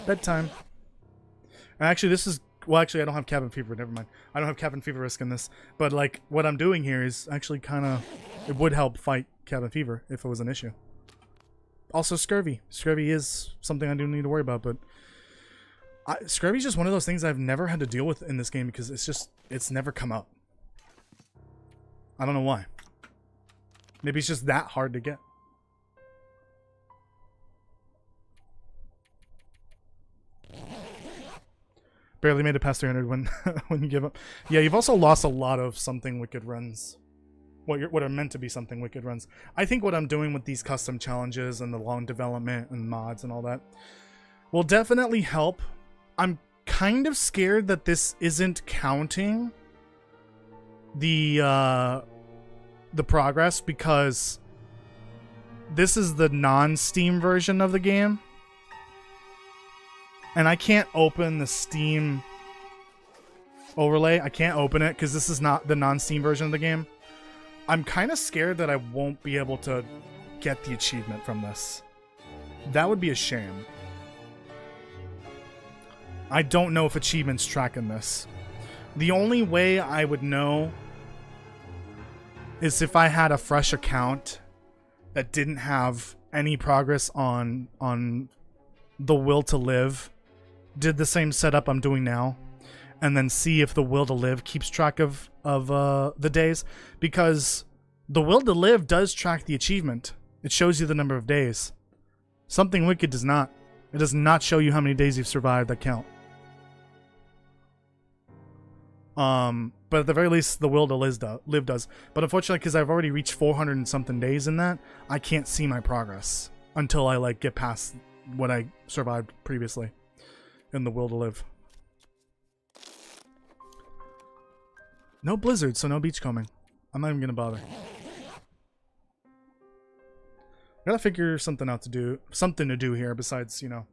Bedtime. And actually, this is... Well, actually, I don't have cabin fever. Never mind. I don't have cabin fever risk in this. But, like, what I'm doing here is actually kind of... It would help fight cabin fever if it was an issue. Also, scurvy. Scurvy is something I do need to worry about, but... Scurvy is just one of those things I've never had to deal with in this game because it's never come up. I don't know why. Maybe it's just that hard to get. Barely made it past 300 when when you give up. Yeah, you've also lost a lot of something wicked runs. What are meant to be something wicked runs. I think what I'm doing with these custom challenges and the long development and mods and all that will definitely help. I'm kind of scared that this isn't counting the progress, because this is the non-Steam version of the game. And I can't open the Steam overlay. I can't open it because this is not the non-Steam version of the game. I'm kind of scared that I won't be able to get the achievement from this. That would be a shame. I don't know if achievements track in this. The only way I would know is if I had a fresh account that didn't have any progress on the Will to Live, did the same setup I'm doing now, and then see if the Will to Live keeps track of the days, because the Will to Live does track the achievement. It shows you the number of days. Something Wicked does not. It does not show you how many days you've survived that count. But at the very least, the Will to Live does. But unfortunately, because I've already reached 400 and something days in that, I can't see my progress until I like get past what I survived previously in the Will to Live. No blizzard, so no beachcombing. I'm not even gonna bother. Gotta figure something out to do, something to do here besides, you know,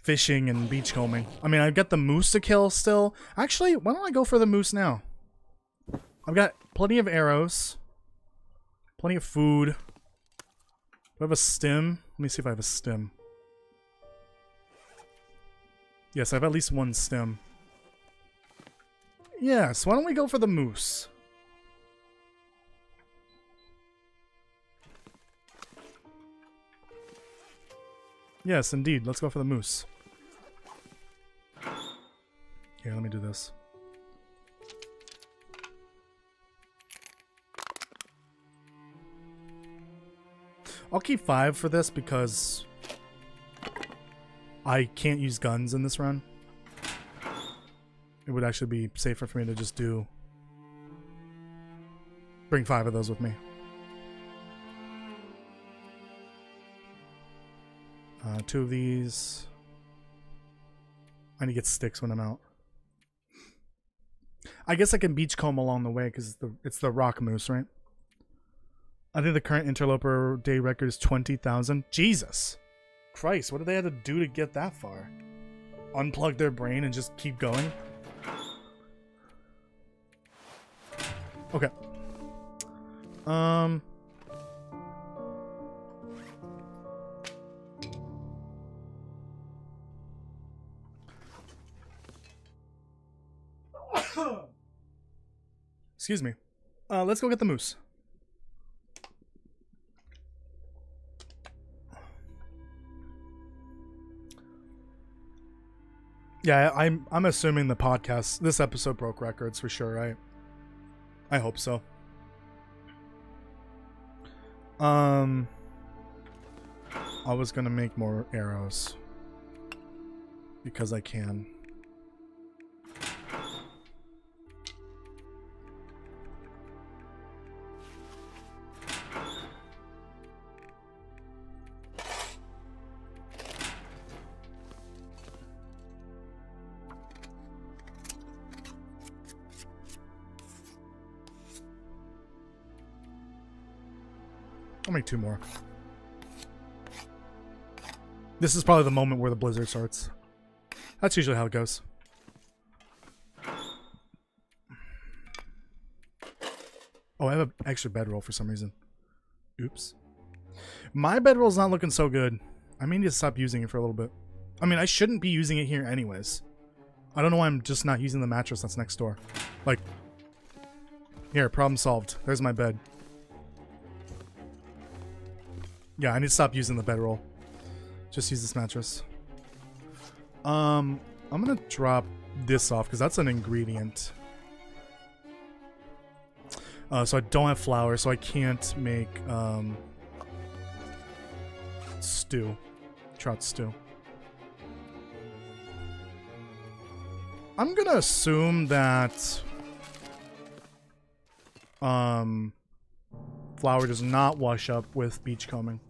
fishing and beachcombing. I mean, I've got the moose to kill still. Actually, why don't I go for the moose now? I've got plenty of arrows, plenty of food. Do I have a stem? Let me see if I have a stem. Yes, I have at least one stem. Yes, why don't we go for the moose? Yes, indeed. Let's go for the moose. Here, let me do this. I'll keep 5 for this because I can't use guns in this run. It would actually be safer for me to just bring 5 of those with me. Two of these. I need to get sticks when I'm out. I guess I can beachcomb along the way because it's the rock moose, right? I think the current interloper day record is 20,000. Jesus Christ, what did they have to do to get that far? Unplug their brain and just keep going? Okay. Excuse me. Let's go get the moose. Yeah, I'm assuming the podcast, this episode broke records for sure, right? I hope so. I was gonna make more arrows because I can. I'll make 2 more. This is probably the moment where the blizzard starts. That's usually how it goes. Oh, I have an extra bedroll for some reason. Oops. My bedroll's not looking so good. I may need to stop using it for a little bit. I mean, I shouldn't be using it here anyways. I don't know why I'm just not using the mattress that's next door. Like, here, problem solved. There's my bed. Yeah, I need to stop using the bedroll. Just use this mattress. I'm gonna drop this off because that's an ingredient. So I don't have flour, so I can't make stew, trout stew. I'm gonna assume that flour does not wash up with beachcombing.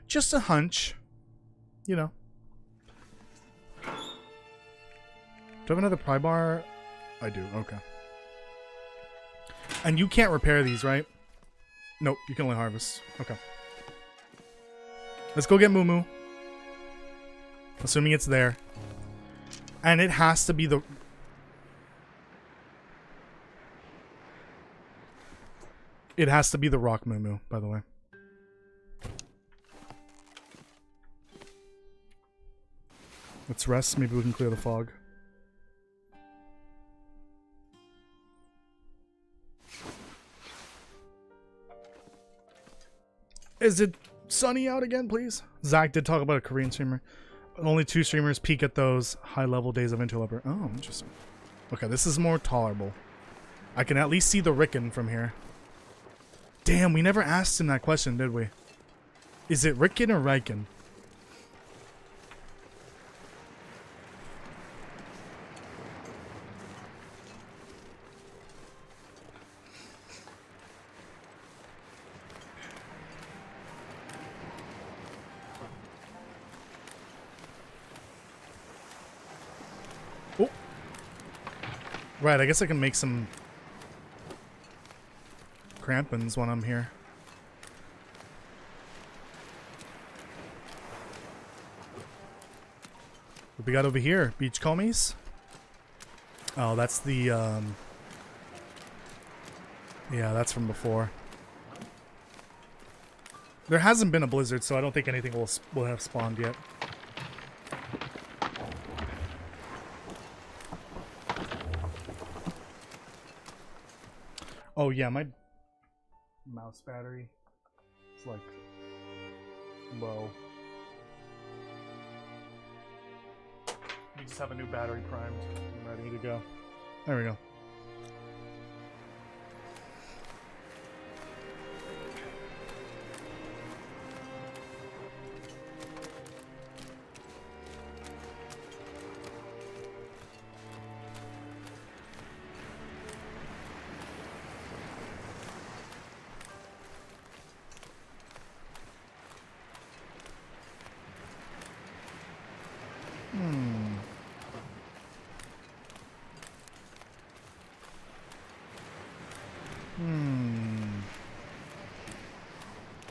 Just a hunch, you know. Do I have another pry bar? I do. Okay. And you can't repair these, right? Nope, you can only harvest. Okay. Let's go get Moo Moo. Assuming it's there. And it has to be the... It has to be the rock Moo Moo, by the way. Let's rest. Maybe we can clear the fog. Is it sunny out again, please? Zach did talk about a Korean streamer. Only 2 streamers peak at those high-level days of Interloper. Oh, interesting. Okay, this is more tolerable. I can at least see the Rickon from here. Damn, we never asked him that question, did we? Is it Rickon or Riken? Oh. Right, I guess I can make some crampons when I'm here. What we got over here? Beachcombies? Oh, that's the, yeah, that's from before. There hasn't been a blizzard, so I don't think anything will have spawned yet. Oh, yeah, my mouse battery is, like, low. We just have a new battery primed and ready to go. There we go.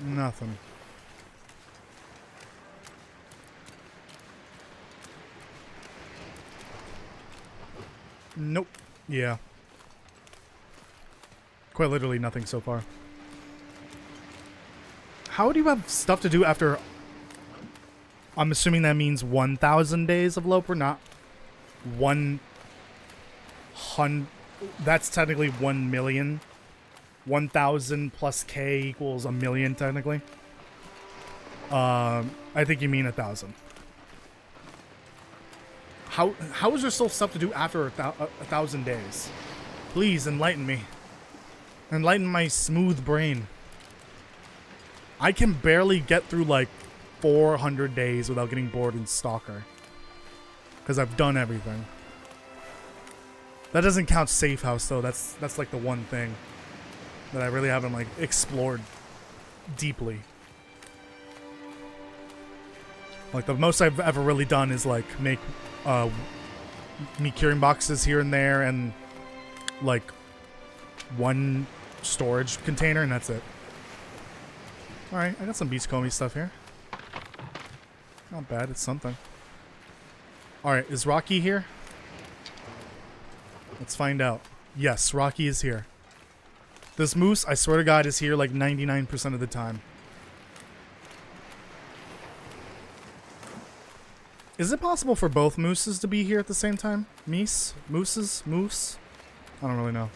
Nothing. Nope. Yeah. Quite literally nothing so far. How do you have stuff to do after... I'm assuming that means 1,000 days of Loper, not 100... That's technically 1 million. 1,000 plus K equals 1 million, technically. I think you mean 1,000. How is there still stuff to do after 1,000 days? Please enlighten me. Enlighten my smooth brain. I can barely get through like 400 days without getting bored in Stalker. Because I've done everything. That doesn't count Safe House though. That's like the one thing that I really haven't like explored deeply. Like the most I've ever really done is like make me curing boxes here and there and like one storage container and that's it. Alright, I got some beachcomby stuff here. Not bad, it's something. Alright, is Rocky here? Let's find out. Yes, Rocky is here. This moose, I swear to God, is here like 99% of the time. Is it possible for both mooses to be here at the same time? Mooses? Moose? I don't really know.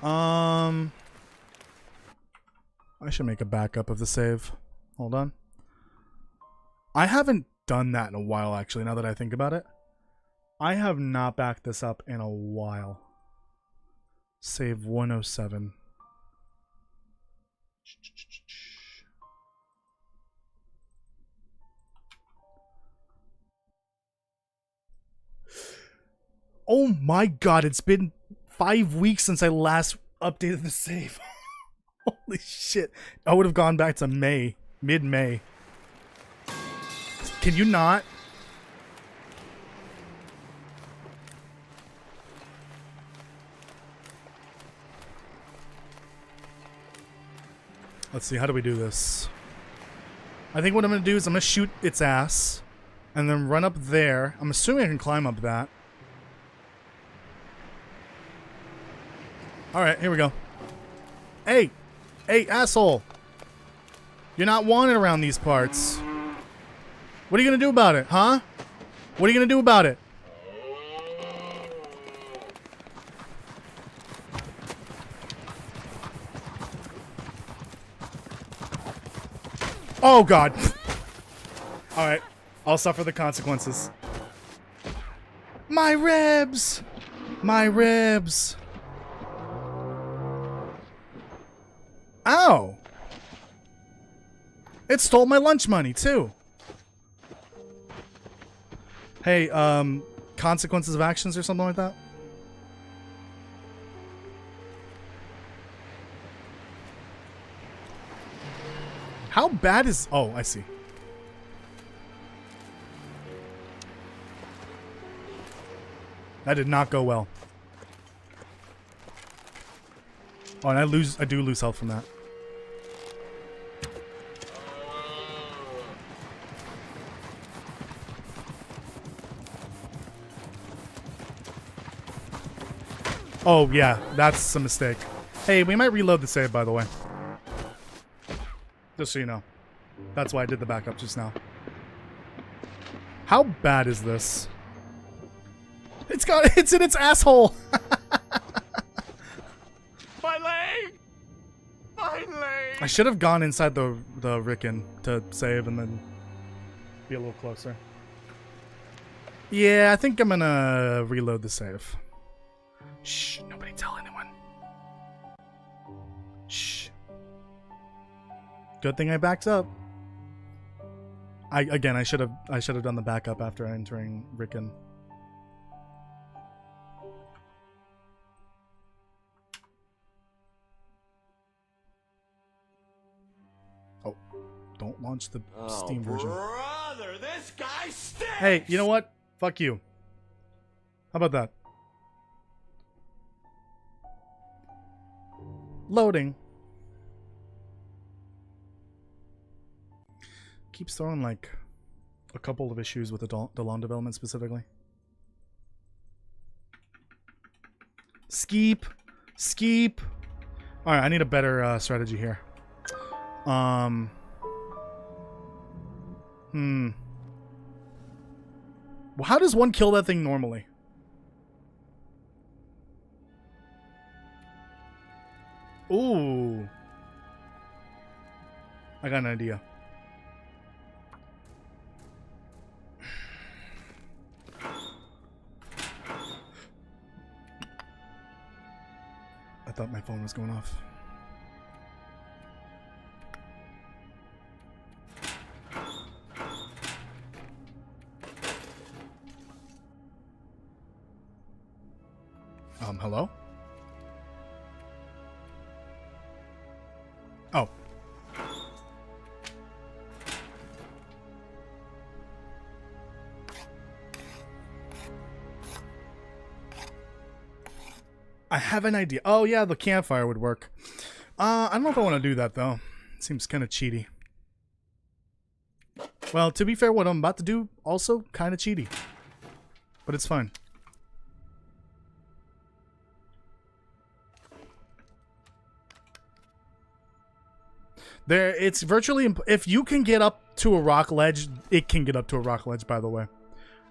I should make a backup of the save. Hold on. I haven't done that in a while, actually, now that I think about it. I have not backed this up in a while. Save 107. Oh my god, it's been 5 weeks since I last updated the save. Holy shit. I would have gone back to May. Mid-May. Can you not? Let's see, how do we do this? I think what I'm going to do is I'm going to shoot its ass and then run up there. I'm assuming I can climb up that. Alright, here we go. Hey! Hey, asshole! You're not wanted around these parts. What are you going to do about it, huh? What are you going to do about it? Oh god. Alright. I'll suffer the consequences. My ribs! My ribs! Ow! It stole my lunch money, too. Hey, consequences of actions or something like that? How bad is... Oh, I see. That did not go well. Oh, and I do lose health from that. Oh, yeah, that's a mistake. Hey, we might reload the save, by the way. Just so you know. That's why I did the backup just now. How bad is this? It's in its asshole! My leg! My leg! I should have gone inside the Ricken to save and then be a little closer. Yeah, I think I'm gonna reload the save. Shh, nobody tell anyone. Shh. Good thing I backed up. I should have done the backup after entering Ricken. Oh, don't launch the Steam version. Brother, this guy stinks! Hey, you know what? Fuck you. How about that? Loading. Keeps throwing like a couple of issues with the Dawn development specifically. Skeep. Skeep. Alright, I need a better strategy here. Well, how does one kill that thing normally? Ooh. I got an idea. I thought my phone was going off. Hello? Oh. I have an idea. Oh yeah, the campfire would work. I don't know if I want to do that though. Seems kind of cheaty. Well, to be fair, what I'm about to do also kind of cheaty. But it's fine. It's virtually if you can get up to a rock ledge, it can get up to a rock ledge, by the way.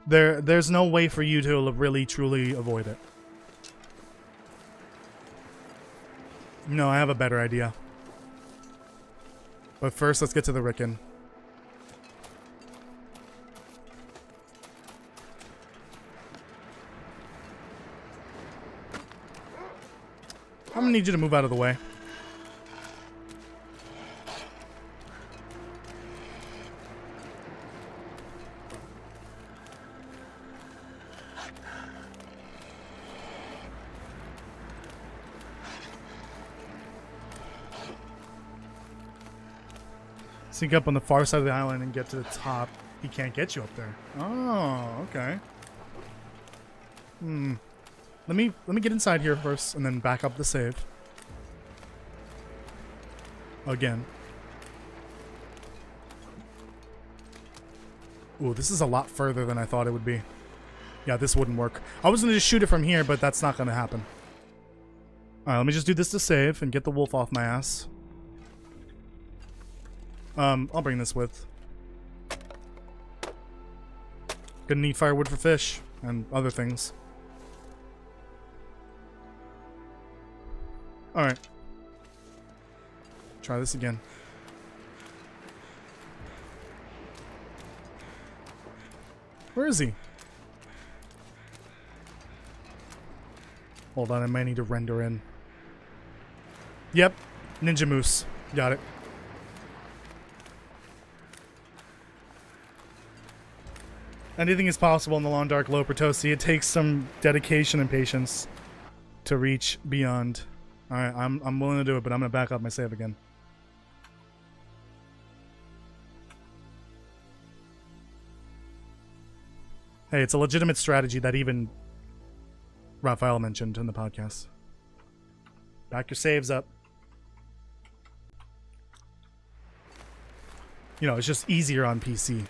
There's no way for you to really truly avoid it. No, I have a better idea. But first, let's get to the Ricken. I'm gonna need you to move out of the way. Sneak up on the far side of the island and get to the top. He can't get you up there. Oh, okay. Let me get inside here first and then back up the save. Again. Ooh, this is a lot further than I thought it would be. Yeah, this wouldn't work. I was gonna just shoot it from here, but that's not gonna happen. Alright, let me just do this to save and get the wolf off my ass. I'll bring this with. Gonna need firewood for fish and other things. Alright. Try this again. Where is he? Hold on, I might need to render in. Yep, Ninja Moose. Got it. Anything is possible in the long dark low for Toasty. It takes some dedication and patience to reach beyond. Alright, I'm willing to do it, but I'm gonna back up my save again. Hey, it's a legitimate strategy that even Raphael mentioned in the podcast. Back your saves up. You know, it's just easier on PC.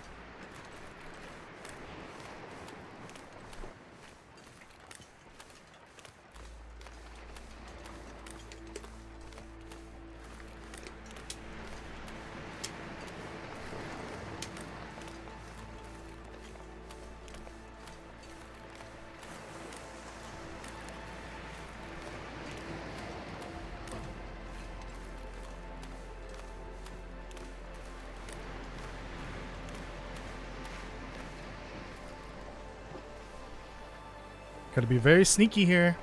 Gotta be very sneaky here.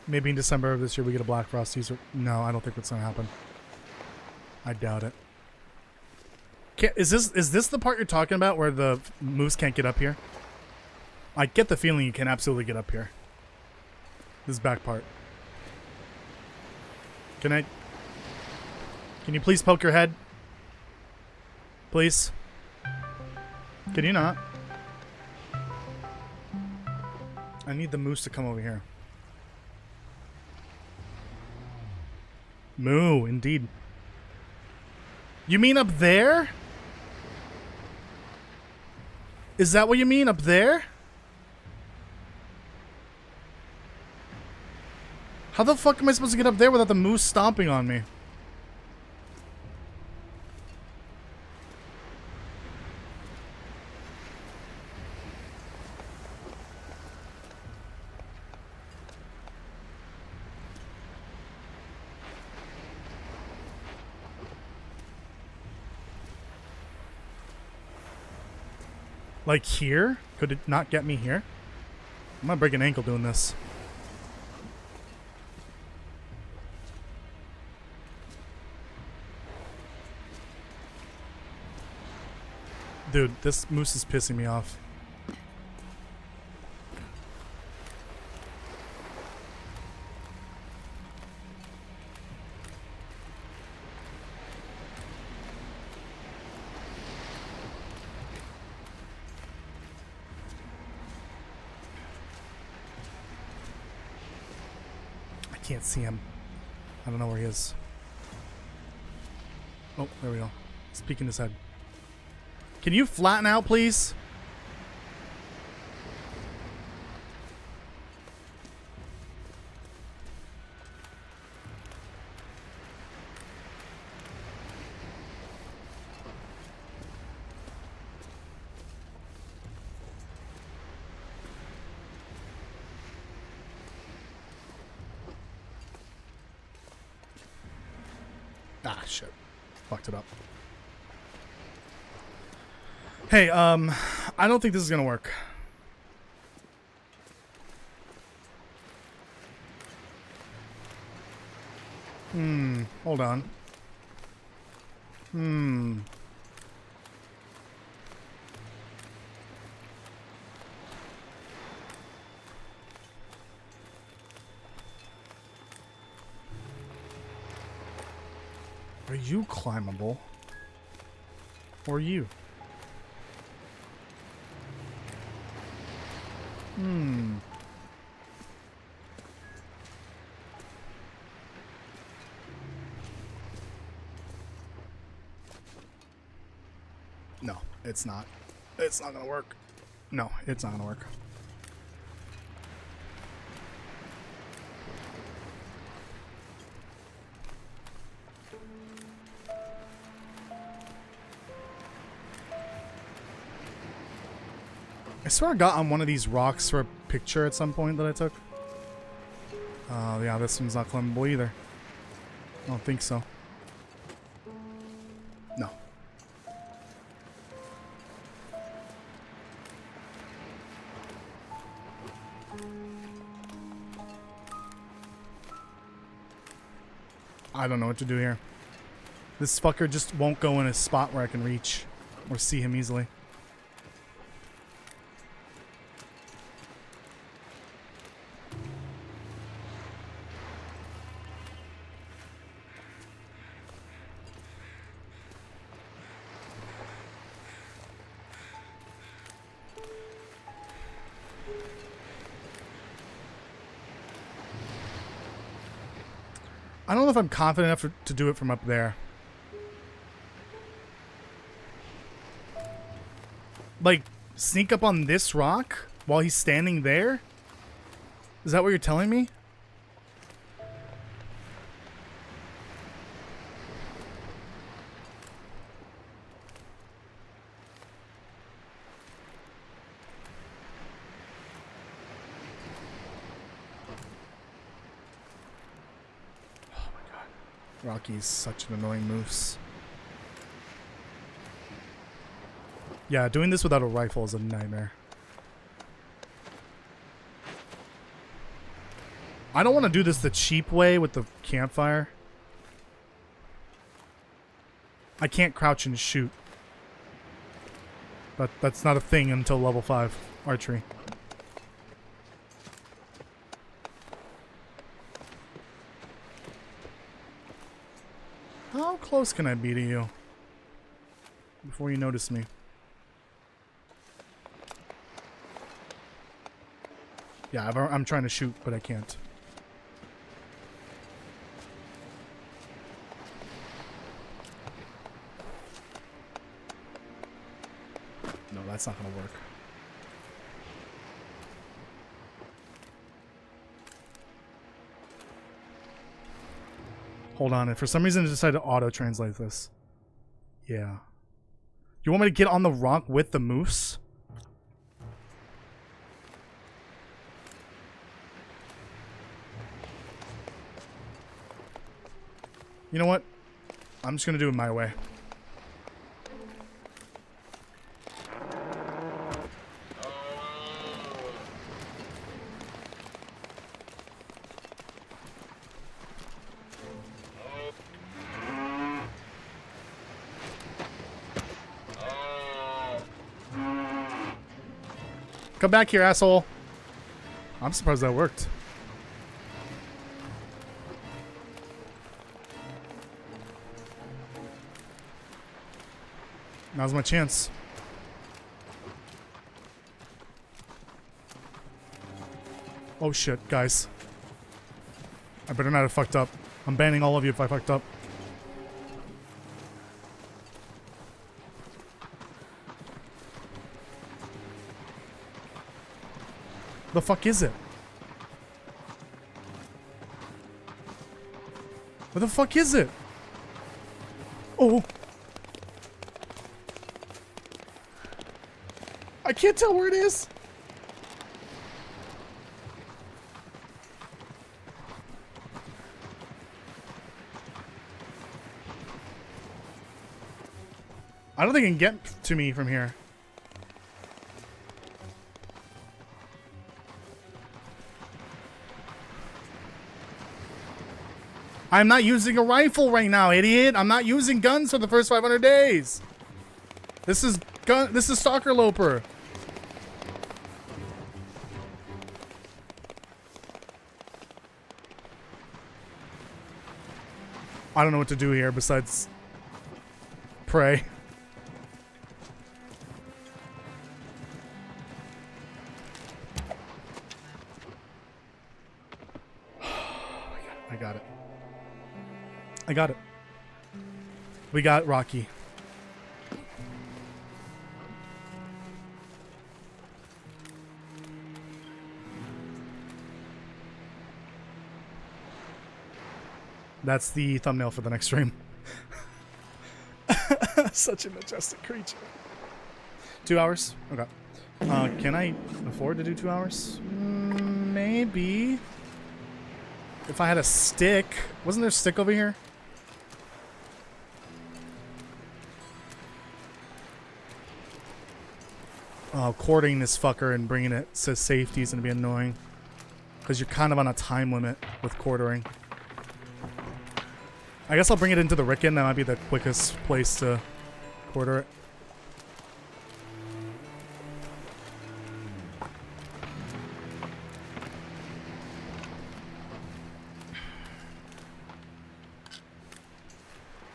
Maybe in December of this year we get a Blackfrost user. No, I don't think that's gonna happen. I doubt it. Is this the part you're talking about where the moose can't get up here? I get the feeling you can absolutely get up here. This back part. Can you please poke your head? Please? Can you not? I need the moose to come over here. Moo, indeed. You mean up there? Is that what you mean, up there? How the fuck am I supposed to get up there without the moose stomping on me? Like here? Could it not get me here? I'm gonna break an ankle doing this. Dude, this moose is pissing me off. I can't see him. I don't know where he is. Oh, there we go. He's peeking his head. Can you flatten out, please? Ah, shit. Fucked it up. Hey, I don't think this is gonna work. Hold on. Are you climbable? Or you? No, it's not. It's not gonna work. No, it's not gonna work. I swear I got on one of these rocks for a picture at some point that I took. Yeah, this one's not climbable either. I don't think so. No. I don't know what to do here. This fucker just won't go in a spot where I can reach or see him easily. I don't know if I'm confident enough to do it from up there. Like, sneak up on this rock while he's standing there? Is that what you're telling me? Rocky's such an annoying moose. Yeah, doing this without a rifle is a nightmare. I don't want to do this the cheap way with the campfire. I can't crouch and shoot. That's not a thing until level 5 archery. How close can I be to you before you notice me? Yeah, I'm trying to shoot, but I can't. No, that's not gonna work. Hold on, and for some reason I decided to auto-translate this. Yeah. You want me to get on the rock with the moose? You know what? I'm just gonna do it my way. Come back here, asshole. I'm surprised that worked. Now's my chance. Oh shit, guys. I better not have fucked up. I'm banning all of you if I fucked up. The fuck is it? Where the fuck is it? Oh. I can't tell where it is. I don't think it can get to me from here. I'm not using a rifle right now, idiot. I'm not using guns for the first 500 days. This is Stalker Loper. I don't know what to do here besides pray. I got it. I got it. We got Rocky. That's the thumbnail for the next stream. Such a majestic creature. 2 hours? Okay. Can I afford to do 2 hours? Maybe. If I had a stick. Wasn't there a stick over here? Oh, courting this fucker and bringing it to safety is going to be annoying. Because you're kind of on a time limit with quartering. I guess I'll bring it into the Ricken. That might be the quickest place to quarter it.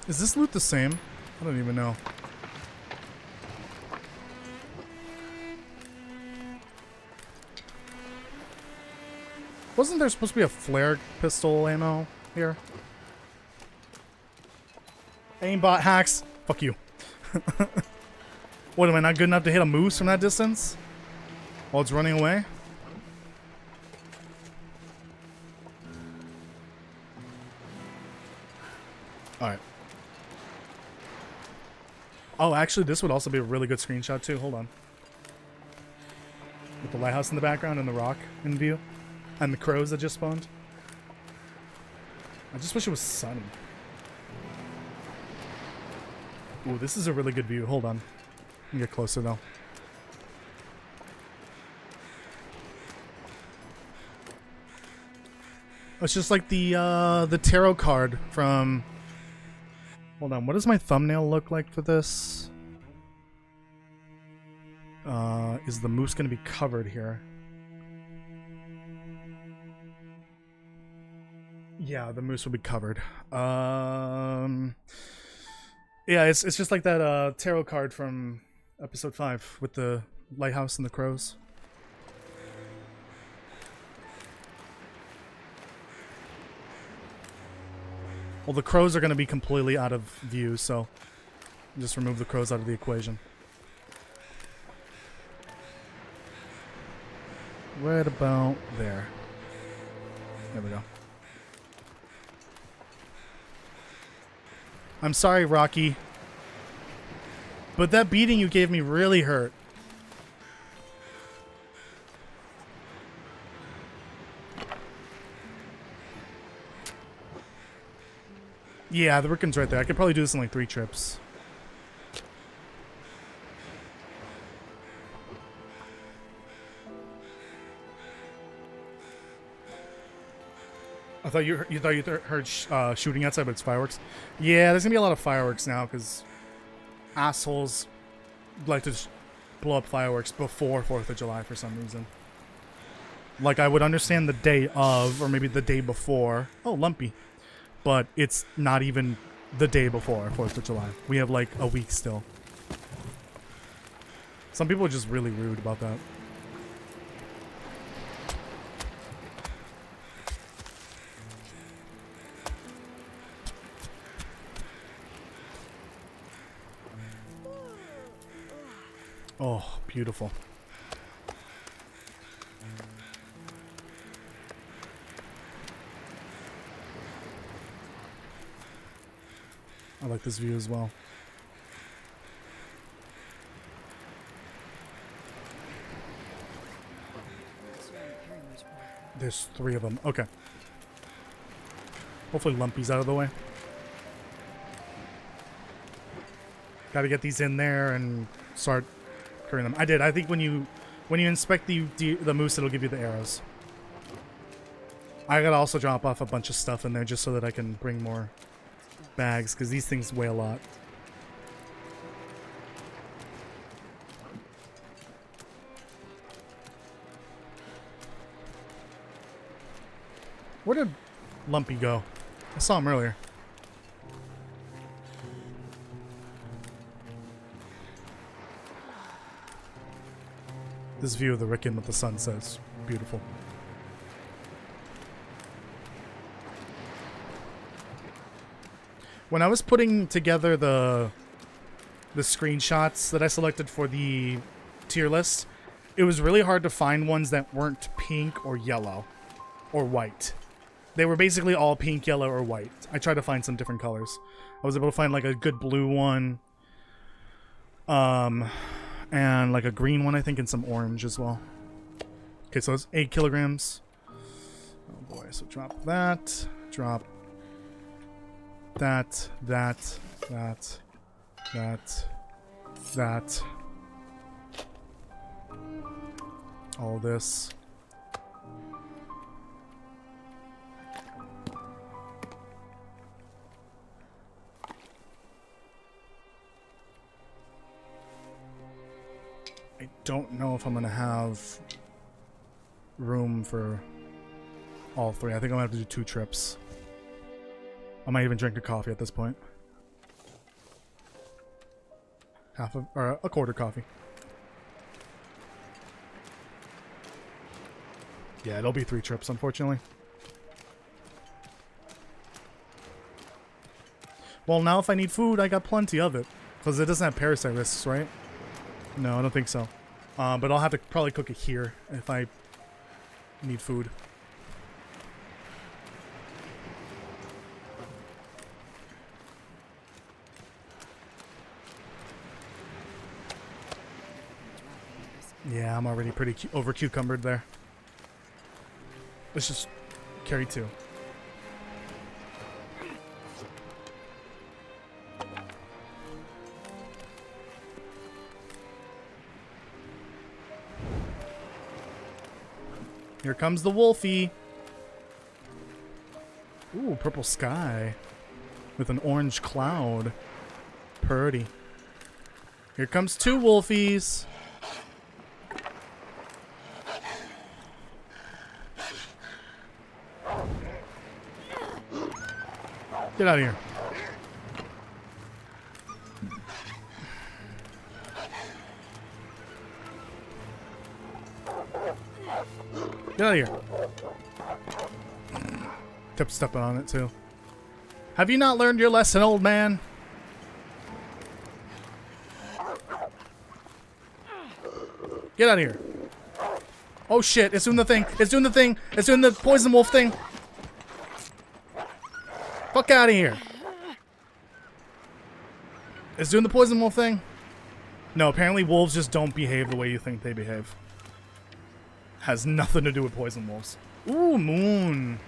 Is this loot the same? I don't even know. Wasn't there supposed to be a flare pistol ammo here? Aimbot hacks. Fuck you. What, am I not good enough to hit a moose from that distance? While it's running away? Alright. Oh, actually, this would also be a really good screenshot, too. Hold on. With the lighthouse in the background and the rock in view. And the crows that just spawned. I just wish it was sunny. Ooh, this is a really good view. Hold on. Let me get closer, though. It's just like the tarot card from... Hold on, what does my thumbnail look like for this? Is the moose going to be covered here? Yeah, the moose will be covered. Yeah, it's just like that tarot card from episode 5 with the lighthouse and the crows. Well, the crows are going to be completely out of view, so just remove the crows out of the equation. Right about there. There we go. I'm sorry, Rocky. But that beating you gave me really hurt. Yeah, the Ricken's right there. I could probably do this in like 3 trips. I thought you heard shooting outside, but it's fireworks. Yeah, there's gonna be a lot of fireworks now because assholes like to just blow up fireworks before 4th of July for some reason. Like, I would understand the day of, or maybe the day before. Oh, Lumpy. But it's not even the day before 4th of July. We have like a week still. Some people are just really rude about that. Oh, beautiful. I like this view as well. There's 3 of them. Okay. Hopefully Lumpy's out of the way. Gotta get these in there and start carrying them. I did. I think when you inspect the moose, it'll give you the arrows. I gotta also drop off a bunch of stuff in there just so that I can bring more bags, because these things weigh a lot. Where did Lumpy go? I saw him earlier. This view of the Ricken with the sunset is beautiful. When I was putting together the screenshots that I selected for the tier list, it was really hard to find ones that weren't pink or yellow or white. They were basically all pink, yellow, or white. I tried to find some different colors. I was able to find like a good blue one, and like a green one, I think, and some orange as well. Okay, so it's 8 kilograms. Oh boy, so drop that, drop that, that, all this. I don't know if I'm gonna have room for all 3. I think I'm gonna have to do 2 trips. I might even drink a coffee at this point. Or a quarter coffee. Yeah, it'll be 3 trips, unfortunately. Well, now if I need food, I got plenty of it. Because it doesn't have parasite risks, right? No, I don't think so. But I'll have to probably cook it here if I need food. Yeah, I'm already pretty over cucumbered there. Let's just carry 2. Here comes the Wolfie. Ooh, purple sky with an orange cloud. Purdy. Here comes 2 Wolfies. Get out of here. Get out of here. Kept stepping on it too. Have you not learned your lesson, old man? Get out of here. Oh shit, it's doing the thing. It's doing the thing. It's doing the poison wolf thing. Fuck out of here. It's doing the poison wolf thing. No, apparently wolves just don't behave the way you think they behave. Has nothing to do with poison wolves. Ooh, moon.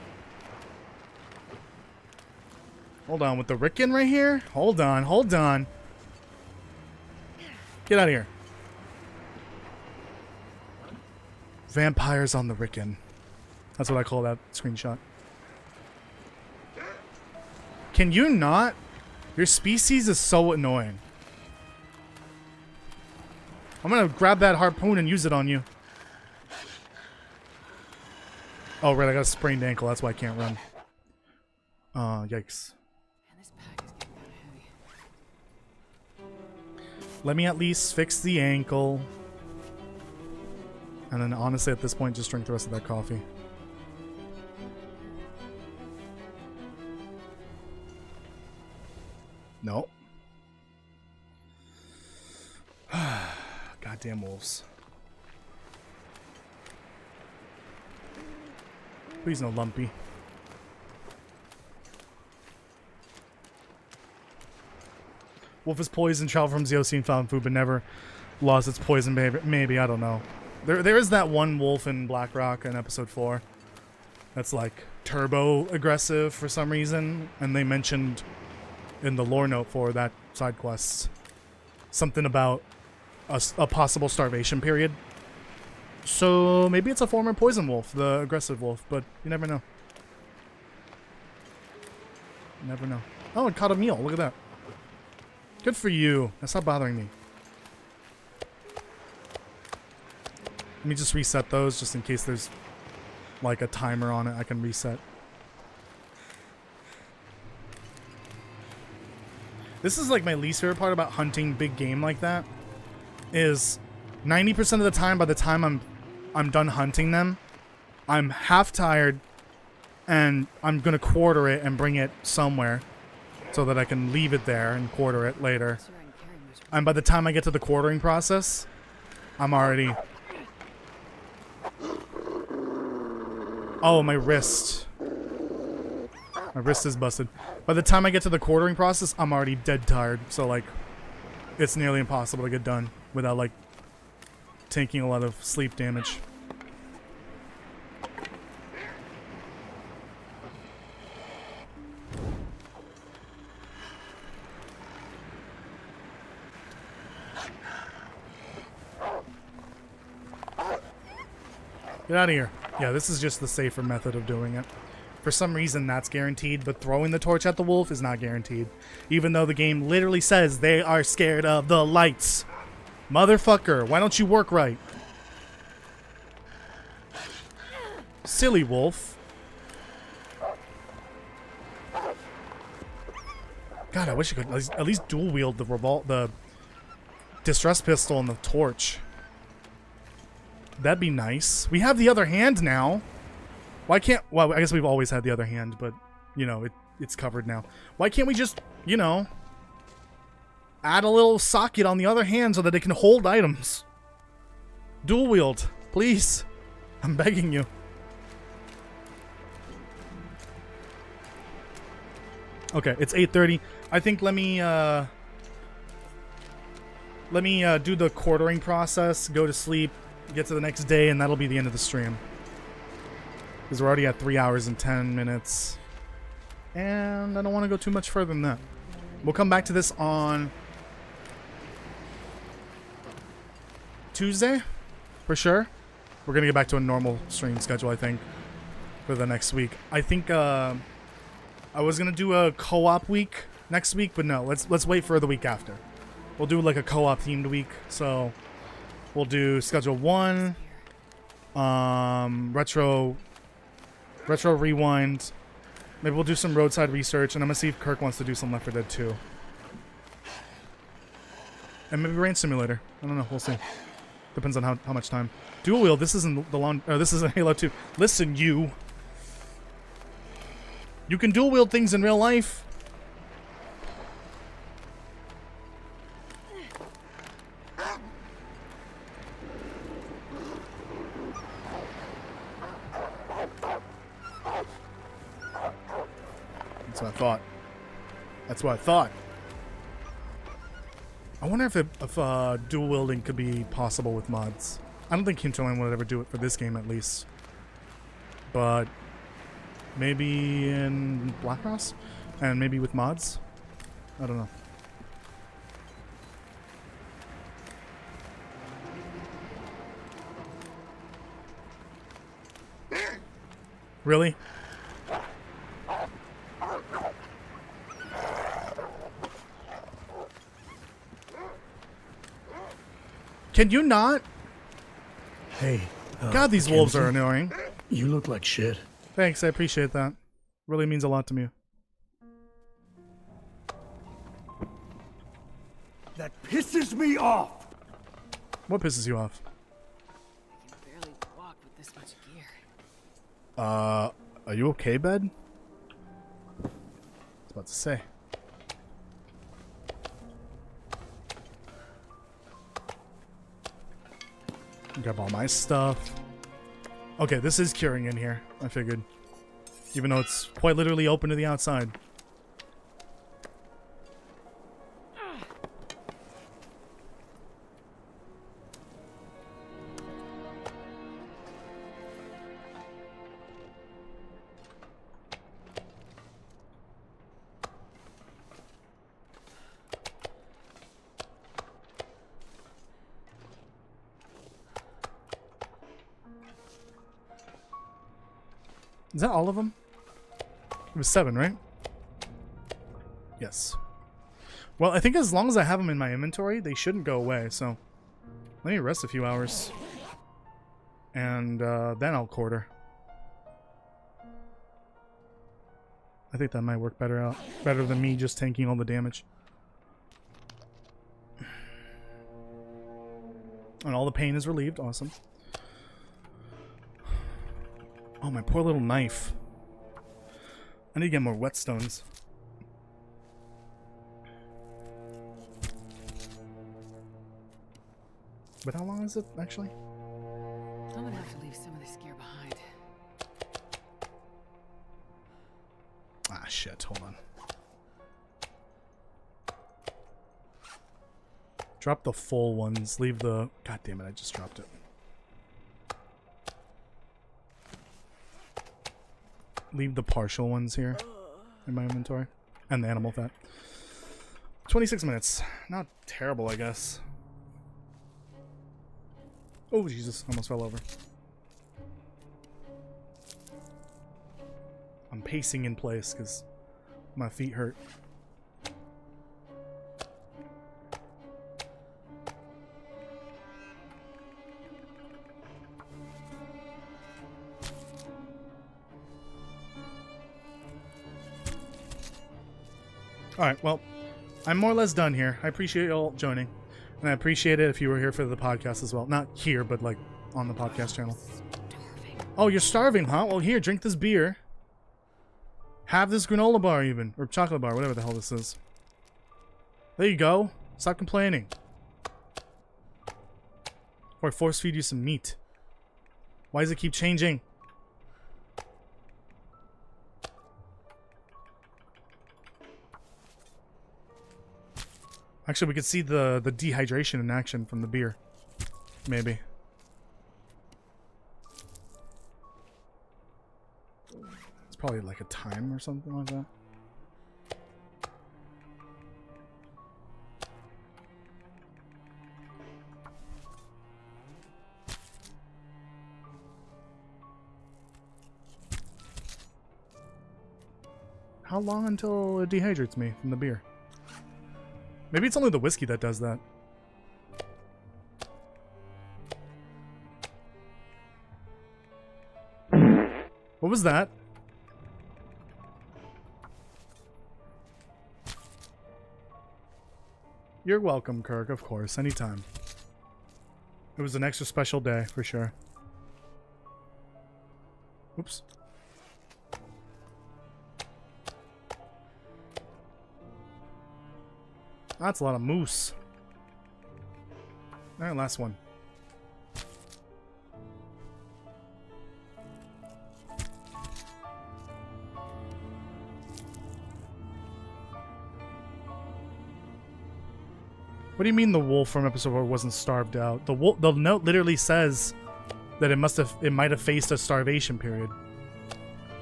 Hold on, with the Ricken right here? Hold on, hold on. Get out of here. Vampires on the Ricken. That's what I call that screenshot. Can you not? Your species is so annoying. I'm gonna grab that harpoon and use it on you. Oh, right, I got a sprained ankle. That's why I can't run. Yikes. Man, this pack is getting kind of heavy. Let me at least fix the ankle. And then, honestly, at this point, just drink the rest of that coffee. Nope. Goddamn wolves. Please no Lumpy. Wolf is poisoned, traveled from Zeocene, found food, but never lost its poison behavior. Maybe, I don't know. There is that one wolf in Blackrock in episode 4 that's like turbo aggressive for some reason, and they mentioned in the lore note for that side quest something about a possible starvation period. So maybe it's a former poison wolf, the aggressive wolf, but you never know. Never know. Oh, it caught a meal. Look at that. Good for you. That's not bothering me. Let me just reset those just in case there's like a timer on it I can reset. This is like my least favorite part about hunting big game like that is 90% of the time by the time I'm done hunting them, I'm half tired and I'm gonna quarter it and bring it somewhere so that I can leave it there and quarter it later. And by the time I get to the quartering process, I'm already... Oh, my wrist. My wrist is busted. By the time I get to the quartering process, I'm already dead tired. So, like, it's nearly impossible to get done without, like, taking a lot of sleep damage. Get out of here. Yeah, this is just the safer method of doing it. For some reason, that's guaranteed, but throwing the torch at the wolf is not guaranteed. Even though the game literally says they are scared of the lights. Motherfucker, why don't you work right? Silly wolf. God, I wish I could at least dual wield the distress pistol and the torch. That'd be nice. We have the other hand now. Why can't... Well, I guess we've always had the other hand, but, you know, it's covered now. Why can't we just, you know, add a little socket on the other hand so that it can hold items? Dual wield, please. I'm begging you. Okay, it's 8:30. I think let me do the quartering process, go to sleep, get to the next day, and that'll be the end of the stream. Because we're already at 3 hours and 10 minutes. And I don't want to go too much further than that. We'll come back to this on Tuesday, for sure. We're going to get back to a normal stream schedule, I think, for the next week. I think I was going to do a co-op week next week, but no, let's wait for the week after. We'll do like a co-op themed week, so we'll do schedule 1, retro rewind. Maybe we'll do some roadside research, and I'm gonna see if Kirk wants to do some Left 4 Dead 2. And maybe Rain Simulator. I don't know. We'll see. Depends on how much time. Dual wield. This isn't the long. This isn't Halo 2. Listen, you. You can dual wield things in real life. That's what I thought. That's what I thought. I wonder if dual wielding could be possible with mods. I don't think Hinterland would ever do it for this game, at least. But maybe in Blackfrost, and maybe with mods. I don't know. Really? Can you not? Hey. God, these wolves are annoying. You look like shit. Thanks, I appreciate that. Really means a lot to me. That pisses me off! What pisses you off? I can barely walk with this much gear. Are you okay, bed? I was about to say. Grab all my stuff. Okay, this is curing in here, I figured. Even though it's quite literally open to the outside. Is that all of them? It was 7, right? Yes. Well, I think as long as I have them in my inventory, they shouldn't go away, so... Let me rest a few hours. And then I'll quarter. I think that might work better than me just tanking all the damage. And all the pain is relieved. Awesome. Oh, my poor little knife. I need to get more whetstones. But how long is it, actually? I'm gonna have to leave some of this gear behind. Ah, shit. Hold on. Drop the full ones. Leave the... God damn it, I just dropped it. Leave the partial ones here in my inventory. And the animal fat. 26 minutes. Not terrible, I guess. Oh, Jesus. Almost fell over. I'm pacing in place because my feet hurt. Alright, well, I'm more or less done here. I appreciate you all joining. And I appreciate it if you were here for the podcast as well. Not here, but like on the podcast channel. Oh, you're starving, huh? Well, here, drink this beer. Have this granola bar even. Or chocolate bar, whatever the hell this is. There you go. Stop complaining. Or I force feed you some meat. Why does it keep changing? Actually, we could see the dehydration in action from the beer. Maybe. It's probably like a time or something like that. How long until it dehydrates me from the beer? Maybe it's only the whiskey that does that. What was that? You're welcome, Kirk, of course, anytime. It was an extra special day, for sure. Oops. That's a lot of moose. Alright, last one. What do you mean the wolf from episode 4 wasn't starved out? The note literally says that it might have faced a starvation period.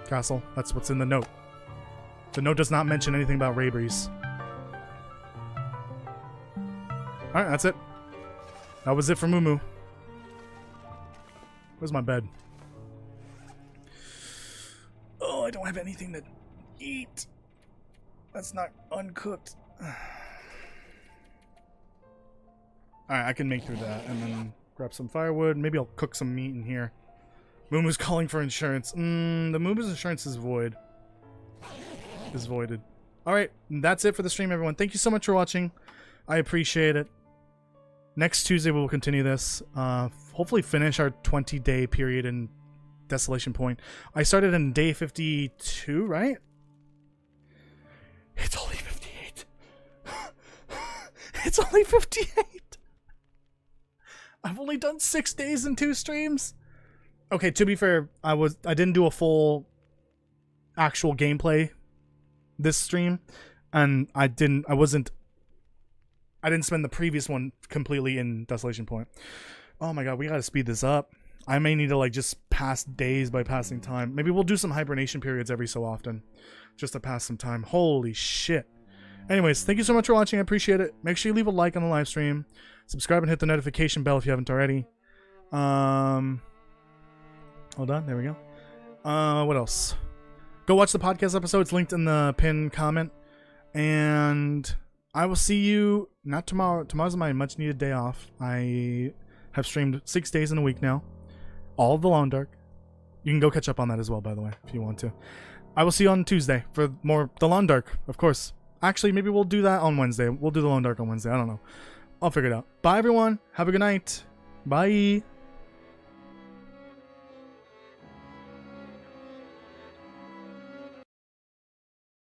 Castle, that's what's in the note. The note does not mention anything about rabies. Alright, that's it. That was it for Moo Moo. Where's my bed? Oh, I don't have anything to eat. That's not uncooked. Alright, I can make through that and then grab some firewood. Maybe I'll cook some meat in here. Moo Moo's calling for insurance. The Moo Moo's insurance is void. Is voided. Alright, that's it for the stream, everyone. Thank you so much for watching. I appreciate it. Next Tuesday we will continue this. Hopefully finish our 20-day period in Desolation Point. I started in day 52, right? It's only 58. It's only 58. I've only done 6 days and 2 streams. Okay, to be fair, I didn't do a full actual gameplay this stream, and I didn't spend the previous one completely in Desolation Point. Oh my god, we gotta speed this up. I may need to like just pass days by passing time. Maybe we'll do some hibernation periods every so often, just to pass some time. Holy shit. Anyways, thank you so much for watching. I appreciate it. Make sure you leave a like on the live stream. Subscribe and hit the notification bell if you haven't already. Hold on, there we go. What else? Go watch the podcast episode. It's linked in the pinned comment. And I will see you not tomorrow. Tomorrow's my much needed day off. I have streamed 6 days in a week now. All of the Long Dark. You can go catch up on that as well, by the way, if you want to. I will see you on Tuesday for more the Long Dark, of course. Actually, maybe we'll do that on Wednesday. We'll do the Long Dark on Wednesday. I don't know. I'll figure it out. Bye, everyone. Have a good night. Bye.